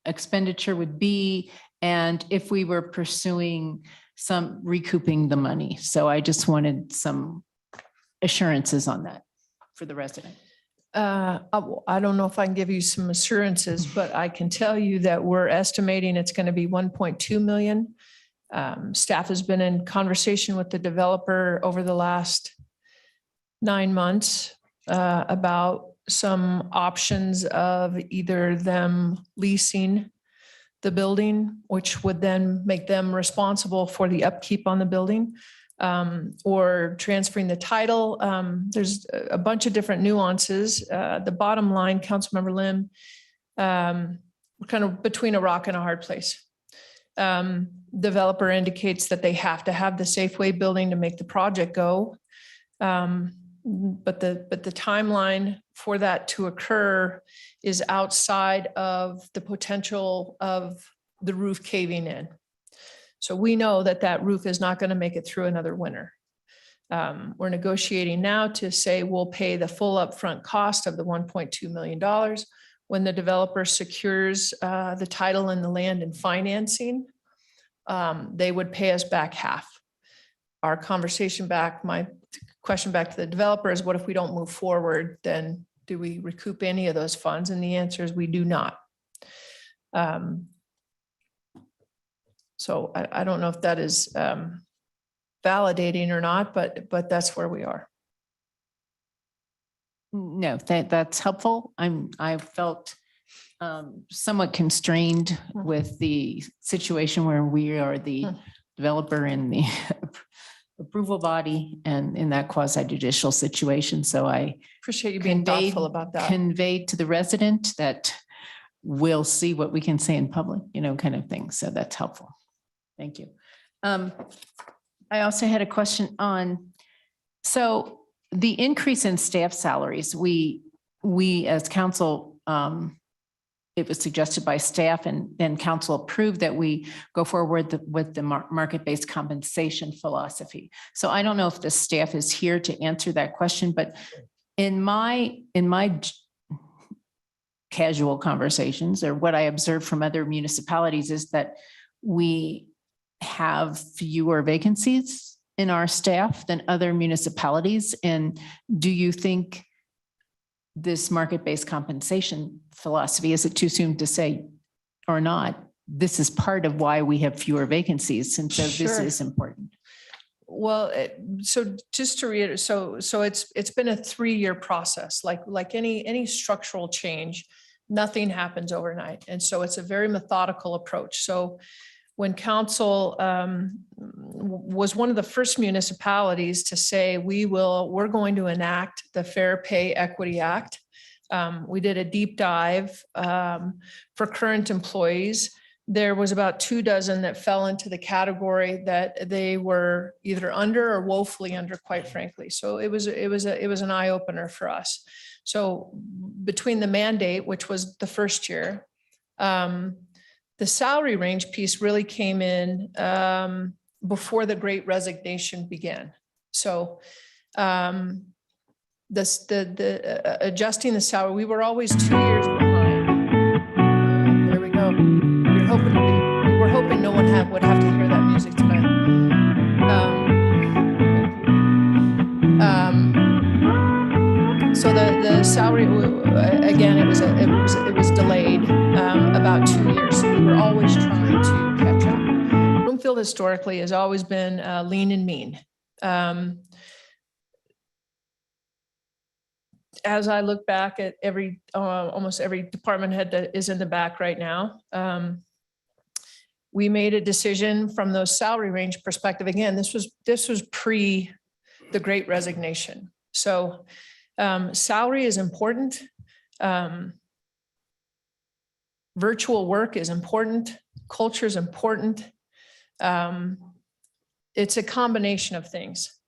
expenditure would be, and if we were pursuing some recouping the money. So I just wanted some assurances on that for the resident. I don't know if I can give you some assurances, but I can tell you that we're estimating it's going to be 1.2 million. Staff has been in conversation with the developer over the last 9 months about some options of either them leasing the building, which would then make them responsible for the upkeep on the building, or transferring the title. There's a bunch of different nuances. The bottom line, Councilmember Lim, we're kind of between a rock and a hard place. Developer indicates that they have to have the Safeway building to make the project go. But the timeline for that to occur is outside of the potential of the roof caving in. So we know that that roof is not going to make it through another winter. We're negotiating now to say we'll pay the full upfront cost of the $1.2 million. When the developer secures the title and the land and financing, they would pay us back half. Our conversation back, my question back to the developer is, what if we don't move forward? Then do we recoup any of those funds? And the answer is we do not. So I don't know if that is validating or not, but that's where we are. No, that's helpful. I felt somewhat constrained with the situation where we are the developer and the approval body and in that quasi judicial situation. So I appreciate you being thoughtful about that. Conveyed to the resident that we'll see what we can say in public, kind of thing. So that's helpful. Thank you. I also had a question on, so the increase in staff salaries, we as council, it was suggested by staff and then council approved that we go forward with the market-based compensation philosophy. So I don't know if the staff is here to answer that question, but in my casual conversations, or what I observed from other municipalities, is that we have fewer vacancies in our staff than other municipalities. And do you think this market-based compensation philosophy, is it too soon to say or not, this is part of why we have fewer vacancies, and so this is important? Well, so just to reiterate, so it's been a 3-year process, like any structural change, nothing happens overnight. And so it's a very methodical approach. So when council was one of the first municipalities to say, we're going to enact the Fair Pay Equity Act. We did a deep dive for current employees. There was about 24 that fell into the category that they were either under or woefully under, quite frankly. So it was an eye opener for us. So between the mandate, which was the first year, the salary range piece really came in before the Great Resignation began. So the adjusting the salary, we were always 2 years behind. There we go. We were hoping no one would have to hear that music tonight. So the salary, again, it was delayed about 2 years. So we were always trying to catch up. Broomfield historically has always been lean and mean. As I look back at almost every department head that is in the back right now, we made a decision from those salary range perspective. Again, this was pre the Great Resignation. So salary is important. Virtual work is important. Culture is important. It's a combination of things.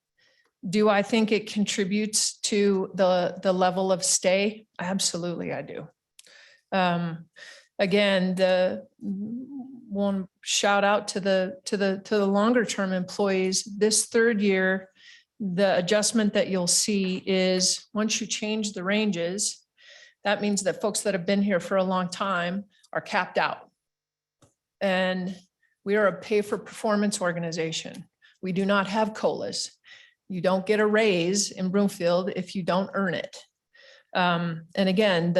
Do I think it contributes to the level of stay? Absolutely, I do. Again, the one shout out to the longer term employees. This third year, the adjustment that you'll see is once you change the ranges, that means that folks that have been here for a long time are capped out. And we are a pay for performance organization. We do not have COLAs. You don't get a raise in Broomfield if you don't earn it. And again,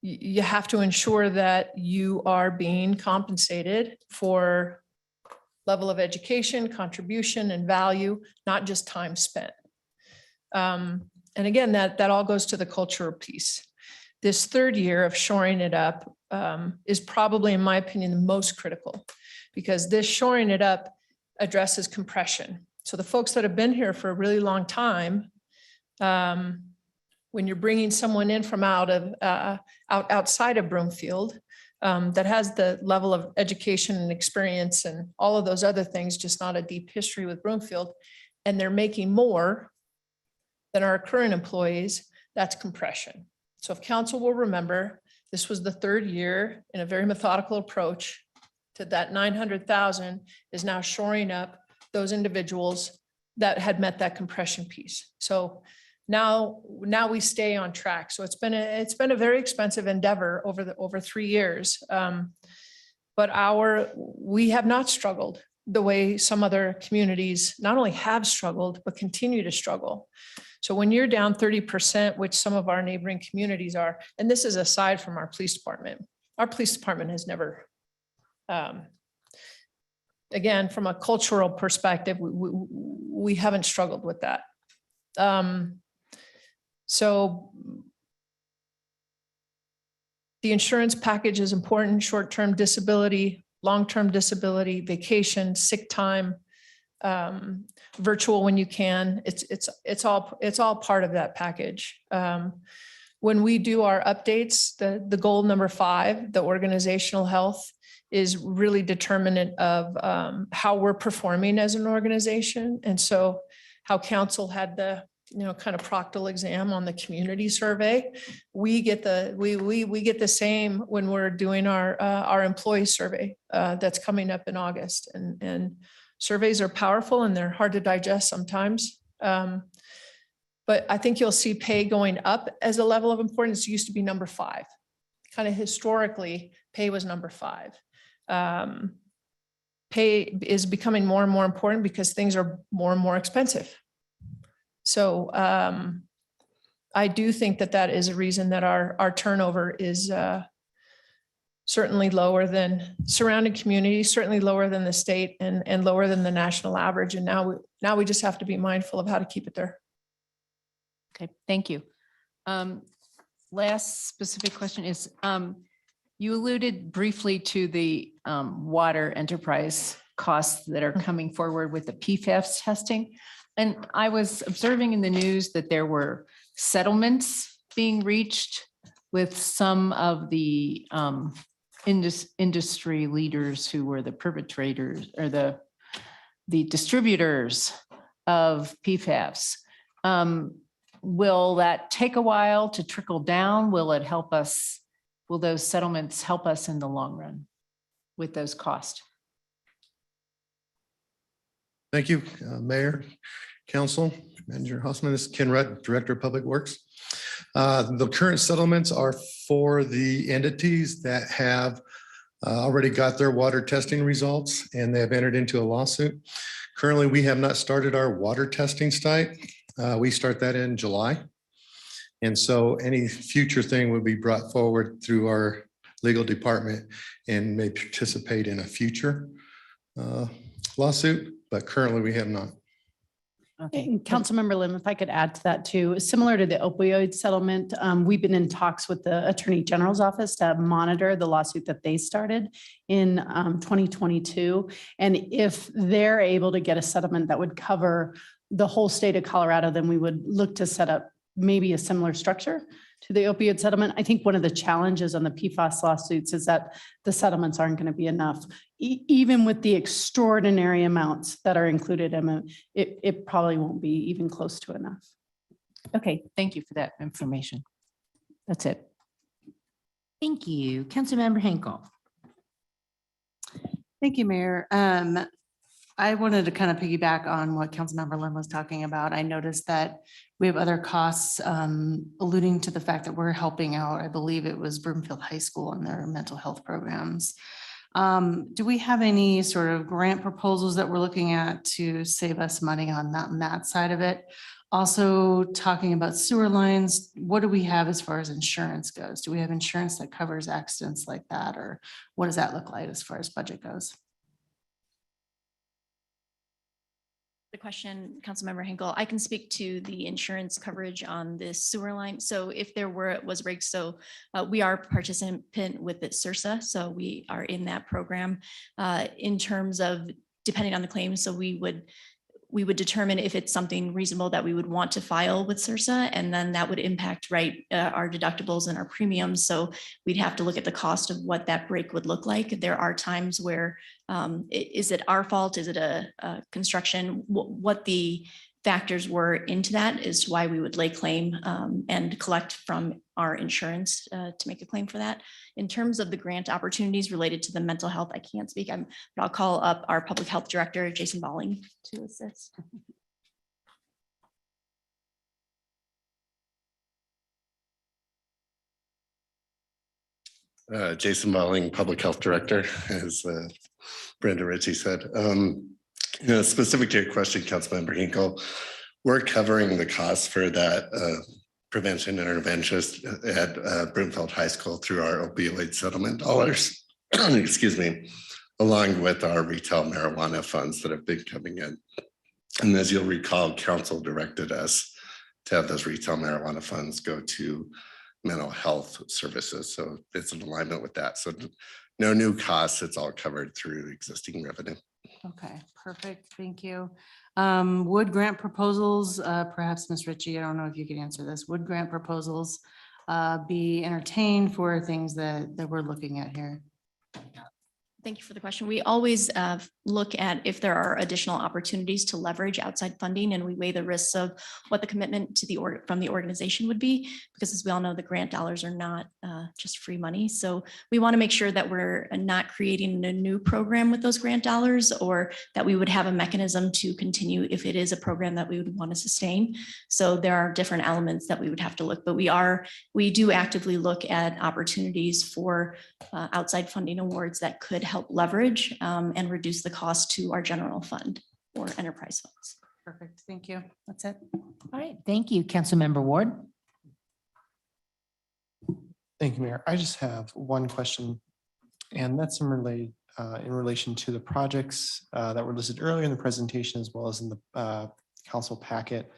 you have to ensure that you are being compensated for level of education, contribution, and value, not just time spent. And again, that all goes to the cultural piece. This third year of shoring it up is probably, in my opinion, the most critical, because this shoring it up addresses compression. So the folks that have been here for a really long time, when you're bringing someone in from outside of Broomfield, that has the level of education and experience and all of those other things, just not a deep history with Broomfield, and they're making more than our current employees, that's compression. So if council will remember, this was the third year in a very methodical approach to that 900,000 is now shoring up those individuals that had met that compression piece. So now we stay on track. So it's been a very expensive endeavor over 3 years. But we have not struggled the way some other communities not only have struggled, but continue to struggle. So when you're down 30%, which some of our neighboring communities are, and this is aside from our police department has never, again, from a cultural perspective, we haven't struggled with that. So the insurance package is important: short-term disability, long-term disability, vacation, sick time, virtual when you can. It's all part of that package. When we do our updates, the goal number 5, the organizational health, is really determinant of how we're performing as an organization. And so how council had the kind of proctoral exam on the community survey, we get the same when we're doing our employee survey that's coming up in August. And surveys are powerful and they're hard to digest sometimes. But I think you'll see pay going up as a level of importance. It used to be number 5. Kind of historically, pay was number 5. Pay is becoming more and more important because things are more and more expensive. So I do think that is a reason that our turnover is certainly lower than surrounding communities, certainly lower than the state and lower than the national average. And now we just have to be mindful of how to keep it there. Okay, thank you. Last specific question is, you alluded briefly to the water enterprise costs that are coming forward with the PFAS testing. And I was observing in the news that there were settlements being reached with some of the industry leaders who were the perpetrators or the distributors of PFAS. Will that take a while to trickle down? Will it help us? Will those settlements help us in the long run with those costs? Thank you, Mayor, Council, Manager Hausman. This is Ken Rutt, Director of Public Works. The current settlements are for the entities that have already got their water testing results and they have entered into a lawsuit. Currently, we have not started our water testing site. We start that in July. And so any future thing would be brought forward through our legal department and may participate in a future lawsuit, but currently we have not. Okay. Councilmember Lim, if I could add to that too, similar to the opioid settlement, we've been in talks with the Attorney General's office to monitor the lawsuit that they started in 2022. And if they're able to get a settlement that would cover the whole state of Colorado, then we would look to set up maybe a similar structure to the opioid settlement. I think one of the challenges on the PFAS lawsuits is that the settlements aren't going to be enough. Even with the extraordinary amounts that are included in it, it probably won't be even close to enough. Okay, thank you for that information. That's it. Thank you. Councilmember Henkel. Thank you, Mayor. I wanted to kind of piggyback on what Councilmember Lynn was talking about. I noticed that we have other costs alluding to the fact that we're helping out, I believe it was Broomfield High School and their mental health programs. Do we have any sort of grant proposals that we're looking at to save us money on that side of it? Also talking about sewer lines, what do we have as far as insurance goes? Do we have insurance that covers accidents like that? Or what does that look like as far as budget goes? The question, Councilmember Hinkle, I can speak to the insurance coverage on this sewer line. So if there was rigged, so we are a participant with the CIRSA, so we are in that program in terms of depending on the claim. So we would determine if it's something reasonable that we would want to file with CIRSA, and then that would impact our deductibles and our premiums. So we'd have to look at the cost of what that break would look like. There are times where is it our fault? Is it a construction? What the factors were into that is why we would lay claim and collect from our insurance to make a claim for that. In terms of the grant opportunities related to the mental health, I can't speak. But I'll call up our public health director, Jason Balling, to assist. Jason Balling, Public Health Director, as Brenda Ritchie said. Specific to your question, Councilmember Hinkle, we're covering the costs for that prevention interventionist at Broomfield High School through our opioid settlement dollars, excuse me, along with our retail marijuana funds that have been coming in. And as you'll recall, council directed us to have those retail marijuana funds go to mental health services. So it's in alignment with that. So no new costs, it's all covered through existing revenue. Okay, perfect. Thank you. Would grant proposals, perhaps Ms. Ritchie, I don't know if you could answer this, would grant proposals be entertained for things that we're looking at here? Thank you for the question. We always look at if there are additional opportunities to leverage outside funding, and we weigh the risks of what the commitment to from the organization would be, because as we all know, the grant dollars are not just free money. So we want to make sure that we're not creating a new program with those grant dollars, or that we would have a mechanism to continue if it is a program that we would want to sustain. So there are different elements that we would have to look, but we do actively look at opportunities for outside funding awards that could help leverage and reduce the cost to our general fund or enterprise funds. Perfect. Thank you. That's it. All right. Thank you, Councilmember Ward. Thank you, Mayor. I just have one question, and that's in relation to the projects that were listed earlier in the presentation, as well as in the council packet,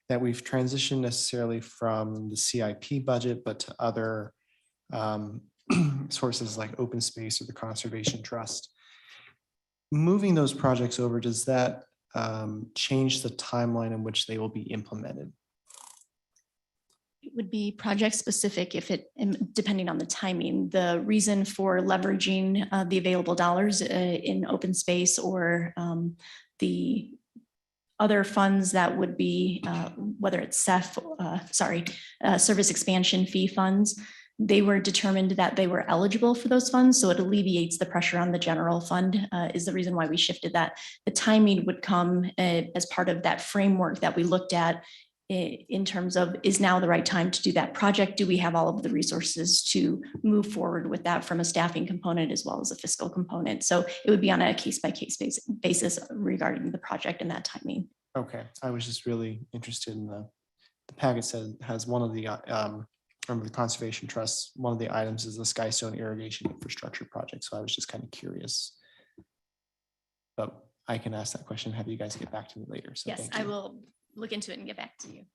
that we've transitioned necessarily from the CIP budget, but to other sources like open space or the Conservation Trust. Moving those projects over, does that change the timeline in which they will be implemented? It would be project specific depending on the timing. The reason for leveraging the available dollars in open space or the other funds that would be, whether it's service expansion fee funds, they were determined that they were eligible for those funds. So it alleviates the pressure on the general fund is the reason why we shifted that. The timing would come as part of that framework that we looked at in terms of, is now the right time to do that project? Do we have all of the resources to move forward with that from a staffing component as well as a fiscal component? So it would be on a case-by-case basis regarding the project and that timing. Okay, I was just really interested in the the packet said has one of the, from the Conservation Trust, one of the items is the Skystone irrigation infrastructure project. So I was just kind of curious. But I can ask that question, have you guys get back to me later. So Yes, thank I you. will look into it and get back to you.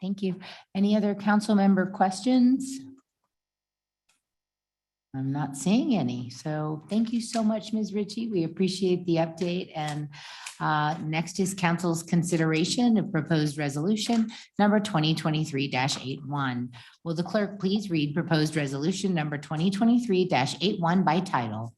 Thank you. Any other council member questions? I'm not seeing any. So thank you so much, Ms. Ritchie. We appreciate the update. And next is council's consideration of proposed resolution number 2023-81. Will the clerk please read proposed resolution number 2023-81 by title?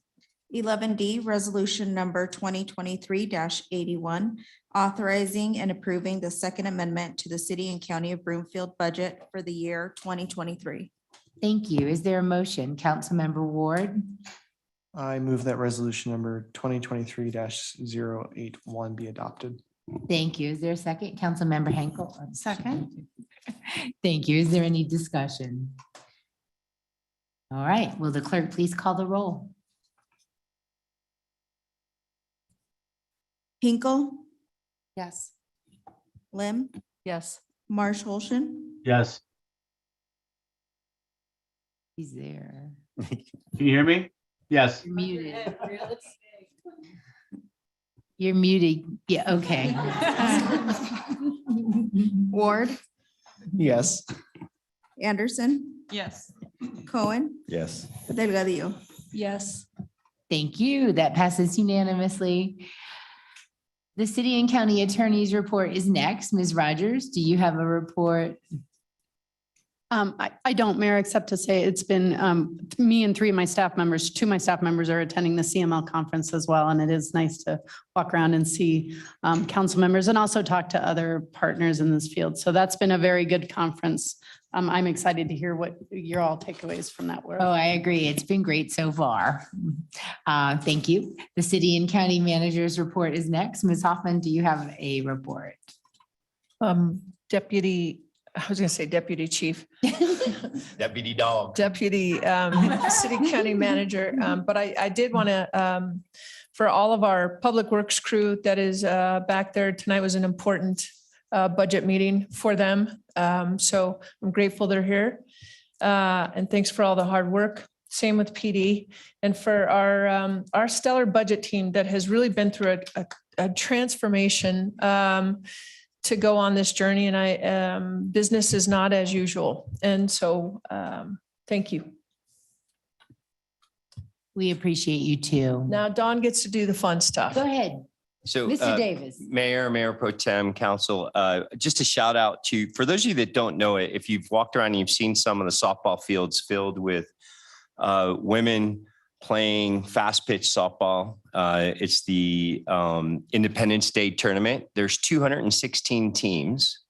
11D, resolution number 2023-81, authorizing and approving the second amendment to the City and County of Broomfield budget for the year 2023. Thank you. Is there a motion? Councilmember Ward? I move that resolution number 2023-081 be adopted. Thank you. Is there a second? Councilmember Henkel? Second. Thank you. Is there any discussion? All right. Will the clerk please call the roll? Hinkle, Yes. Lim, Yes. Marsh Holston, Yes. He's there. Can you hear me? Yes. You're muted. You're muted. Yeah, okay. Ward, Yes. Anderson, Yes. Cohen, Yes. Delgadillo. Yes. Thank you. That passes unanimously. The city and county attorney's report is next. Ms. Rogers, do you have a report? I don't, Mayor, except to say it's been me and two of my staff members are attending the CML conference as well. And it is nice to walk around and see council members and also talk to other partners in this field. So that's been a very good conference. I'm excited to hear what your all takeaways from that were. Oh, I agree. It's been great so far. Thank you. The city and county manager's report is next. Ms. Hoffman, do you have a report? Deputy, I was gonna say Deputy Chief, Deputy Dog. Deputy City County Manager. But I did want to, for all of our Public Works crew that is back there, tonight was an important budget meeting for them. So I'm grateful they're here. And thanks for all the hard work. Same with PD. And for our stellar budget team that has really been through a transformation to go on this journey. And business is not as usual. And so thank you. We appreciate you too. Now Dawn gets to do the fun stuff. Go ahead. So, Mr. Davis. Mayor Pro Tem, Council, just a shout out to, for those of you that don't know it, if you've walked around and you've seen some of the softball fields filled with women playing fast pitch softball. It's the Independence Day tournament. There's 216 teams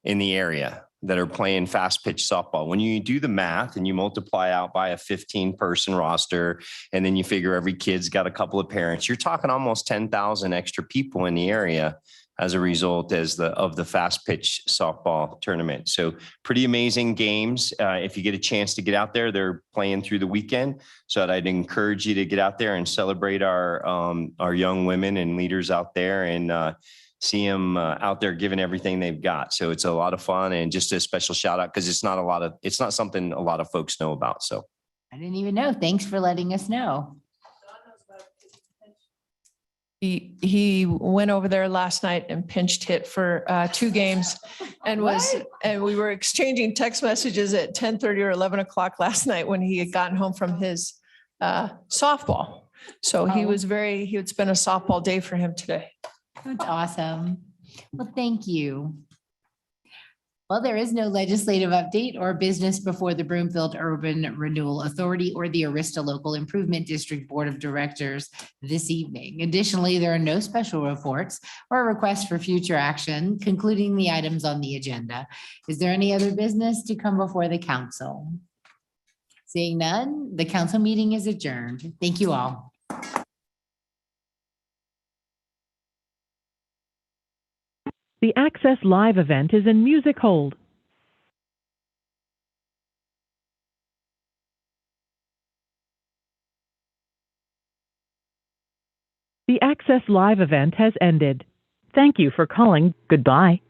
in the area that are playing fast pitch softball. When you do the math and you multiply out by a 15-person roster, and then you figure every kid's got a couple of parents, you're talking almost 10,000 extra people in the area as a result of the fast pitch softball tournament. So pretty amazing games. If you get a chance to get out there, they're playing through the weekend. So I'd encourage you to get out there and celebrate our young women and leaders out there and see them out there giving everything they've got. So it's a lot of fun, and just a special shout out because it's not something a lot of folks know about. So I didn't even know. Thanks for letting us know. He went over there last night and pinched hit for 2 games and we were exchanging text messages at 10:30 or 11 o'clock last night when he had gotten home from his softball. So he had spent a softball day for him today. That's awesome. Well, thank you. Well, there is no legislative update or business before the Broomfield Urban Renewal Authority or the Arista Local Improvement District Board of Directors this evening. Additionally, there are no special reports or requests for future action, concluding the items on the agenda. Is there any other business to come before the council? Seeing none, the council meeting is adjourned. Thank you all. The Access Live event is in music hold. The Access Live event has ended. Thank you for calling. Goodbye.